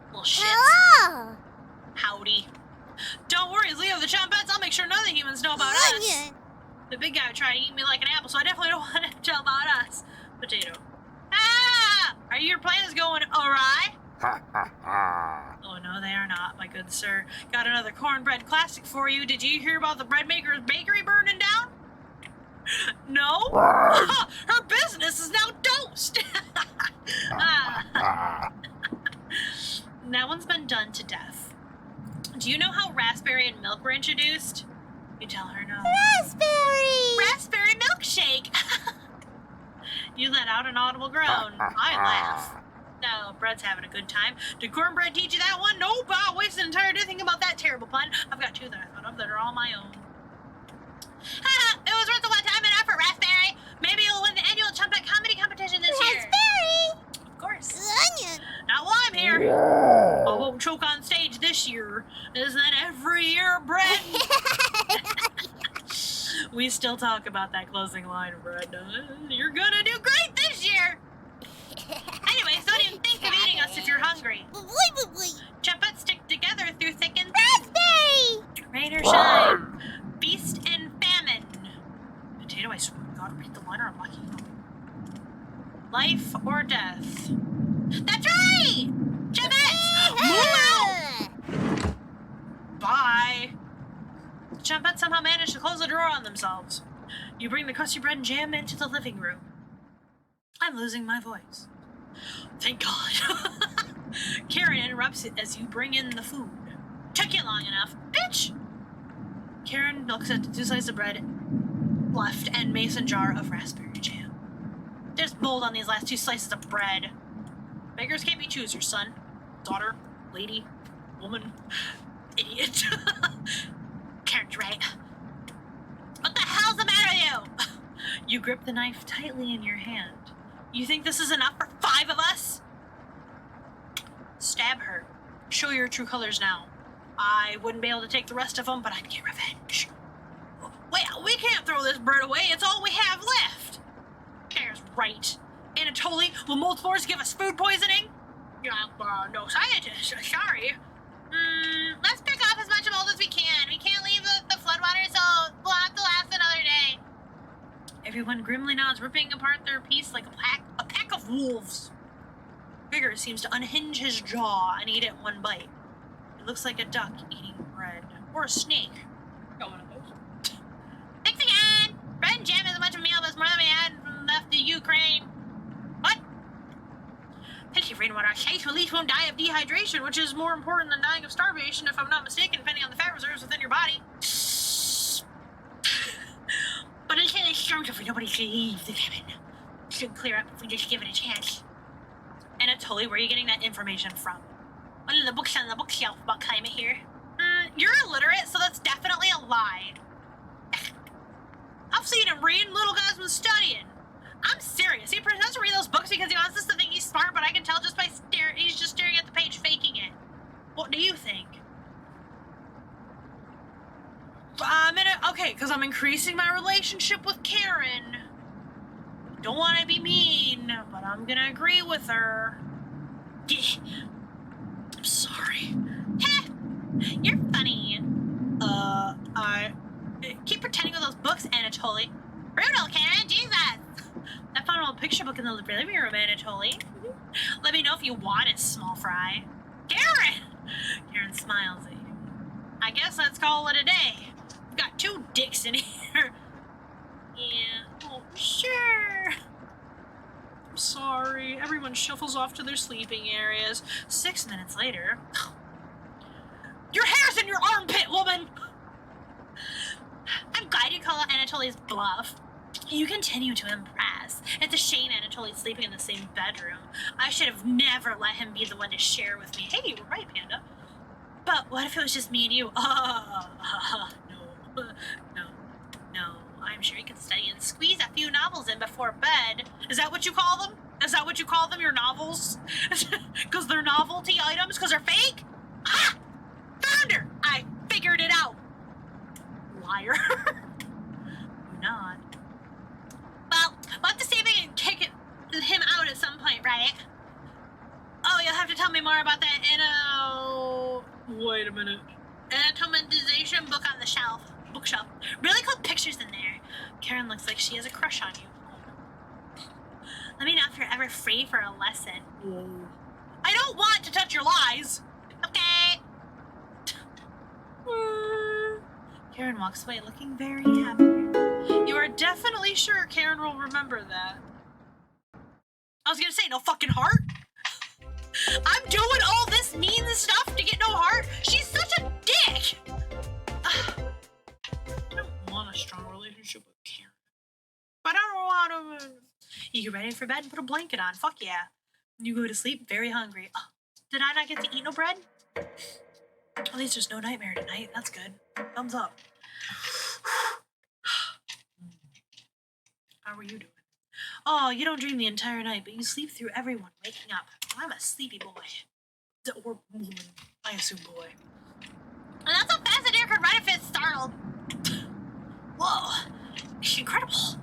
Speaker 1: Little shits.
Speaker 2: Hello!
Speaker 1: Howdy. Don't worry, as leader of the chompettes, I'll make sure none of the humans know about us. The big guy would try to eat me like an apple, so I definitely don't want him to tell about us. Potato. Ah! Are your plans going awry? Oh, no, they are not, my good sir. Got another cornbread classic for you. Did you hear about the bread maker's bakery burning down? No? Her business is now toast. That one's been done to death. Do you know how raspberry and milk were introduced? You tell her no.
Speaker 2: Raspberry milkshake!
Speaker 1: You let out an audible groan. I laugh. No, Brett's having a good time. Did cornbread teach you that one? Nope, I wasted an entire day thinking about that terrible pun. I've got two that I thought of that are all my own.
Speaker 2: It was worth a lot of time and effort, Raspberry! Maybe you'll win the annual Trumpet Comedy Competition this year! Raspberry!
Speaker 1: Of course.
Speaker 2: Onion!
Speaker 1: Not while I'm here. I won't choke on stage this year. Isn't that every year, Brett? We still talk about that closing line, Brett. You're gonna do great this year. Anyways, don't even think of eating us if you're hungry. Trumpets stick together through thick and thin.
Speaker 2: Raspberry!
Speaker 1: Rain or shine. Feast and famine. Potato, I swear to God, read the line or I'm locking you up. Life or death.
Speaker 2: That's right! Trumpets! Move out!
Speaker 1: Bye. The Chompettes somehow manage to close the door on themselves. You bring the crusty bread and jam into the living room. I'm losing my voice. Thank God. Karen interrupts it as you bring in the food. Took you long enough, bitch! Karen looks at the two slices of bread left and mason jar of raspberry jam. There's mold on these last two slices of bread. Beggars can't be choosers, son. Daughter, lady, woman, idiot.
Speaker 2: Karen's right. What the hell's the matter with you?
Speaker 1: You grip the knife tightly in your hand. You think this is enough for 5 of us? Stab her. Show your true colors now. I wouldn't be able to take the rest of them, but I'd get revenge. Wait, we can't throw this bird away. It's all we have left. Claire's right. Anatoly, will mold spores give us food poisoning? No scientist. Sorry.
Speaker 2: Let's pick off as much mold as we can. We can't leave the floodwaters, so we'll have to last another day.
Speaker 1: Everyone grimly nods, ripping apart their piece like a pack of wolves. Bigger seems to unhinge his jaw and eat it one bite. It looks like a duck eating bread. Or a snake. Got one of those.
Speaker 2: Thanks again! Bread and jam isn't much of a meal, but it's more than we had left the Ukraine. What?
Speaker 1: Plenty of rainwater ice will at least won't die of dehydration, which is more important than dying of starvation, if I'm not mistaken, depending on the fat reserves within your body.
Speaker 2: But until it's strong enough for nobody to leave the cabin. Should clear up if we just give it a chance.
Speaker 1: Anatoly, where are you getting that information from?
Speaker 2: One of the books on the bookshelf about climate here.
Speaker 1: You're illiterate, so that's definitely a lie. I've seen him reading, little guy's been studying. I'm serious. He pretends to read those books because he wants us to think he's smart, but I can tell just by he's just staring at the page, faking it. What do you think? Okay, because I'm increasing my relationship with Karen. Don't want to be mean, but I'm gonna agree with her. I'm sorry.
Speaker 2: Heh! You're funny.
Speaker 1: I
Speaker 2: Keep pretending with those books, Anatoly. Brutal, Karen, Jesus!
Speaker 1: I found an old picture book in the living room, Anatoly. Let me know if you want it, small fry. Karen! Karen smiles at you. I guess let's call it a day. We've got 2 dicks in here. Yeah, oh, sure. I'm sorry. Everyone shuffles off to their sleeping areas. 6 minutes later. Your hair's in your armpit, woman!
Speaker 2: I'm glad you call out Anatoly's bluff.
Speaker 1: You continue to impress. It's a shame Anatoly's sleeping in the same bedroom. I should have never let him be the one to share with me. Hey, you were right, Panda. But what if it was just me and you? No. I'm sure you can study and squeeze a few novels in before bed. Is that what you call them? Is that what you call them, your novels? Because they're novelty items? Because they're fake? Ah! Found her! I figured it out. Liar. You're not.
Speaker 2: Well, we'll have to see if we can kick him out at some point, right?
Speaker 1: Oh, you'll have to tell me more about that Wait a minute.
Speaker 2: Anatomization book on the bookshelf. Really cool pictures in there.
Speaker 1: Karen looks like she has a crush on you.
Speaker 2: Let me know if you're ever free for a lesson.
Speaker 1: Whoa. I don't want to touch your lies.
Speaker 2: Okay.
Speaker 1: Karen walks away looking very happy. You are definitely sure Karen will remember that. I was gonna say, no fucking heart? I'm doing all this mean stuff to get no heart? She's such a dick! I don't want a strong relationship with Karen. But I don't want to... You get ready for bed and put a blanket on. Fuck yeah. You go to sleep very hungry. Oh, did I not get to eat no bread? At least there's no nightmare tonight. That's good. Thumbs up. How are you doing? Oh, you don't dream the entire night, but you sleep through everyone waking up. I'm a sleepy boy. Or woman. I assume boy.
Speaker 2: And that's how fast a deer could run if it's startled.
Speaker 1: Whoa. Incredible.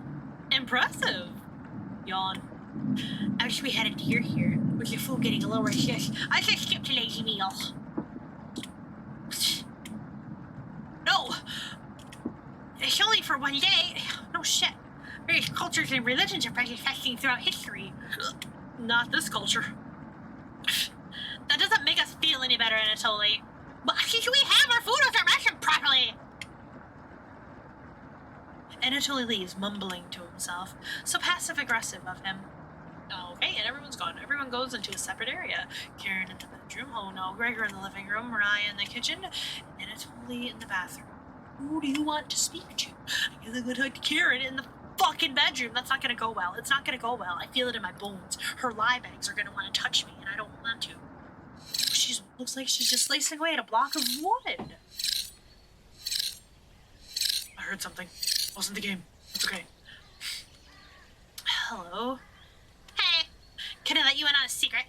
Speaker 1: Impressive. Yawn. I wish we had a deer here. With your food getting a little restless, I should skip to lazy meal. No! It's only for one day. No shit. Various cultures and religions are practicing throughout history. Not this culture.
Speaker 2: That doesn't make us feel any better, Anatoly. But should we have our food with our ration properly?
Speaker 1: Anatoly leaves, mumbling to himself. So passive-aggressive of him. Okay, and everyone's gone. Everyone goes into a separate area. Karen in the bedroom. Oh no, Gregor in the living room. Mariah in the kitchen. And Anatoly in the bathroom. Who do you want to speak to? I really would like Karen in the fucking bedroom. That's not gonna go well. It's not gonna go well. I feel it in my bones. Her lie bags are gonna want to touch me, and I don't want to. She looks like she's just slicing away at a block of wood. I heard something. Wasn't the game. It's okay. Hello.
Speaker 2: Hey, can I let you in on a secret?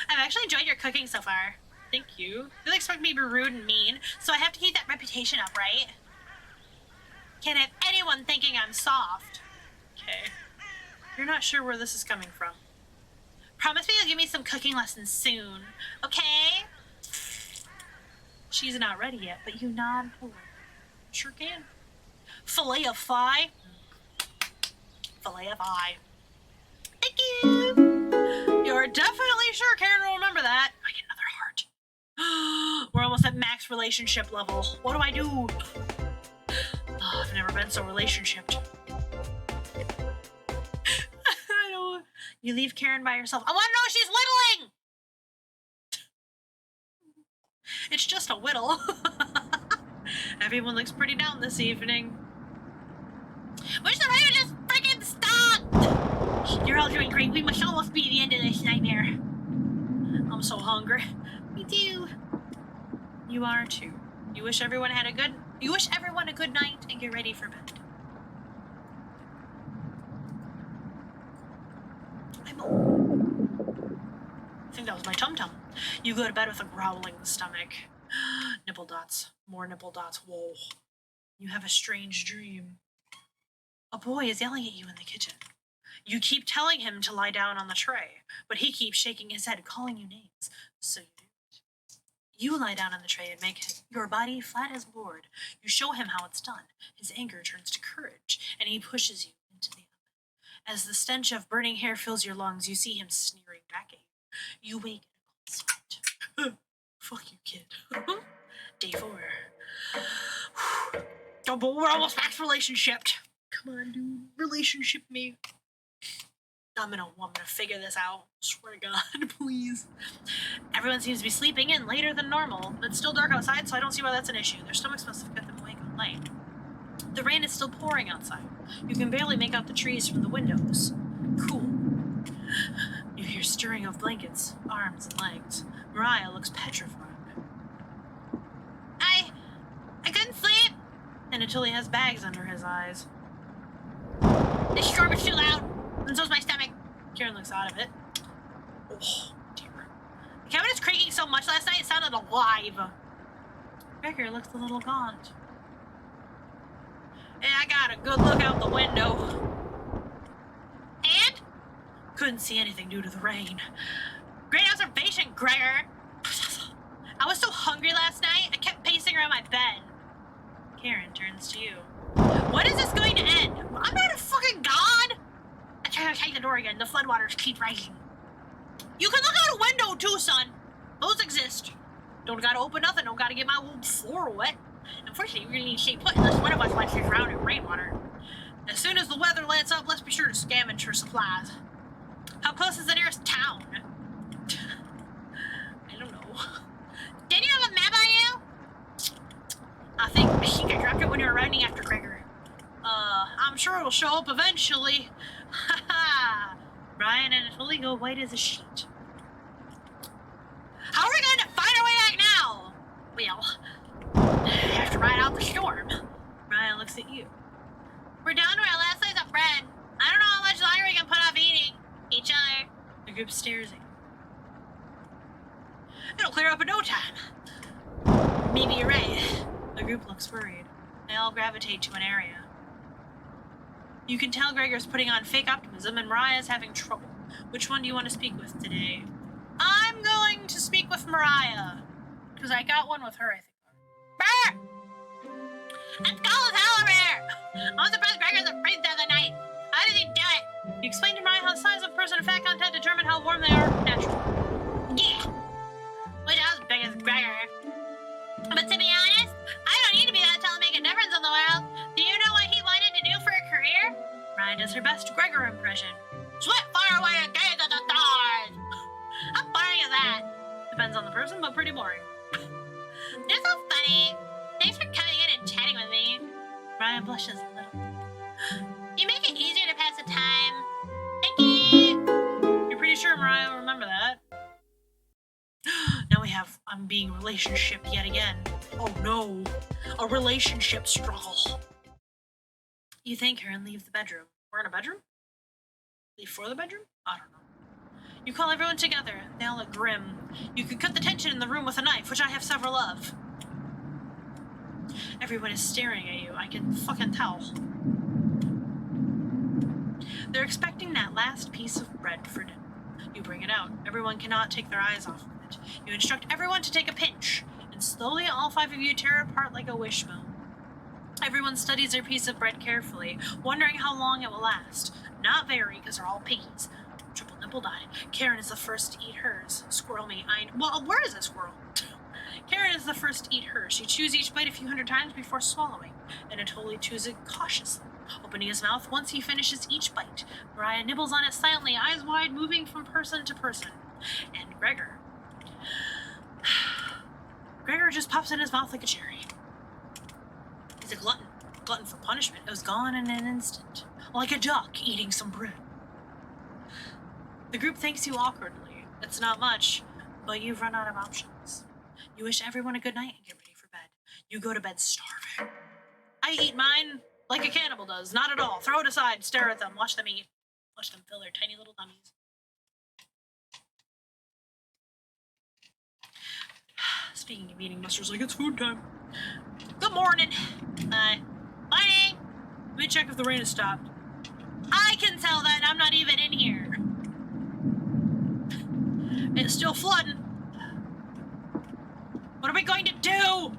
Speaker 1: I've actually enjoyed your cooking so far. Thank you. You expect me to be rude and mean, so I have to keep that reputation up, right? Can't have anyone thinking I'm soft. Okay. You're not sure where this is coming from.
Speaker 2: Promise me you'll give me some cooking lessons soon, okay?
Speaker 1: She's not ready yet, but you nod politely. Sure can. Filet of fry. Filet of eye.
Speaker 2: Thank you.
Speaker 1: You're definitely sure Karen will remember that. I get another heart. We're almost at max relationship level. What do I do? Oh, I've never been so relationshiped. I don't. You leave Karen by herself. I want to know if she's whittling. It's just a whittle. Everyone looks pretty down this evening.
Speaker 2: Wish the rain would just freaking stop. You're all doing great. We must almost be the end of this nightmare.
Speaker 1: I'm so hungry.
Speaker 2: Me too.
Speaker 1: You are too. You wish everyone a good night and get ready for bed. I think that was my tum-tum. You go to bed with a growling stomach. Nipple dots. More nipple dots. Whoa. You have a strange dream. A boy is yelling at you in the kitchen. You keep telling him to lie down on the tray, but he keeps shaking his head, calling you names. So you do it. You lie down on the tray and make your body flat as a board. You show him how it's done. His anger turns to courage, and he pushes you into the oven. As the stench of burning hair fills your lungs, you see him sneering back at you. You wake in a cold sweat. Fuck you, kid. Day 4. Oh, but we're almost back to relationship. Come on, dude. Relationship me. I'm gonna figure this out. Swear to God, please. Everyone seems to be sleeping in later than normal. It's still dark outside, so I don't see why that's an issue. Their stomachs must have kept them awake all night. The rain is still pouring outside. You can barely make out the trees from the windows. Cool. You hear stirring of blankets, arms, and legs. Mariah looks petrified.
Speaker 2: I couldn't sleep.
Speaker 1: And until he has bags under his eyes.
Speaker 2: This storm is too loud, and so's my stomach.
Speaker 1: Karen looks out of it. Oh, dear.
Speaker 2: The cabinet creaking so much last night it sounded alive.
Speaker 1: Gregor looks a little gaunt. And I got a good look out the window.
Speaker 2: And?
Speaker 1: Couldn't see anything due to the rain.
Speaker 2: Great observation, Gregor. I was so hungry last night, I kept pacing around my bed.
Speaker 1: Karen turns to you.
Speaker 2: When is this going to end? I'm not a fucking god! I try to take the door again. The floodwaters keep rising. You can look out a window too, son. Those exist. Don't gotta open nothing. Don't gotta get my old floor wet. Unfortunately, we're gonna need to stay put unless one of us wants to drown in rainwater. As soon as the weather lets up, let's be sure to scavenge for supplies. How close is the nearest town? I don't know. Didn't you have a map on you?
Speaker 1: I think I dropped it when you were running after Gregor. I'm sure it'll show up eventually. Ha ha! Brian and Anatoly go white as a sheet.
Speaker 2: How are we going to find our way back now?
Speaker 1: Well, have to ride out the storm. Brian looks at you.
Speaker 2: We're down to our last slice of bread. I don't know how much longer we can put off eating each other.
Speaker 1: The group stares at you. It'll clear up in no time. Maybe you're right. The group looks worried. They all gravitate to an area. You can tell Gregor's putting on fake optimism and Mariah's having trouble. Which one do you want to speak with today? I'm going to speak with Mariah. Because I got one with her, I think.
Speaker 2: Brr! I'm cold as hell over here. I'm surprised Gregor's the prince the other night. How did he do it?
Speaker 1: You explained to Mariah how the size of a person and fat content determine how warm they are naturally.
Speaker 2: Yeah. Wish I was as big as Gregor. But to be honest, I don't need to be that tall to make a difference in the world. Do you know what he wanted to do for a career?
Speaker 1: Mariah does her best Gregor impression.
Speaker 2: Sweat far away and gaze at the stars. How boring is that?
Speaker 1: Depends on the person, but pretty boring.
Speaker 2: You're so funny. Thanks for coming in and chatting with me.
Speaker 1: Mariah blushes a little.
Speaker 2: You make it easier to pass the time. Thank you.
Speaker 1: You're pretty sure Mariah will remember that. Now we have I'm being relationship yet again. Oh no, a relationship struggle. You thank her and leave the bedroom. We're in a bedroom? Leave for the bedroom? I don't know. You call everyone together. They all look grim. You could cut the tension in the room with a knife, which I have several of. Everyone is staring at you. I can fucking tell. They're expecting that last piece of bread for dinner. You bring it out. Everyone cannot take their eyes off of it. You instruct everyone to take a pinch, and slowly all 5 of you tear it apart like a wishbone. Everyone studies their piece of bread carefully, wondering how long it will last. Not very, because they're all piggies. Triple nipple dot. Karen is the first to eat hers. Squirrel me. Well, where is a squirrel? Karen is the first to eat hers. She chews each bite a few hundred times before swallowing. Anatoly chews it cautiously, opening his mouth once he finishes each bite. Mariah nibbles on it silently, eyes wide, moving from person to person. And Gregor. Gregor just pops in his mouth like a cherry. He's a glutton. Glutton for punishment. It was gone in an instant. Like a duck eating some bread. The group thanks you awkwardly. It's not much, but you've run out of options. You wish everyone a good night and get ready for bed. You go to bed starving. I eat mine like a cannibal does. Not at all. Throw it aside, stare at them, watch them eat. Watch them fill their tiny little tummies. Speaking of eating, Buster's like, it's food time. Good morning.
Speaker 2: Morning.
Speaker 1: Let me check if the rain has stopped. I can tell that I'm not even in here. It's still flooding. What are we going to do?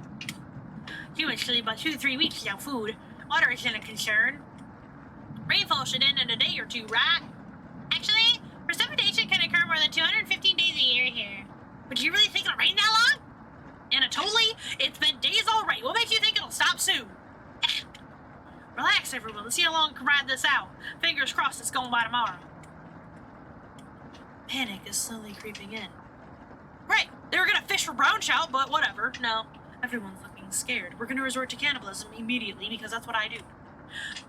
Speaker 1: Humans should live about 2 to 3 weeks without food. Water isn't a concern. Rainfall should end in a day or two, right?
Speaker 2: Actually, precipitation can occur more than 215 days a year here.
Speaker 1: But do you really think it'll rain that long? Anatoly, it's been days already. What makes you think it'll stop soon? Relax, everyone. Let's see how long we can ride this out. Fingers crossed it's going by tomorrow. Panic is slowly creeping in. Right, they were gonna fish for brown trout, but whatever. No, everyone's looking scared. We're gonna resort to cannibalism immediately because that's what I do.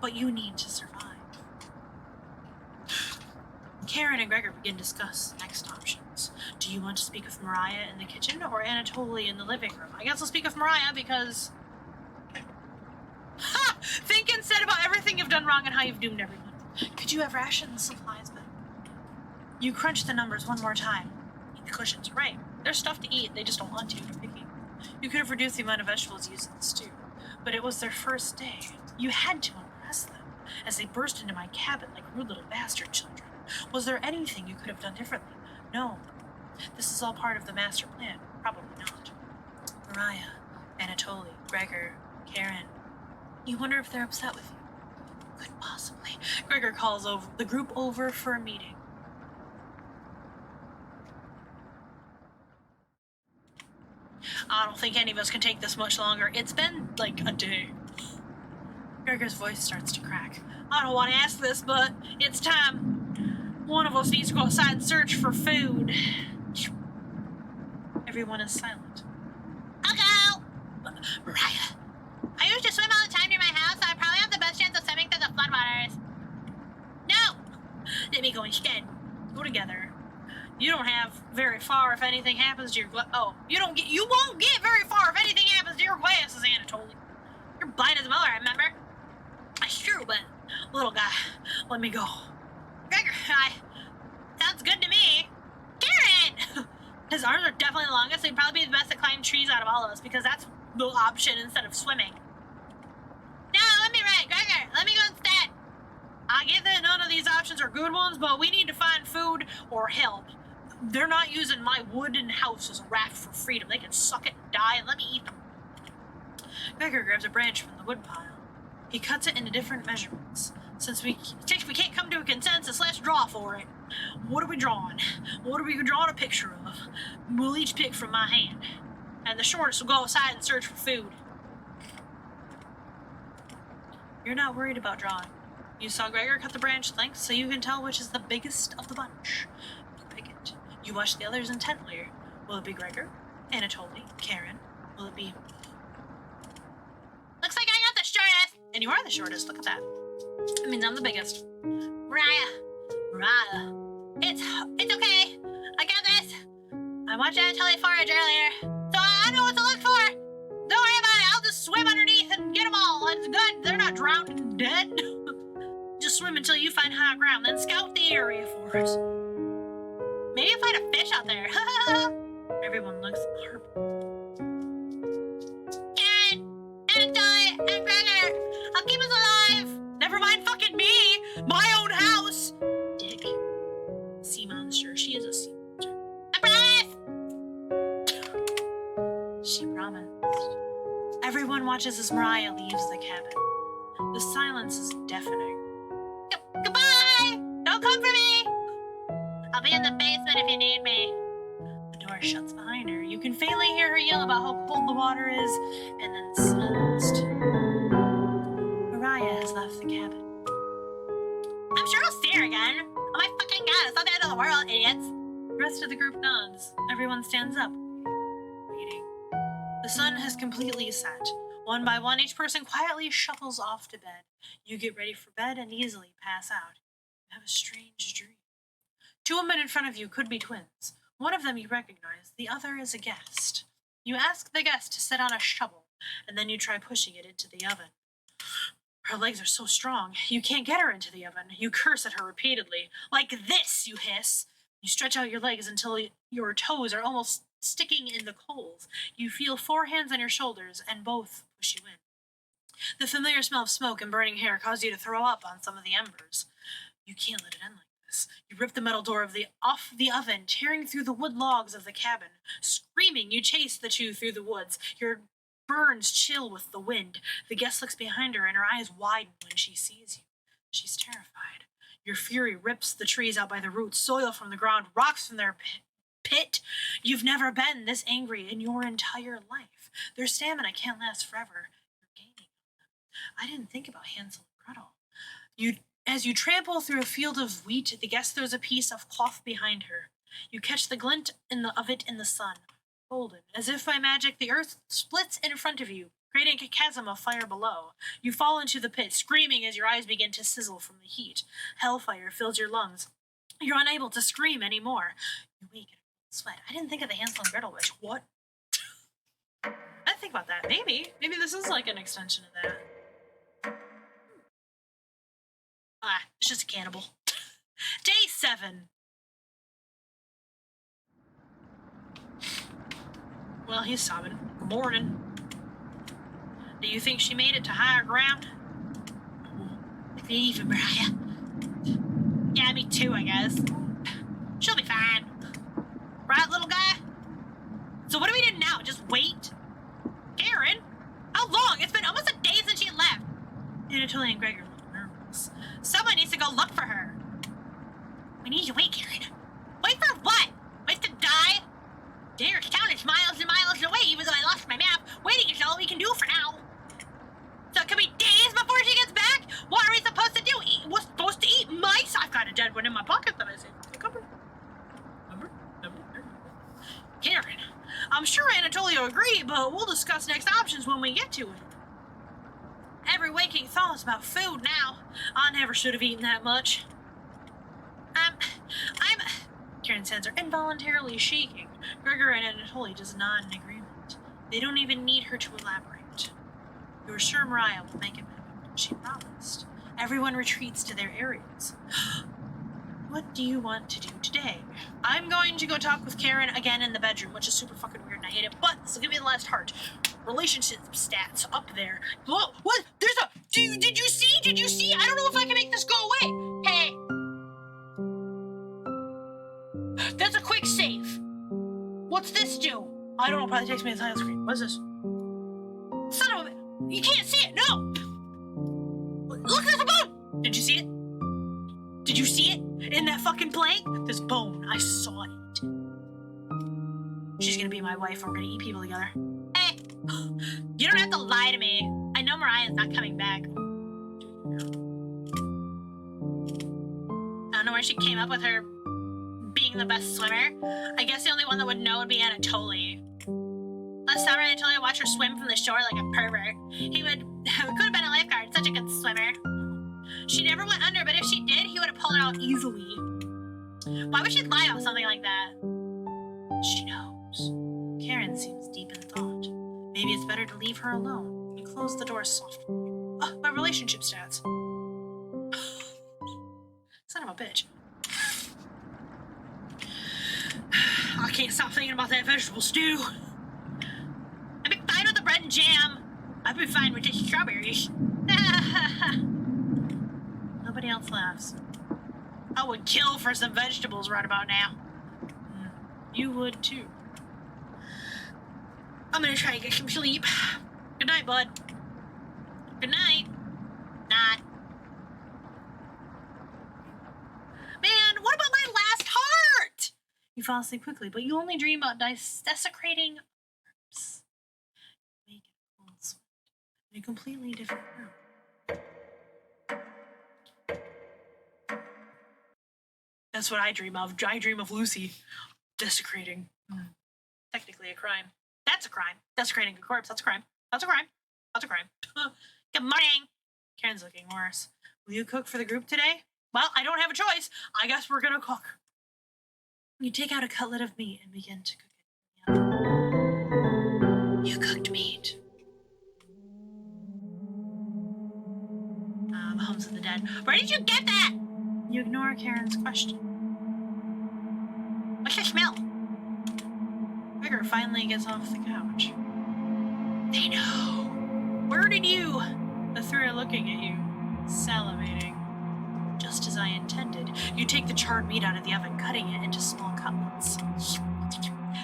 Speaker 1: But you need to survive. Karen and Gregor begin to discuss next options. Do you want to speak with Mariah in the kitchen or Anatoly in the living room? I guess I'll speak with Mariah because... Ha! Think instead about everything you've done wrong and how you've doomed everyone. Could you have rationed supplies better? You crunch the numbers one more time. Eat the cushions. Right. There's stuff to eat. They just don't want to. They're picky. You could have reduced the amount of vegetables used in the stew. But it was their first day. You had to impress them as they burst into my cabin like rude little bastard children. Was there anything you could have done differently? No. This is all part of the master plan. Probably not. Mariah, Anatoly, Gregor, Karen. You wonder if they're upset with you. Could possibly. Gregor calls the group over for a meeting. I don't think any of us can take this much longer. It's been like a day. Gregor's voice starts to crack. I don't want to ask this, but it's time. One of us needs to go outside and search for food. Everyone is silent.
Speaker 2: I'll go.
Speaker 1: Mariah.
Speaker 2: I used to swim all the time near my house, so I probably have the best chance of swimming through the floodwaters. No!
Speaker 1: Let me go instead. Go together. You don't have very far if anything happens to your you won't get very far if anything happens to your glasses, Anatoly. You're blind as a mother, remember? That's true, but little guy, let me go. Gregor, sounds good to me.
Speaker 2: Karen!
Speaker 1: His arms are definitely the longest, so he'd probably be the best at climbing trees out of all of us because that's the option instead of swimming.
Speaker 2: No, let me ride. Gregor, let me go instead.
Speaker 1: I get that none of these options are good ones, but we need to find food or help. They're not using my wooden house as a raft for freedom. They can suck it and die and let me eat them. Gregor grabs a branch from the wood pile. He cuts it into different measurements. Since we can't come to a consensus, let's draw for it. What are we drawing? What are we drawing a picture of? We'll each pick from my hand. And the shortest will go outside and search for food. You're not worried about drawing. You saw Gregor cut the branch length, so you can tell which is the biggest of the bunch. You pick it. You watch the others intently. Will it be Gregor? Anatoly? Karen? Will it be...
Speaker 2: Looks like I got the shortest.
Speaker 1: And you are the shortest, look at that. That means I'm the biggest.
Speaker 2: Mariah. It's okay. I got this.
Speaker 1: I watched Anatoly forage earlier.
Speaker 2: So I know what to look for. Don't worry about it. I'll just swim underneath and get them all. It's good.
Speaker 1: They're not drowned and dead. Just swim until you find high ground, then scout the area for us.
Speaker 2: Maybe I'll find a fish out there.
Speaker 1: Everyone looks horrible.
Speaker 2: Karen, Anatoly, and Gregor, I'll keep us alive.
Speaker 1: Never mind fucking me! My own house! Dick. Sea monster. She is a sea monster.
Speaker 2: I promise!
Speaker 1: She promised. Everyone watches as Mariah leaves the cabin. The silence is deafening.
Speaker 2: Goodbye! Don't come for me! I'll be in the basement if you need me.
Speaker 1: The door shuts behind her. You can faintly hear her yell about how cold the water is, and then silenced. Mariah has left the cabin.
Speaker 2: I'm sure I'll see her again. Oh my fucking god, it's not the end of the world, idiots.
Speaker 1: The rest of the group nods. Everyone stands up. Waiting. The sun has completely set. One by one, each person quietly shuffles off to bed. You get ready for bed and easily pass out. You have a strange dream. Two women in front of you could be twins. One of them you recognize, the other is a guest. You ask the guest to sit on a shovel, and then you try pushing it into the oven. Her legs are so strong, you can't get her into the oven. You curse at her repeatedly. Like this, you hiss. You stretch out your legs until your toes are almost sticking in the coals. You feel 4 hands on your shoulders, and both push you in. The familiar smell of smoke and burning hair cause you to throw up on some of the embers. You can't let it end like this. You rip the metal door off the oven, tearing through the wood logs of the cabin. Screaming, you chase the two through the woods. Your burns chill with the wind. The guest looks behind her, and her eyes widen when she sees you. She's terrified. Your fury rips the trees out by the roots, soil from the ground, rocks from their pit. You've never been this angry in your entire life. Their stamina can't last forever. You're gaining on them. I didn't think about Hansel and Gretel. As you trample through a field of wheat, the guest throws a piece of cloth behind her. You catch the glint of it in the sun. Golden. As if by magic, the earth splits in front of you, creating a chasm of fire below. You fall into the pit, screaming as your eyes begin to sizzle from the heat. Hellfire fills your lungs. You're unable to scream anymore. You wake in a sweat. I didn't think of the Hansel and Gretel witch. What? I think about that. Maybe this is like an extension of that. It's just a cannibal. Day 7. Well, he's sobbing. Good morning. Do you think she made it to higher ground? Leave Mariah. Yeah, me too, I guess. She'll be fine. Right, little guy? So what do we do now? Just wait? Karen? How long? It's been almost a day since she left. Anatoly and Gregor look nervous. Someone needs to go look for her. We need to wait, Karen. Wait for what? Wait to die? Dear town is miles and miles away, even though I lost my map. Waiting is all we can do for now. So it could be days before she gets back? What are we supposed to do? We're supposed to eat mice? I've got a dead one in my pocket that I saved for the cover. Remember? Karen, I'm sure Anatoly will agree, but we'll discuss next options when we get to it. Every waking thought is about food now. I never should have eaten that much. Karen's hands are involuntarily shaking. Gregor and Anatoly does nod in agreement. They don't even need her to elaborate. You're sure Mariah will make it back. She promised. Everyone retreats to their areas. What do you want to do today? I'm going to go talk with Karen again in the bedroom, which is super fucking weird and I hate it, but this will give me the last heart. Relationship stats up there. Whoa, what? There's a... Did you see? I don't know if I can make this go away. Hey. That's a quick save. What's this do? I don't know, probably takes me to the title screen. What's this? Son of a... You can't see it, no! Look at the bone! Did you see it? Did you see it? In that fucking blank? This bone, I saw it. She's gonna be my wife, we're gonna eat people together. Hey, you don't have to lie to me. I know Mariah's not coming back. I don't know where she came up with her being the best swimmer. I guess the only one that would know would be Anatoly. Last summer, Anatoly watched her swim from the shore like a pervert. He could have been a lifeguard, such a good swimmer. She never went under, but if she did, he would have pulled her out easily. Why would she lie about something like that? She knows. Karen seems deep in thought. Maybe it's better to leave her alone. You close the door softly. Oh, my relationship stats. Son of a bitch. I can't stop thinking about that vegetable stew. I've been fine with the bread and jam. I've been fine with the strawberries. Nobody else laughs. I would kill for some vegetables right about now. You would too. I'm gonna try to get some sleep. Good night, bud. Good night. Not. Man, what about my last heart? You fall asleep quickly, but you only dream about desecrating herbs. Make it a cold sweat in a completely different room. That's what I dream of. I dream of Lucy desecrating. Technically a crime. That's a crime. Desecrating a corpse. That's a crime. That's a crime. That's a crime. Good morning. Karen's looking worse. Will you cook for the group today? Well, I don't have a choice. I guess we're gonna cook. You take out a cutlet of meat and begin to cook it. You cooked meat. The homes of the dead.
Speaker 2: Where did you get that?
Speaker 1: You ignore Karen's question.
Speaker 2: What's the smell?
Speaker 1: Gregor finally gets off the couch.
Speaker 2: They know.
Speaker 1: Where did you? The three are looking at you, salivating. Just as I intended, you take the charred meat out of the oven, cutting it into small cutlets.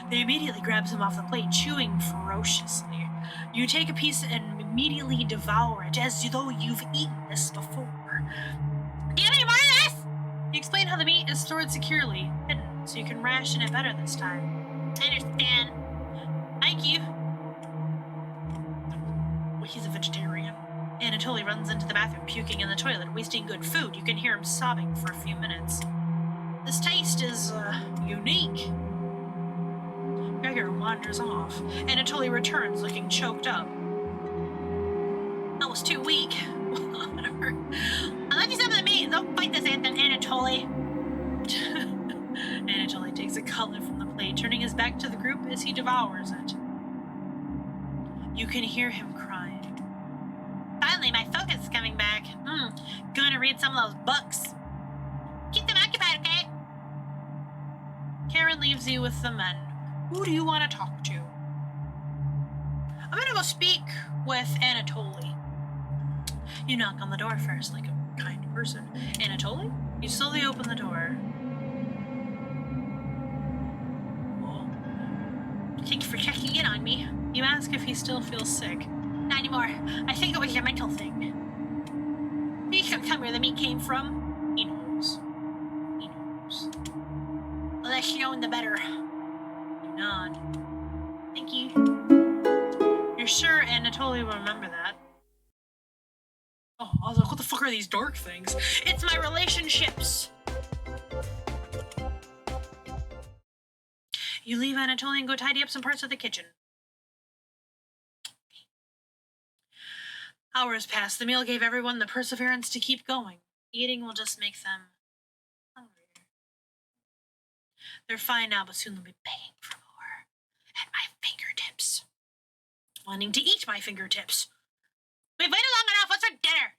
Speaker 1: They immediately grab some off the plate, chewing ferociously. You take a piece and immediately devour it, as though you've eaten this before.
Speaker 2: Do you have any more of this?
Speaker 1: You explain how the meat is stored securely, hidden, so you can ration it better this time.
Speaker 2: I understand.
Speaker 1: Thank you. Well, he's a vegetarian. Anatoly runs into the bathroom, puking in the toilet, wasting good food. You can hear him sobbing for a few minutes. This taste is, unique. Gregor wanders off. Anatoly returns, looking choked up. That was too weak. Whatever.
Speaker 2: I'll let you some of the meat. Don't fight this, Anatoly.
Speaker 1: Anatoly takes a cutlet from the plate, turning his back to the group as he devours it. You can hear him crying.
Speaker 2: Finally, my focus is coming back. Gonna read some of those books. Keep them occupied, okay?
Speaker 1: Karen leaves you with the men. Who do you want to talk to? I'm gonna go speak with Anatoly. You knock on the door first, like a kind person. Anatoly? You slowly open the door. Whoa.
Speaker 2: Thanks for checking in on me.
Speaker 1: You ask if he still feels sick.
Speaker 2: Not anymore. I think it was your mental thing. Please don't tell me where the meat came from.
Speaker 1: He knows. He knows.
Speaker 2: The less you know, the better.
Speaker 1: You nod.
Speaker 2: Thank you.
Speaker 1: You're sure Anatoly will remember that? Oh, I was like, what the fuck are these dark things? It's my relationships! You leave Anatoly and go tidy up some parts of the kitchen. Hours pass. The meal gave everyone the perseverance to keep going. Eating will just make them hungrier. They're fine now, but soon they'll be begging for more. At my fingertips. Wanting to eat my fingertips.
Speaker 2: We've waited long enough. What's for dinner?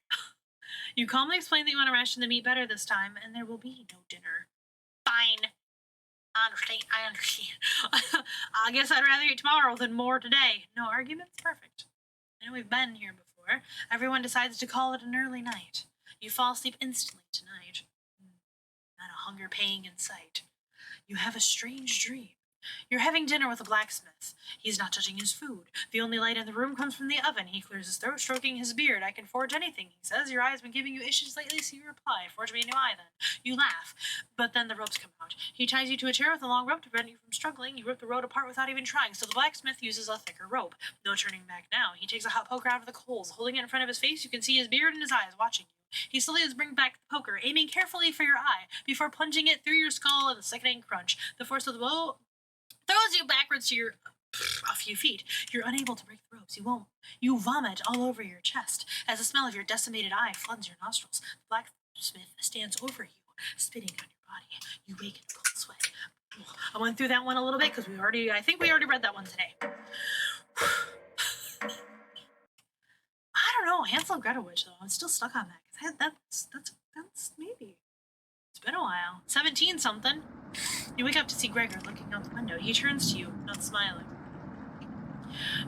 Speaker 1: You calmly explain that you want to ration the meat better this time, and there will be no dinner.
Speaker 2: Fine. I understand.
Speaker 1: I guess I'd rather eat tomorrow than more today. No arguments? Perfect. I know we've been here before. Everyone decides to call it an early night. You fall asleep instantly tonight. Not a hunger pang in sight. You have a strange dream. You're having dinner with a blacksmith. He's not touching his food. The only light in the room comes from the oven. He clears his throat, stroking his beard. I can forge anything, he says. Your eye's been giving you issues lately, so you reply. Forge me a new eye, then. You laugh. But then the ropes come out. He ties you to a chair with a long rope to prevent you from struggling. You rip the rope apart without even trying, so the blacksmith uses a thicker rope. No turning back now. He takes a hot poker out of the coals. Holding it in front of his face, you can see his beard and his eyes watching you. He slowly brings back the poker, aiming carefully for your eye, before plunging it through your skull with a sickening crunch. The force of the blow throws you backwards to a few feet. You're unable to break the ropes. You won't. You vomit all over your chest as the smell of your decimated eye floods your nostrils. The blacksmith stands over you, spitting on your body. You wake in a cold sweat. I went through that one a little bit because I think we already read that one today. I don't know, Hansel and Gretel Witch, though. I'm still stuck on that. That's maybe. It's been a while. 17 something. You wake up to see Gregor looking out the window. He turns to you, not smiling.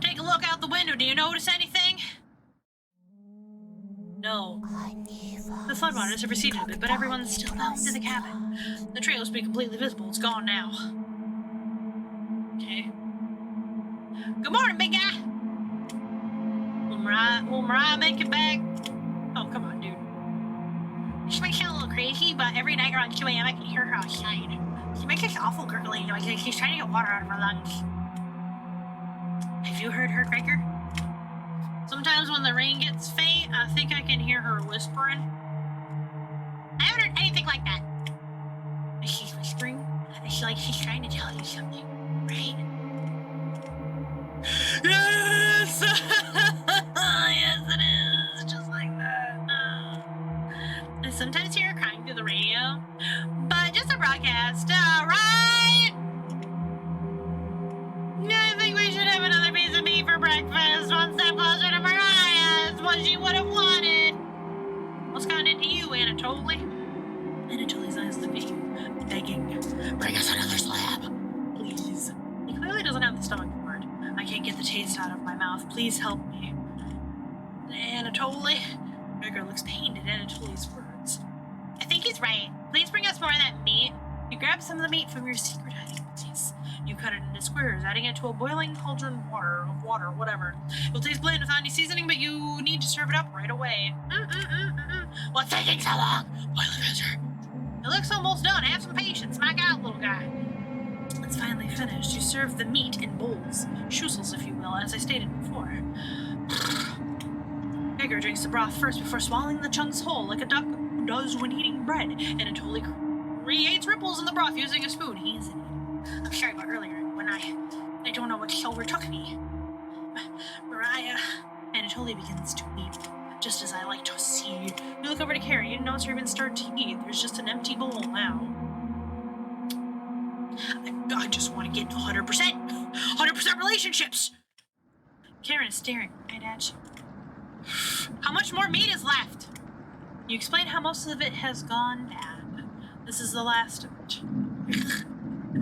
Speaker 1: Take a look out the window. Do you notice anything? No. The floodwaters have receded a bit, but everyone's still down to the cabin. The trail has been completely visible. It's gone now. Okay.
Speaker 2: Good morning, big guy.
Speaker 1: Will Mariah make it back? Oh, come on, dude.
Speaker 2: She might sound a little crazy, but every night around 2 a.m. I can hear her outside. She makes this awful gurgling noise, like she's trying to get water out of her lungs.
Speaker 1: Have you heard her, Gregor? Sometimes when the rain gets faint, I think I can hear her whispering.
Speaker 2: I haven't heard anything like that.
Speaker 1: She's whispering?
Speaker 2: It's like she's trying to tell you something, right?
Speaker 1: Yes! Yes, it is. Just like that.
Speaker 2: I sometimes hear her crying through the radio, but just a broadcast. Right
Speaker 1: Anatoly. Anatoly's eyes look at you, begging, bring us another slab, please. He clearly doesn't have the stomach for it. I can't get the taste out of my mouth. Please help me. Anatoly? Gregor looks pained at Anatoly's words.
Speaker 2: I think he's right. Please bring us more of that meat.
Speaker 1: You grab some of the meat from your secret hiding place. You cut it into squares, adding it to a boiling cauldron of water, whatever. It'll taste bland without any seasoning, but you need to serve it up right away.
Speaker 2: What's taking so long?
Speaker 1: Boil it faster. It looks almost done. Have some patience. Smack out, little guy. It's finally finished. You serve the meat in bowls, schüssels, if you will, as I stated before. Gregor drinks the broth first before swallowing the chunks whole, like a duck does when eating bread, and it totally creates ripples in the broth using a spoon. He's an idiot. I'm sorry about earlier when I don't know what overtook me. Mariah. Anatoly begins to weep, just as I like to see. You look over to Karen. You didn't notice her even start to eat. There's just an empty bowl now. I just want to get 100%. 100% relationships. Karen is staring right at you. How much more meat is left? You explain how most of it has gone bad. This is the last of it.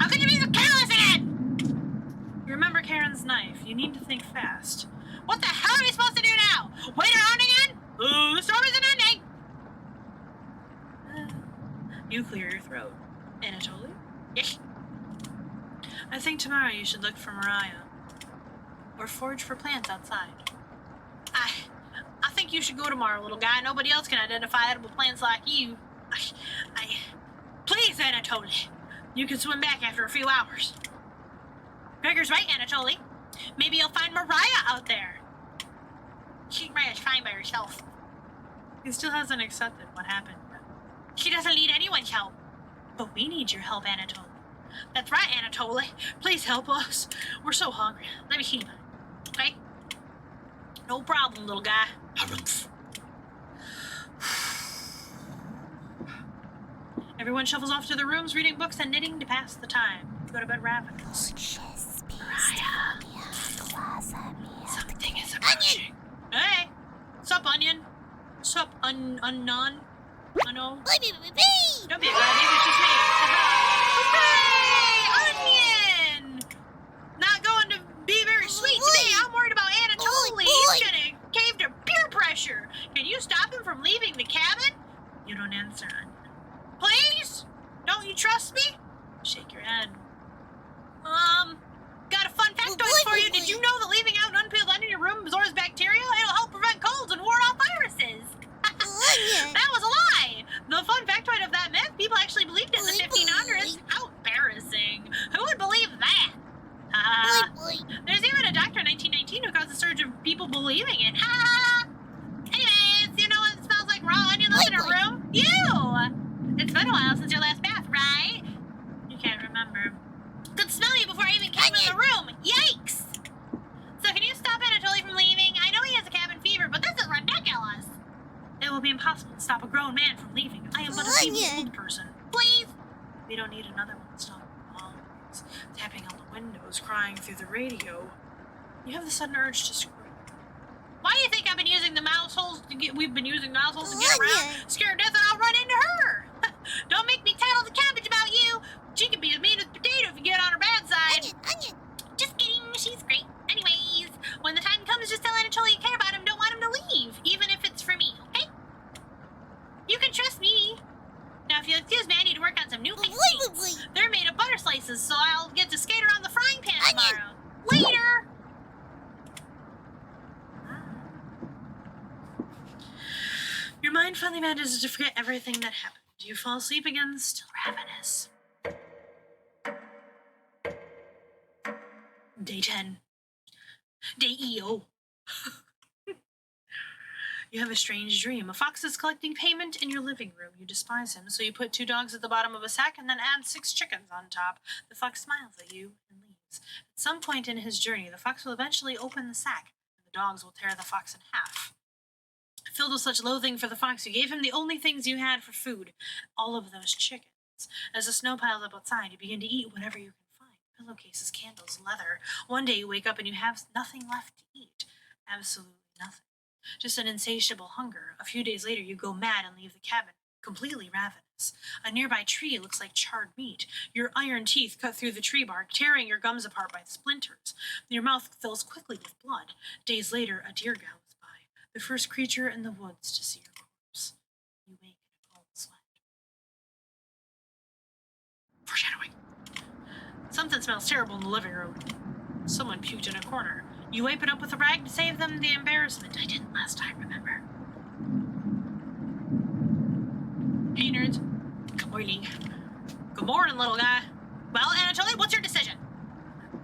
Speaker 2: How could you be so careless again?
Speaker 1: You remember Karen's knife. You need to think fast.
Speaker 2: What the hell are we supposed to do now? Wait around again? The story isn't ending.
Speaker 1: You clear your throat. Anatoly?
Speaker 2: Yes.
Speaker 1: I think tomorrow you should look for Mariah. Or forage for plants outside.
Speaker 2: I think you should go tomorrow, little guy. Nobody else can identify edible plants like you. Please, Anatoly. You can swim back after a few hours. Gregor's right, Anatoly. Maybe you'll find Mariah out there. Mariah's fine by herself.
Speaker 1: He still hasn't accepted what happened.
Speaker 2: She doesn't need anyone's help.
Speaker 1: But we need your help, Anatoly.
Speaker 2: That's right, Anatoly. Please help us. We're so hungry. Let me feed you. Okay? No problem, little guy.
Speaker 4: Harumph.
Speaker 1: Everyone shuffles off to their rooms, reading books and knitting to pass the time. Go to bed ravenous. Mariah. Something is approaching.
Speaker 2: Hey! Sup, Onion? Sup, Unknown? Unknown? Don't be a baby, it's just me. Hooray! Onion! Not going to be very sweet today. I'm worried about Anatoly. He's gonna cave to peer pressure. Can you stop him from leaving the cabin?
Speaker 1: You don't answer, Onion.
Speaker 2: Please? Don't you trust me?
Speaker 1: Shake your head.
Speaker 2: Got a fun factoid for you. Did you know that leaving out an unpeeled onion in your room absorbs bacteria? It'll help prevent colds and ward off viruses. That was a lie. The fun factoid of that myth, people actually believed it in the 1500s. How embarrassing. Who would believe that? There's even a doctor in 1919 who caused a surge of people believing it. Anyways, you know what smells like raw onion left in a room? You! It's been a while since your last bath, right?
Speaker 1: You can't remember.
Speaker 2: Could smell you before I even came in the room. Yikes! So can you stop Anatoly from leaving? I know he has a cabin fever, but this is ridiculous.
Speaker 1: It will be impossible to stop a grown man from leaving. I am but a feeble old person.
Speaker 2: Please?
Speaker 1: We don't need another one stopping always, tapping on the windows, crying through the radio. You have the sudden urge to scream.
Speaker 2: Why do you think I've been using the mouse holes to get around? Scared to death and I'll run into her. Don't make me tattle the cabbage about you. She can be as mean as potato if you get on her bad side. Onion. Just kidding. She's great. Anyways, when the time comes, just tell Anatoly you care about him. Don't want him to leave, even if it's for me, okay? You can trust me. Now, if you'll excuse me, I need to work on some new paintings. They're made of butter slices, so I'll get to skate around the frying pan tomorrow. Later.
Speaker 1: Your mind finally manages to forget everything that happened. You fall asleep again, still ravenous. Day 10.
Speaker 2: Day EO.
Speaker 1: You have a strange dream. A fox is collecting payment in your living room. You despise him, so you put 2 dogs at the bottom of a sack and then add 6 chickens on top. The fox smiles at you and leaves. At some point in his journey, the fox will eventually open the sack, and the dogs will tear the fox in half. Filled with such loathing for the fox, you gave him the only things you had for food, all of those chickens. As the snow piles up outside, you begin to eat whatever you can find. Pillowcases, candles, leather. One day you wake up and you have nothing left to eat. Absolutely nothing. Just an insatiable hunger. A few days later, you go mad and leave the cabin. completely ravenous. A nearby tree looks like charred meat. Your iron teeth cut through the tree bark, tearing your gums apart by splinters. Your mouth fills quickly with blood. Days later, a deer gallops by, the first creature in the woods to see your corpse. You wake in a cold sweat. Foreshadowing. Something smells terrible in the living room. Someone puked in a corner. You wipe it up with a rag to save them the embarrassment. I didn't last time, remember? Hey, nerds. Good morning. Good morning, little guy. Well, Anatoly, what's your decision?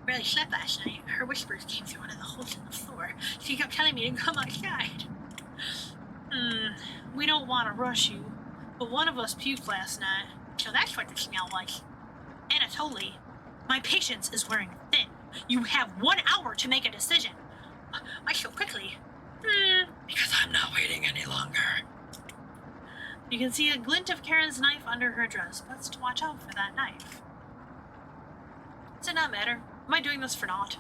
Speaker 1: Barely slept last night. Her whispers came through one of the holes in the floor. She kept telling me to come outside. We don't want to rush you, but one of us puked last night. So that's what the smell was. Anatoly, my patience is wearing thin. You have 1 hour to make a decision. Why so quickly?
Speaker 4: Because I'm not waiting any longer.
Speaker 1: You can see a glint of Karen's knife under her dress. Best to watch out for that knife. Does it not matter? Am I doing this for naught?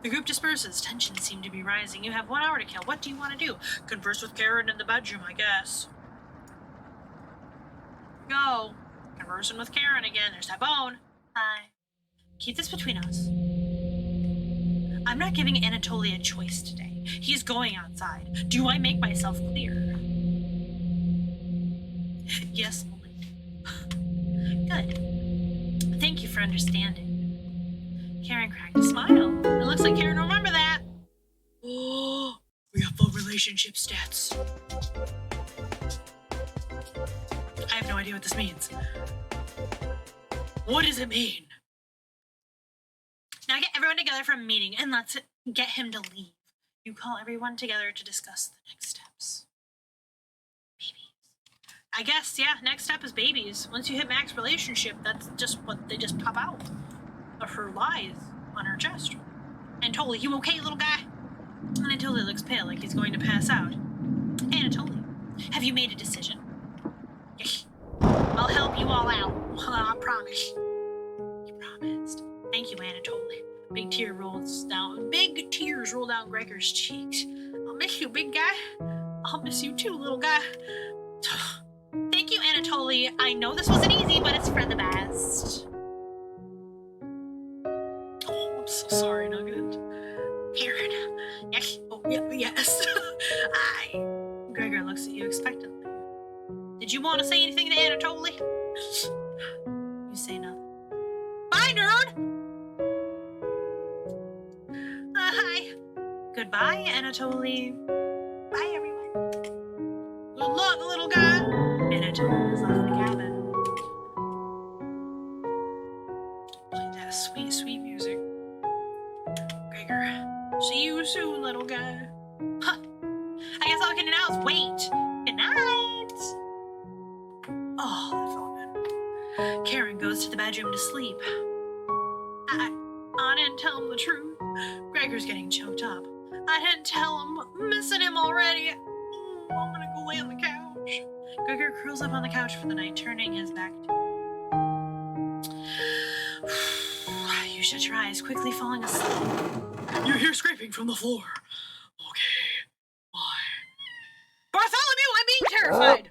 Speaker 1: The group disperses. Tensions seem to be rising. You have 1 hour to kill. What do you want to do? Converse with Karen in the bedroom, I guess. Go. Conversing with Karen again. There's that bone. Hi. Keep this between us. I'm not giving Anatoly a choice today. He's going outside. Do I make myself clear? Yes, only. Good. Thank you for understanding. Karen cracked a smile. It looks like Karen will remember that. Oh, we have full relationship stats. I have no idea what this means. What does it mean? Now get everyone together for a meeting and let's get him to leave. You call everyone together to discuss the next steps. Babies. I guess, yeah, next step is babies. Once you hit max relationship, that's just what they just pop out of her lies on her chest. Anatoly, you okay, little guy? Anatoly looks pale, like he's going to pass out. Anatoly, have you made a decision? Yes. I'll help you all out. I promise. You promised. Thank you, Anatoly. Big tears roll down Gregor's cheeks. I'll miss you, big guy. I'll miss you too, little guy. Thank you, Anatoly. I know this wasn't easy, but it's for the best. Oh, I'm so sorry, Nugget. Karen. Yes. Oh, yeah, yes. Gregor looks at you expectantly. Did you want to say anything to Anatoly? You say nothing. Bye, nerd! Hi. Goodbye, Anatoly. Bye, everyone. Good luck, little guy. Anatoly has left the cabin. Play that sweet, sweet music. Gregor, see you soon, little guy. Huh. I guess all we can do now is wait. Good night. Oh, that felt good. Karen goes to the bedroom to sleep. I didn't tell him the truth. Gregor's getting choked up. I didn't tell him. I'm missing him already. I'm gonna go lay on the couch. Gregor curls up on the couch for the night, turning his back to you. Shut your eyes, quickly falling asleep. You hear scraping from the floor. Okay. Why? Bartholomew, I'm being terrified.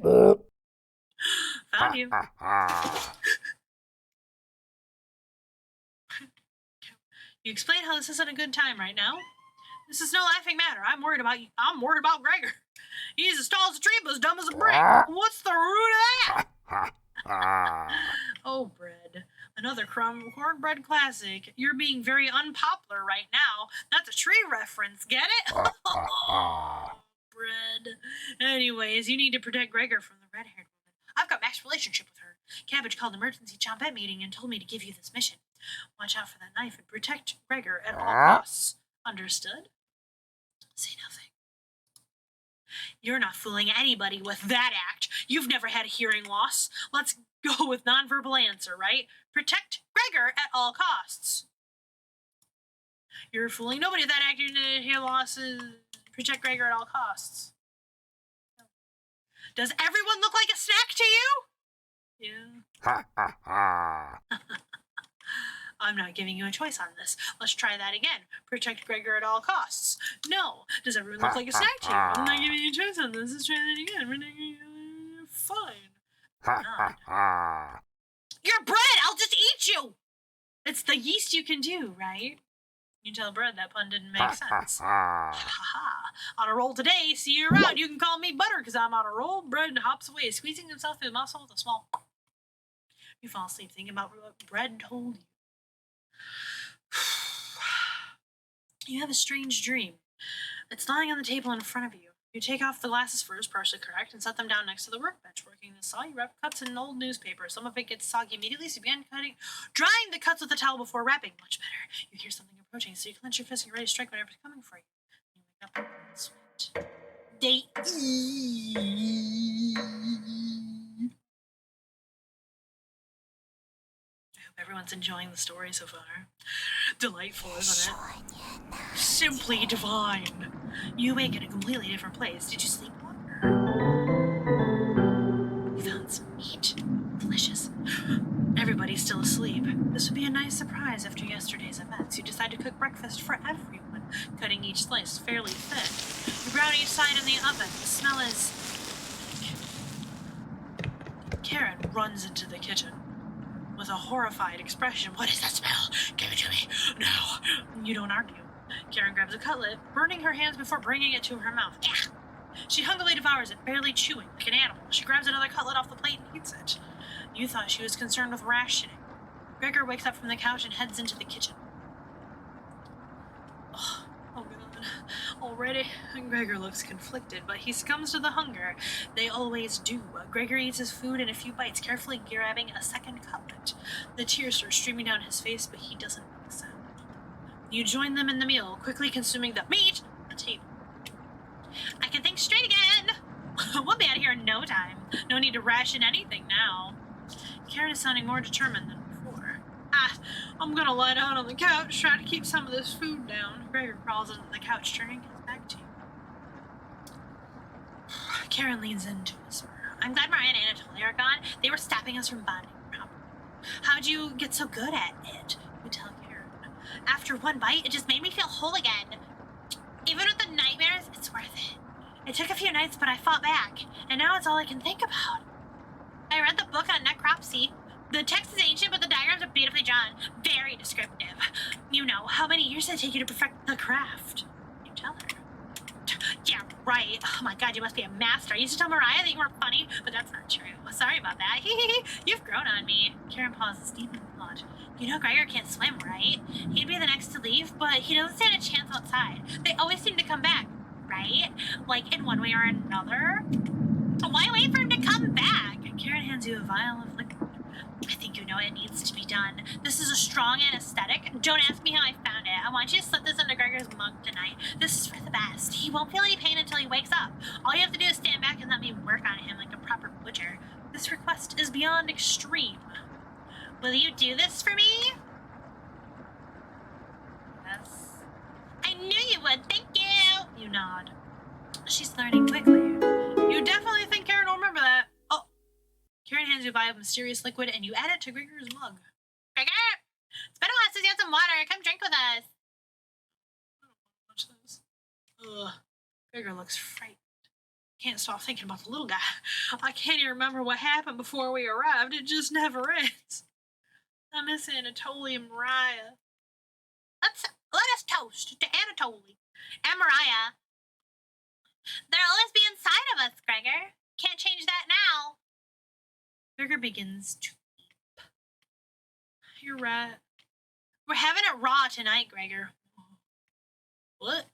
Speaker 1: Found you. You explain how this isn't a good time right now. This is no laughing matter. I'm worried about Gregor. He's as tall as a tree, but as dumb as a brick. What's the root of that? Oh, bread. Another cornbread classic. You're being very unpopular right now. That's a tree reference. Get it? Bread. Anyways, you need to protect Gregor from the red-haired woman. I've got max relationship with her. Cabbage called emergency chompette meeting and told me to give you this mission. Watch out for that knife and protect Gregor at all costs. Understood? Say nothing. You're not fooling anybody with that act. You've never had a hearing loss. Let's go with nonverbal answer, right? Protect Gregor at all costs. You're fooling nobody with that act. You're gonna hear losses. Protect Gregor at all costs. Does everyone look like a snack to you? Yeah. I'm not giving you a choice on this. Let's try that again. Protect Gregor at all costs. No. Does everyone look like a snack to you? I'm not giving you a choice on this. Let's try that again. Fine. Nod. You're bread! I'll just eat you! It's the yeast you can do, right? You tell bread that pun didn't make sense. Ha ha. On a roll today, see you around. You can call me butter because I'm on a roll. Bread hops away, squeezing himself through the muscle with a small. You fall asleep thinking about what bread told you. You have a strange dream. It's lying on the table in front of you. You take off the glasses first, partially correct, and set them down next to the workbench. Working the saw, you wrap cuts in an old newspaper. Some of it gets soggy immediately, so you begin drying the cuts with a towel before wrapping. Much better. You hear something approaching, so you clench your fist and get ready to strike whatever's coming for you. You wake up and sweat. They I hope everyone's enjoying the story so far. Delightful, isn't it? Simply divine. You wake in a completely different place. Did you sleep longer? You found some meat. Delicious. Everybody's still asleep. This would be a nice surprise after yesterday's events. You decide to cook breakfast for everyone, cutting each slice fairly thin. You brown each side in the oven. The smell is... Karen runs into the kitchen with a horrified expression. What is that smell? Give it to me. No. You don't argue. Karen grabs a cutlet, burning her hands before bringing it to her mouth. Ugh. She hungrily devours it, barely chewing like an animal. She grabs another cutlet off the plate and eats it. You thought she was concerned with rationing. Gregor wakes up from the couch and heads into the kitchen. Oh God. Already, Gregor looks conflicted, but he succumbs to the hunger. They always do. Gregor eats his food in a few bites, carefully grabbing a second cutlet. The tears start streaming down his face, but he doesn't make a sound. You join them in the meal, quickly consuming the meat on the table. I can think straight again. We'll be out of here in no time. No need to ration anything now. Karen is sounding more determined than before. I'm gonna lie down on the couch, try to keep some of this food down. Gregor crawls into the couch, turning his back to you. Karen leans in to whisper. I'm glad Mariah and Anatoly are gone. They were stopping us from bonding properly. How'd you get so good at it? You tell Karen. After one bite, it just made me feel whole again. Even with the nightmares, it's worth it. It took a few nights, but I fought back, and now it's all I can think about. I read the book on necropsy. The text is ancient, but the diagrams are beautifully drawn. Very descriptive. You know, how many years did it take you to perfect the craft? You tell her. Yeah, right. Oh my God, you must be a master. I used to tell Mariah that you weren't funny, but that's not true. Sorry about that. You've grown on me. Karen pauses, deep in thought. You know Gregor can't swim, right? He'd be the next to leave, but he doesn't stand a chance outside. They always seem to come back, right? Like in one way or another. Why wait for him to come back? Karen hands you a vial of liquid. I think you know it needs to be done. This is a strong anesthetic. Don't ask me how I found it. I want you to slip this into Gregor's mug tonight. This is for the best. He won't feel any pain until he wakes up. All you have to do is stand back and let me work on him like a proper butcher. This request is beyond extreme. Will you do this for me? Yes. I knew you would. Thank you. You nod. She's learning quickly. You definitely think Karen will remember that. Oh. Karen hands you a vial of mysterious liquid and you add it to Gregor's mug.
Speaker 2: Gregor! It's been a while since you had some water. Come drink with us.
Speaker 1: Watch this. Ugh. Gregor looks frightened. Can't stop thinking about the little guy. I can't even remember what happened before we arrived. It just never ends. I miss Anatoly and Mariah.
Speaker 2: Let us toast to Anatoly and Mariah. They'll always be inside of us, Gregor. Can't change that now.
Speaker 1: Gregor begins to weep. You're right. We're having it raw tonight, Gregor. What?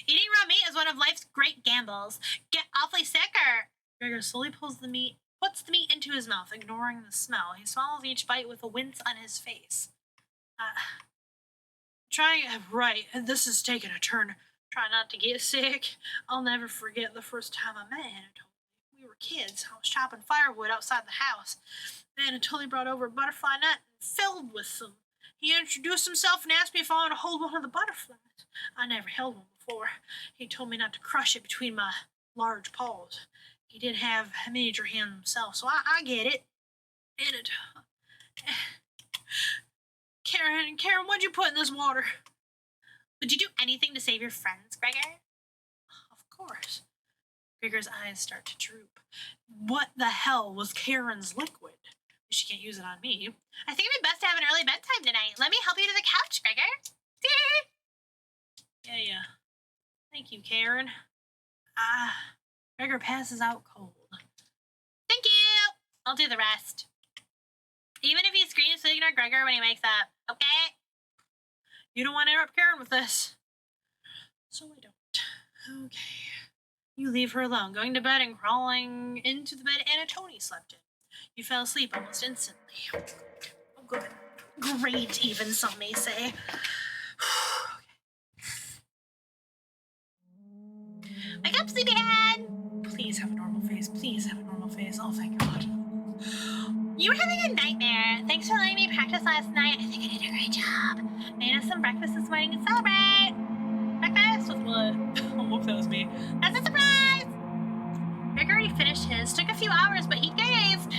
Speaker 2: Eating raw meat is one of life's great gambles. Get awfully sick or...
Speaker 1: Gregor slowly puts the meat into his mouth, ignoring the smell. He swallows each bite with a wince on his face. Right, this is taking a turn. Try not to get sick. I'll never forget the first time I met Anatoly. We were kids. I was chopping firewood outside the house. Anatoly brought over a butterfly net filled with them. He introduced himself and asked me if I wanted to hold one of the butterflies. I never held one before. He told me not to crush it between my large paws. He did have a miniature hand himself, so I get it. Karen, what'd you put in this water?
Speaker 2: Would you do anything to save your friends, Gregor?
Speaker 1: Of course. Gregor's eyes start to droop. What the hell was Karen's liquid? She can't use it on me.
Speaker 2: I think it'd be best to have an early bedtime tonight. Let me help you to the couch, Gregor.
Speaker 1: Yeah. Thank you, Karen. Gregor passes out cold.
Speaker 2: Thank you. I'll do the rest. Even if he screams, so ignore Gregor when he wakes up, okay?
Speaker 1: You don't want to interrupt Karen with this. So I don't. Okay. You leave her alone, going to bed and crawling into the bed Anna Tony slept in. You fell asleep almost instantly. Oh, good. Great, even some may say.
Speaker 2: Wake up, sleepyhead!
Speaker 1: Please have a normal face. Please have a normal face. Oh, thank God.
Speaker 2: You were having a nightmare. Thanks for letting me practice last night. I think I did a great job. Made us some breakfast this morning to celebrate. Breakfast with what?
Speaker 1: Oh, hope that was me.
Speaker 2: That's a surprise! Greg already finished his. Took a few hours, but he gazed.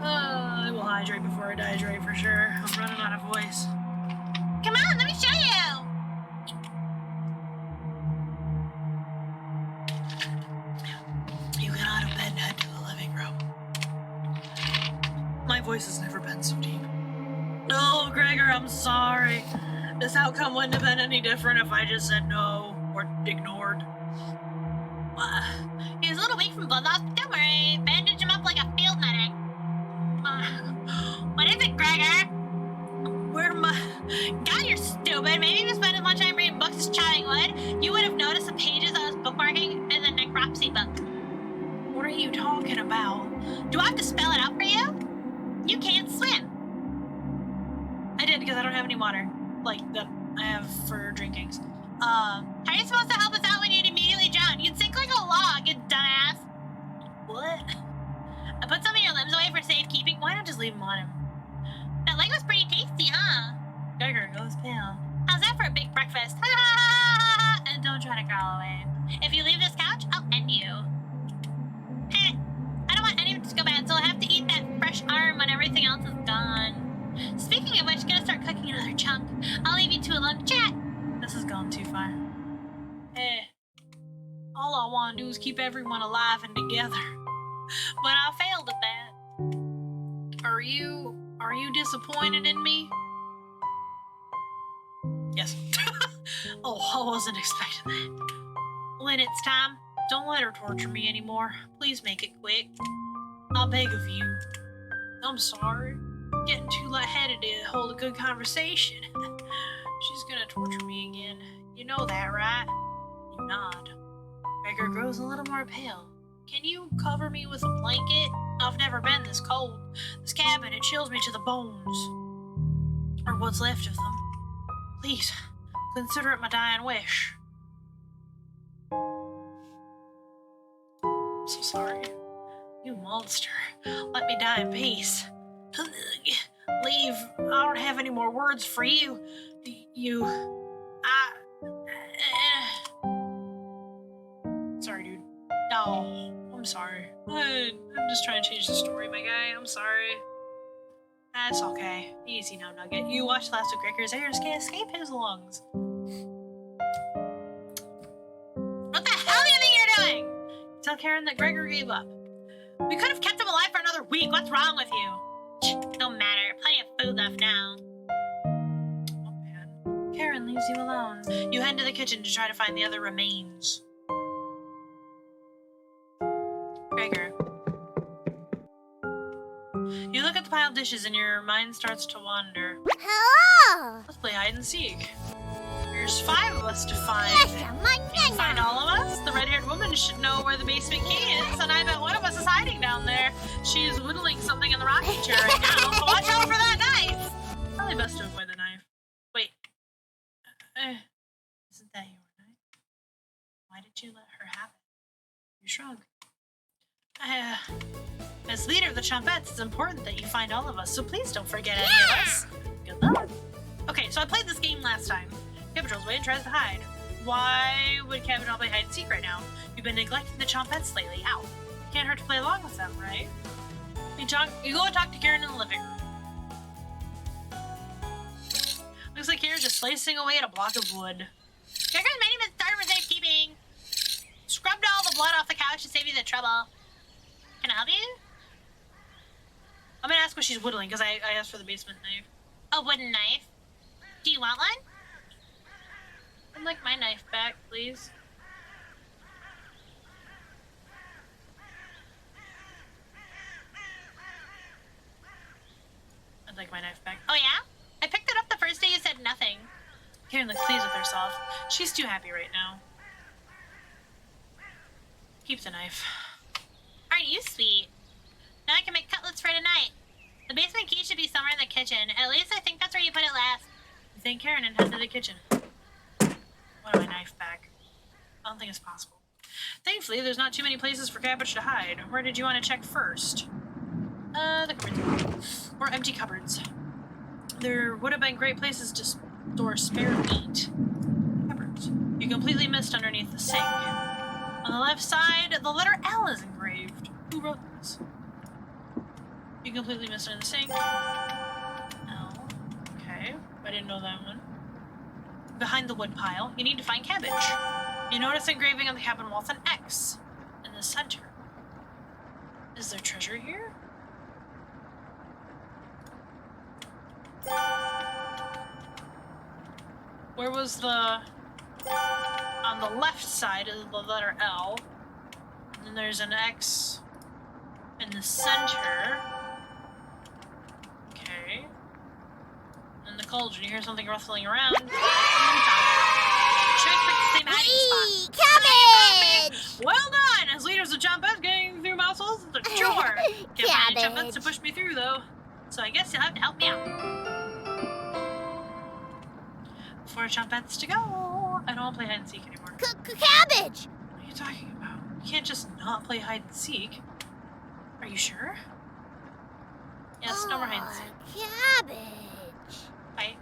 Speaker 1: I will hydrate before I dehydrate for sure. I'm running out of voice.
Speaker 2: Come on, let me show you.
Speaker 1: You get out of bed and head to the living room. My voice has never been so deep. No, Gregor, I'm sorry. This outcome wouldn't have been any different if I just said no or ignored.
Speaker 2: He was a little weak from blood loss, but don't worry. Bandage him up like a field medic. What is it, Gregor?
Speaker 1: Where am I?
Speaker 2: God, you're stupid. Maybe if you spent as much time reading books as Chatting would, you would have noticed the pages I was bookmarking in the necropsy book.
Speaker 1: What are you talking about?
Speaker 2: Do I have to spell it out for you? You can't swim.
Speaker 1: I did because I don't have any water. Like, that I have for drinkings.
Speaker 2: How are you supposed to help us out when you'd immediately drown? You'd sink like a log, you dumbass.
Speaker 1: What?
Speaker 2: I put some of your limbs away for safekeeping.
Speaker 1: Why not just leave him on him?
Speaker 2: That leg was pretty tasty, huh?
Speaker 1: Gregor goes pale.
Speaker 2: How's that for a big breakfast? And don't try to crawl away. If you leave this couch, I'll end you. I don't want anyone to go bad, so I'll have to eat that fresh arm when everything else is gone. Speaking of which, gonna start cooking another chunk. I'll leave you two alone to chat.
Speaker 1: This has gone too far. All I want to do is keep everyone alive and together. But I failed at that. Are you disappointed in me? Yes. Oh, I wasn't expecting that. When it's time, don't let her torture me anymore. Please make it quick. I beg of you. I'm sorry. Getting too lightheaded to hold a good conversation. She's gonna torture me again. You know that, right? You nod. Gregor grows a little more pale. Can you cover me with a blanket? I've never been this cold. This cabin, it chills me to the bones. Or what's left of them. Please, consider it my dying wish. I'm so sorry. You monster. Let me die in peace. Leave. I don't have any more words for you. Sorry, dude. No, I'm sorry. I'm just trying to change the story, my guy. I'm sorry. That's okay. Easy now, Nugget. You watched last week. Gregor's airs can't escape his lungs.
Speaker 2: What the hell do you think you're doing?
Speaker 1: Tell Karen that Gregor gave up.
Speaker 2: We could have kept him alive for another week. What's wrong with you? Don't matter. Plenty of food left now.
Speaker 1: Oh, man. Karen leaves you alone. You head to the kitchen to try to find the other remains. Gregor. You look at the pile of dishes and your mind starts to wander.
Speaker 2: Hello!
Speaker 1: Let's play hide and seek. There's 5 of us to find.
Speaker 2: Yes,
Speaker 1: Find all of us? The red-haired woman should know where the basement key is, and I bet one of us is hiding down there. She's whittling something in the rocking chair right now, so watch out for that knife! Probably best to avoid the knife. Wait. Isn't that your knife? Why did you let her have it? You shrug. As leader of the Chompettes, it's important that you find all of us, so please don't forget any of us. Good luck. Okay, so I played this game last time. Capital's away and tries to hide. Why would Capital play hide and seek right now? You've been neglecting the Chompettes lately. Ow. Can't hurt to play along with them, right? You go and talk to Karen in the living room. Looks like Karen's just slicing away at a block of wood.
Speaker 2: Gregor's made him a starter for safekeeping.
Speaker 1: Scrap she's whittling because I asked for the basement knife.
Speaker 2: A wooden knife. Do you want one?
Speaker 1: I'd like my knife back, please. I'd like my knife back.
Speaker 2: Oh yeah? I picked it up the first day you said nothing.
Speaker 1: Karen looks pleased with herself. She's too happy right now. Keep the knife.
Speaker 2: Aren't you sweet? Now I can make cutlets for tonight. The basement key should be somewhere in the kitchen. At least I think that's where you put it last.
Speaker 1: Thank Karen and head to the kitchen. Want my knife back? I don't think it's possible. Thankfully, there's not too many places for Cabbage to hide. Where did you want to check first? The cupboards. More empty cupboards. There would have been great places to store spare meat. Cupboards. You completely missed underneath the sink. On the left side, the letter L is engraved. Who wrote this? You completely missed under the sink. L. Okay. I didn't know that one. Behind the wood pile, you need to find Cabbage. You notice engraving on the cabin walls an X in the center. Is there treasure here? Where was the... On the left side is the letter L. And then there's an X in the center. Okay. And the cauldron, you hear something rustling around.
Speaker 2: Hey, cabbage!
Speaker 1: Well done! As leaders of Jumpets getting through mouthfuls, the chore. Can't find any Jumpets to push me through, though. So I guess you'll have to help me out. 4 Jumpets to go. I don't want to play hide and seek anymore.
Speaker 2: Cabbage!
Speaker 1: What are you talking about? You can't just not play hide and seek. Are you sure? Yes, no more hide and seek.
Speaker 2: Cabbage!
Speaker 1: Right.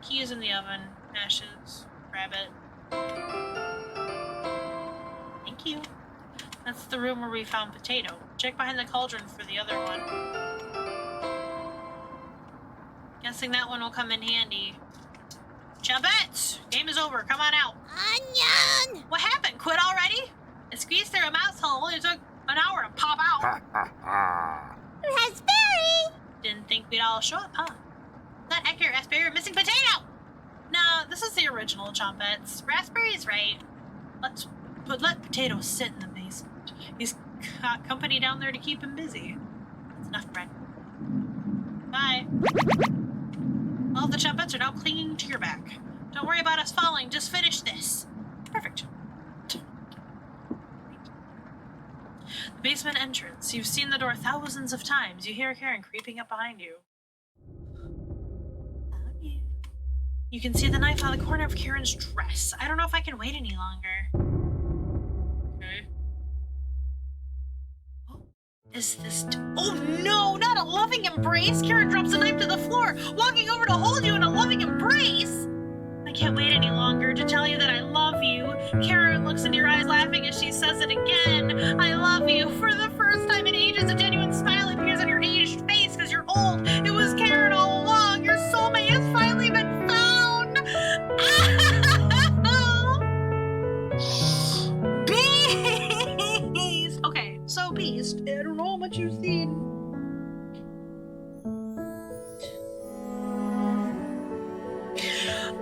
Speaker 1: Key is in the oven. Ashes. Grab it. Thank you. That's the room where we found Potato. Check behind the cauldron for the other one. Guessing that one will come in handy. Jumpets! Game is over. Come on out.
Speaker 2: Onion!
Speaker 1: What happened? Quit already? I squeezed through a mouse hole. It took an hour to pop out.
Speaker 2: Raspberry!
Speaker 1: Didn't think we'd all show up, huh? Not accurate, Raspberry. We're missing Potato! No, this is the original Jumpets. Raspberry's right. Let Potato sit in the basement. He's got company down there to keep him busy. That's enough bread. Bye. All the Jumpets are now clinging to your back. Don't worry about us falling. Just finish this. Perfect. The basement entrance. You've seen the door thousands of times. You hear Karen creeping up behind you. Found you. You can see the knife on the corner of Karen's dress. I don't know if I can wait any longer. Okay. Oh, is this... Oh no, not a loving embrace! Karen drops the knife to the floor, walking over to hold you in a loving embrace! I can't wait any longer to tell you that I love you. Karen looks into your eyes laughing as she says it again. I love you. For the first time in ages, a genuine smile appears on your aged face because you're old. It was Karen all along. Your soulmate has finally been found. Beast! Okay, so Beast, I don't know how much you've seen.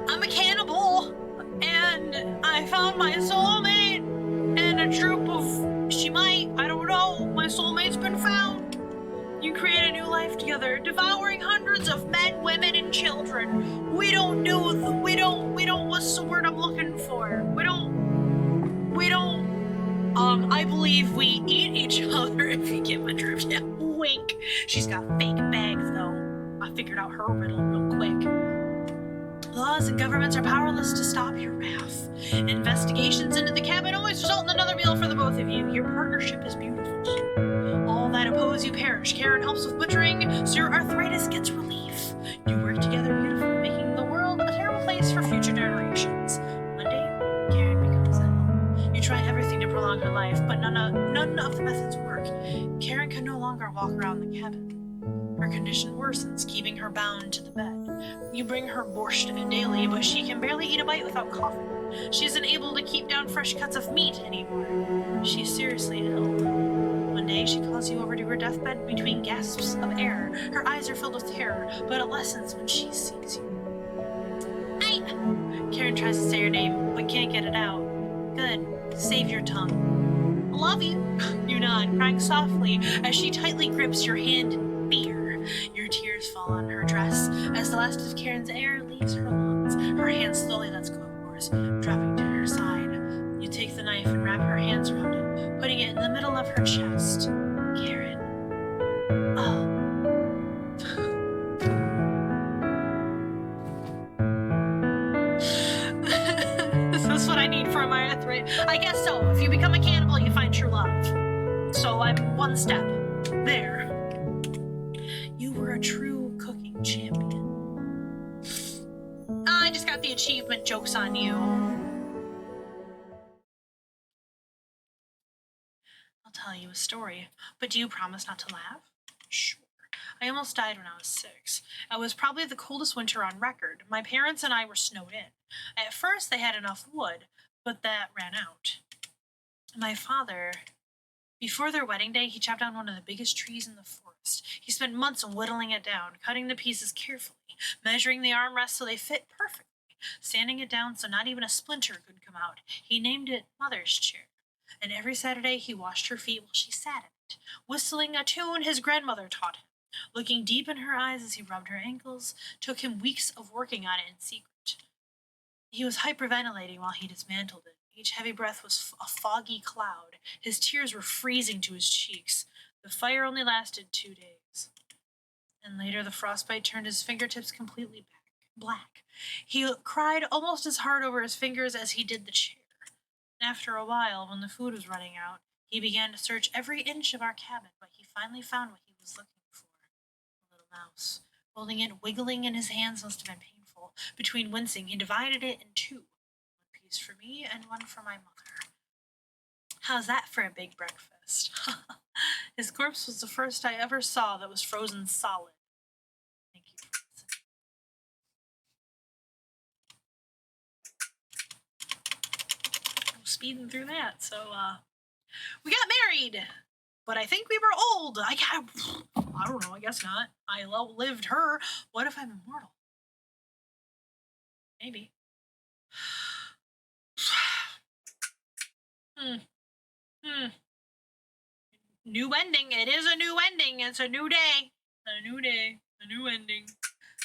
Speaker 1: I'm a cannibal, and I found my soulmate and a troop of Shemite. I don't know. My soulmate's been found. You create a new life together, devouring hundreds of men, women, and children. We don't, what's the word I'm looking for? I believe we eat each other, if you get my drift. Yeah, wink. She's got fake bags, though. I figured out her riddle real quick. Laws and governments are powerless to stop your wrath. Investigations into the cabin always result in another meal for the both of you. Your partnership is beautiful. All that oppose you perish. Karen helps with butchering, so your arthritis gets relief. You work together beautifully, making the world a terrible place for future generations. One day, Karen becomes ill. You try everything to prolong her life, but none of the methods work. Karen can no longer walk around the cabin. Her condition worsens, keeping her bound to the bed. You bring her borscht daily, but she can barely eat a bite without coughing. She isn't able to keep down fresh cuts of meat anymore. She's seriously ill. One One day, she calls you over to her deathbed between gasps of air. Her eyes are filled with terror, but it lessens when she sees you.
Speaker 2: Hi.
Speaker 1: Karen tries to say your name, but can't get it out. Good. Save your tongue. I love you. You nod, crying softly as she tightly grips your hand in fear. Your tears fall on her dress as the last of Karen's air leaves her lungs. Her hand slowly lets go of yours, dropping to her side. You take the knife and wrap her hands around it, putting it in the middle of her chest. Karen. Oh. Is this what I need for my arthritis? I guess so. If you become a cannibal, you find true love. So I'm one step there. You were a true cooking champion. I just got the achievement. Joke's on you. I'll tell you a story, but do you promise not to laugh? Sure. I almost died when I was 6. It was probably the coldest winter on record. My parents and I were snowed in. At first, they had enough wood, but that ran out. My father, before their wedding day, he chopped down one of the biggest trees in the forest. He spent months whittling it down, cutting the pieces carefully, measuring the armrests so they fit perfectly, sanding it down so not even a splinter could come out. He named it Mother's Chair. And every Saturday he washed her feet while she sat in it, whistling a tune his grandmother taught him. Looking deep in her eyes as he rubbed her ankles, took him weeks of working on it in secret. He was hyperventilating while he dismantled it. Each heavy breath was a foggy cloud. His tears were freezing to his cheeks. The fire only lasted 2 days. And later the frostbite turned his fingertips completely black. He cried almost as hard over his fingers as he did the chair. After a while, when the food was running out, he began to search every inch of our cabin, but he finally found what he was looking for. A little mouse. Holding it, wiggling in his hands must have been painful. Between wincing, he divided it in 2. One piece for me and one for my mother. How's that for a big breakfast? His corpse was the first I ever saw that was frozen solid. Thank you for listening. Speeding through that. So, we got married, but I think we were old. I don't know. I guess not. I outlived her. What if I'm immortal? Maybe. New ending. It is a new ending. It's a new day. A new day. A new ending.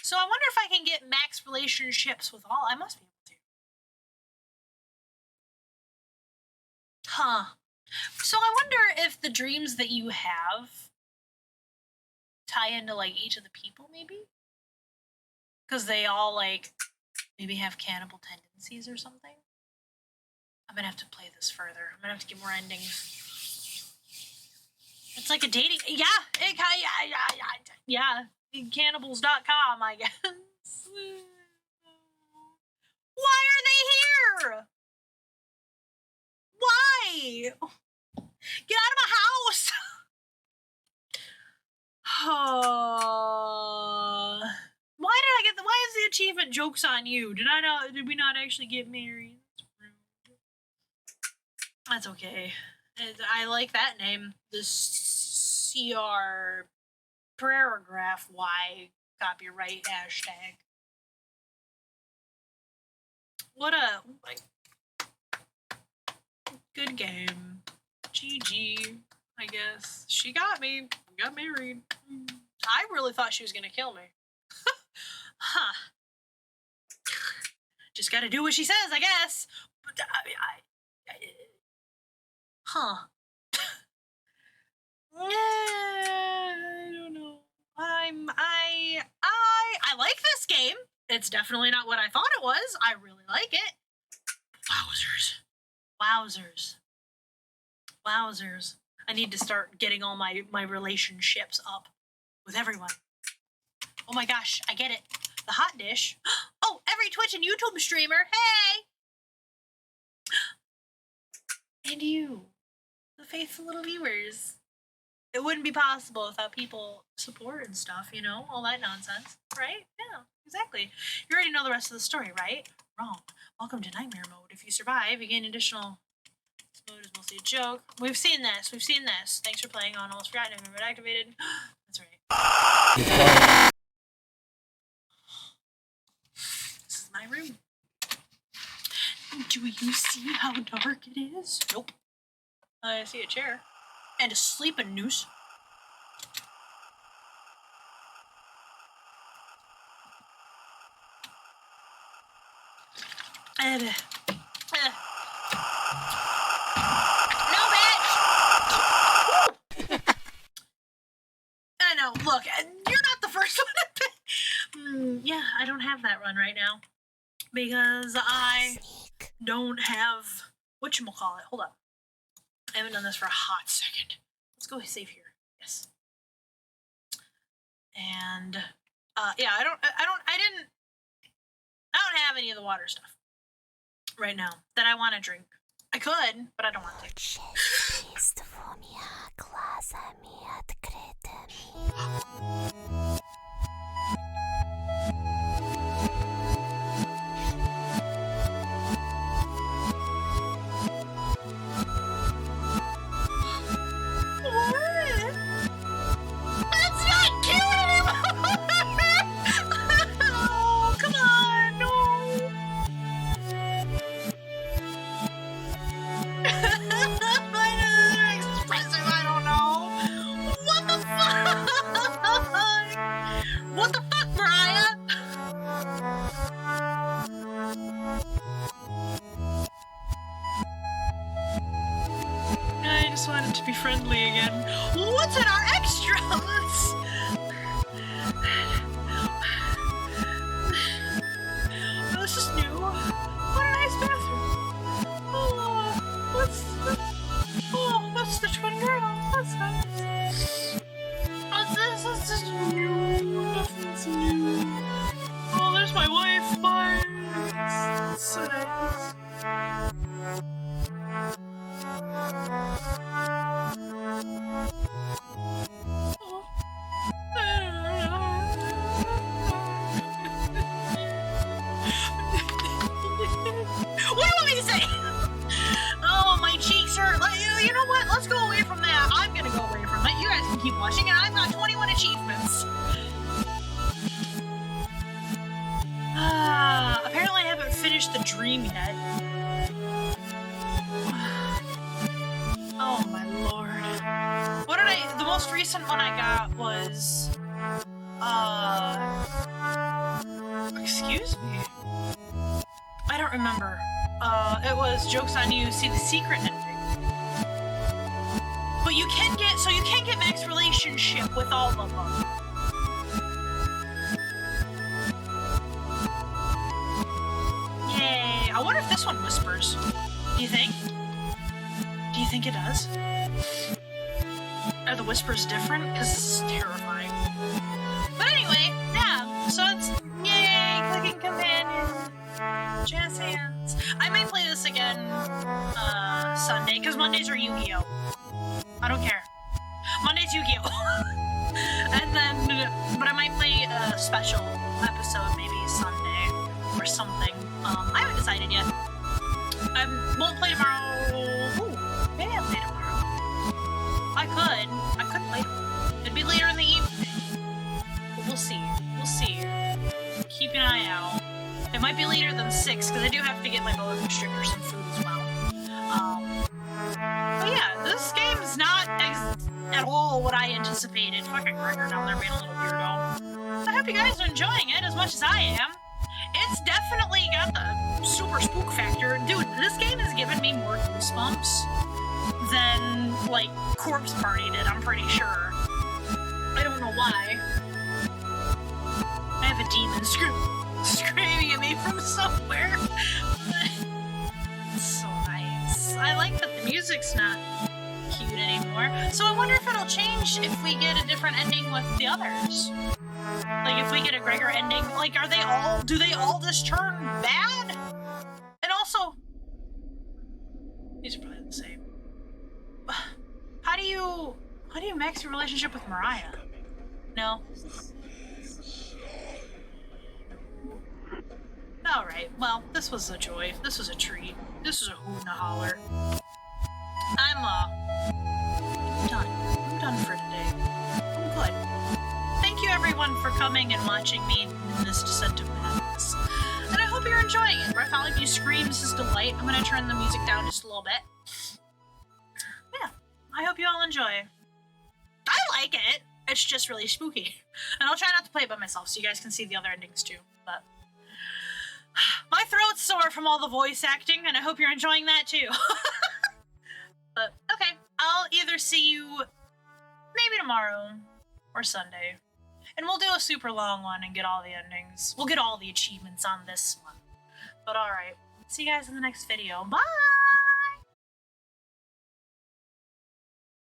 Speaker 1: So I wonder if I can get max relationships with all. I must be able to. Huh. So I wonder if the dreams that you have tie into, like, each of the people, maybe? Because they all, like, maybe have cannibal tendencies or something? I'm gonna have to play this further. I'm gonna have to get more endings. It's like a dating... Yeah. Cannibals.com, I guess. Why are they here? Why? Get out of my house! Why is the achievement joke's on you? Did we not actually get married? That's okay. I like that name. The CR paragraph Y copyright hashtag. What a good game. GG, I guess. She got me. We got married. I really thought she was gonna kill me. Huh. Just gotta do what she says, I guess. But huh. I don't know. I like this game. It's definitely not what I thought it was. I really like it. Wowzers. I need to start getting all my relationships up with everyone. Oh my gosh, I get it. The hot dish. Oh, every Twitch and YouTube streamer. Hey! And you, the faithful little viewers. It wouldn't be possible without people support and stuff, you know? All that nonsense, right? Yeah, exactly. You already know the rest of the story, right? Wrong. Welcome to Nightmare Mode. If you survive, you gain additional... This mode is most mostly a joke. We've seen this. We've seen this. Thanks for playing on Almost Forgotten. I've been activated. That's right. This is my room. Do you see how dark it is? Nope. I see a chair. And a sleeping noose. And, no, bitch! I know, look, you're not the first one to yeah, I don't have that run right now. Because I don't have whatchamacallit. Hold up. I haven't done this for a hot second. Let's go save here. Yes. And yeah, I don't have any of the water stuff right now that I want to drink. I could, but I don't want to. That's not cute anymore! Oh, come on, no! Expressive, I don't know. What the fuck? What the fuck, Mariah? I just wanted to be friendly again. What's in our extras? Oh, this is new. What a nice bathroom. Oh, that's the twin girl. That's nice. What's this? This is new. Nothing's new. Oh, there's my wife. Bye. It's so nice. What do you want me to say? Oh, my cheeks hurt. You know what? Let's go away from that. I'm gonna go away from it. You guys can keep watching, and I've got 21 achievements. Apparently I haven't finished the dream yet. Oh my lord. What did the most recent one I got was, excuse me? I don't remember. It was Joke's on You, see the secret ending. But you can get max relationship with all of them. Yay. I wonder if this one whispers. Do you think? Do you think it does? Are the whispers different? Because this is terrifying. But anyway, yeah. So it's yay, clicking companion, jazz hands. I might play this again Sunday, because Mondays are Yu-Gi-Oh! I don't care. Monday's Yu-Gi-Oh! And then, but I might play a special episode maybe Sunday or something. I haven't decided yet. I won't play tomorrow. Ooh, maybe I'll play tomorrow. I could play tomorrow. It'd be later in the evening. But we'll see. We'll see. Keep an eye out. It might be later than 6, because I do have to get my boa constrictor some food as well. But yeah, this game is not at all what I anticipated. Fucking Gregor down there being a little weirdo. I hope you guys are enjoying it as much as I am. It's definitely got the super spook factor. Dude, this game has given me more goosebumps than, like, Corpse Party did, I'm pretty sure. I don't know why. I have a demon screaming at me from somewhere. It's so nice. I like that the music's not cute anymore. So I wonder if it'll change if we get a different ending with the others. Like, if we get a Gregor ending, like, do they all just turn bad? And also, these are probably the same. How do you max your relationship with Mariah? No? Alright, well, this was a joy. This was a treat. This was a hoot and a holler. coming and watching me in this descent of madness. And I hope you're enjoying it. Bartholomew screams his delight. I'm gonna turn the music down just a little bit. Yeah, I hope you all enjoy. I like it. It's just really spooky. And I'll try not to play it by myself so you guys can see the other endings too. But my throat's sore from all the voice acting, and I hope you're enjoying that too. But okay, I'll either see you maybe tomorrow or Sunday. And we'll do a super long one and get all the endings. We'll get all the achievements on this one. But alright, see you guys in the next video. Bye!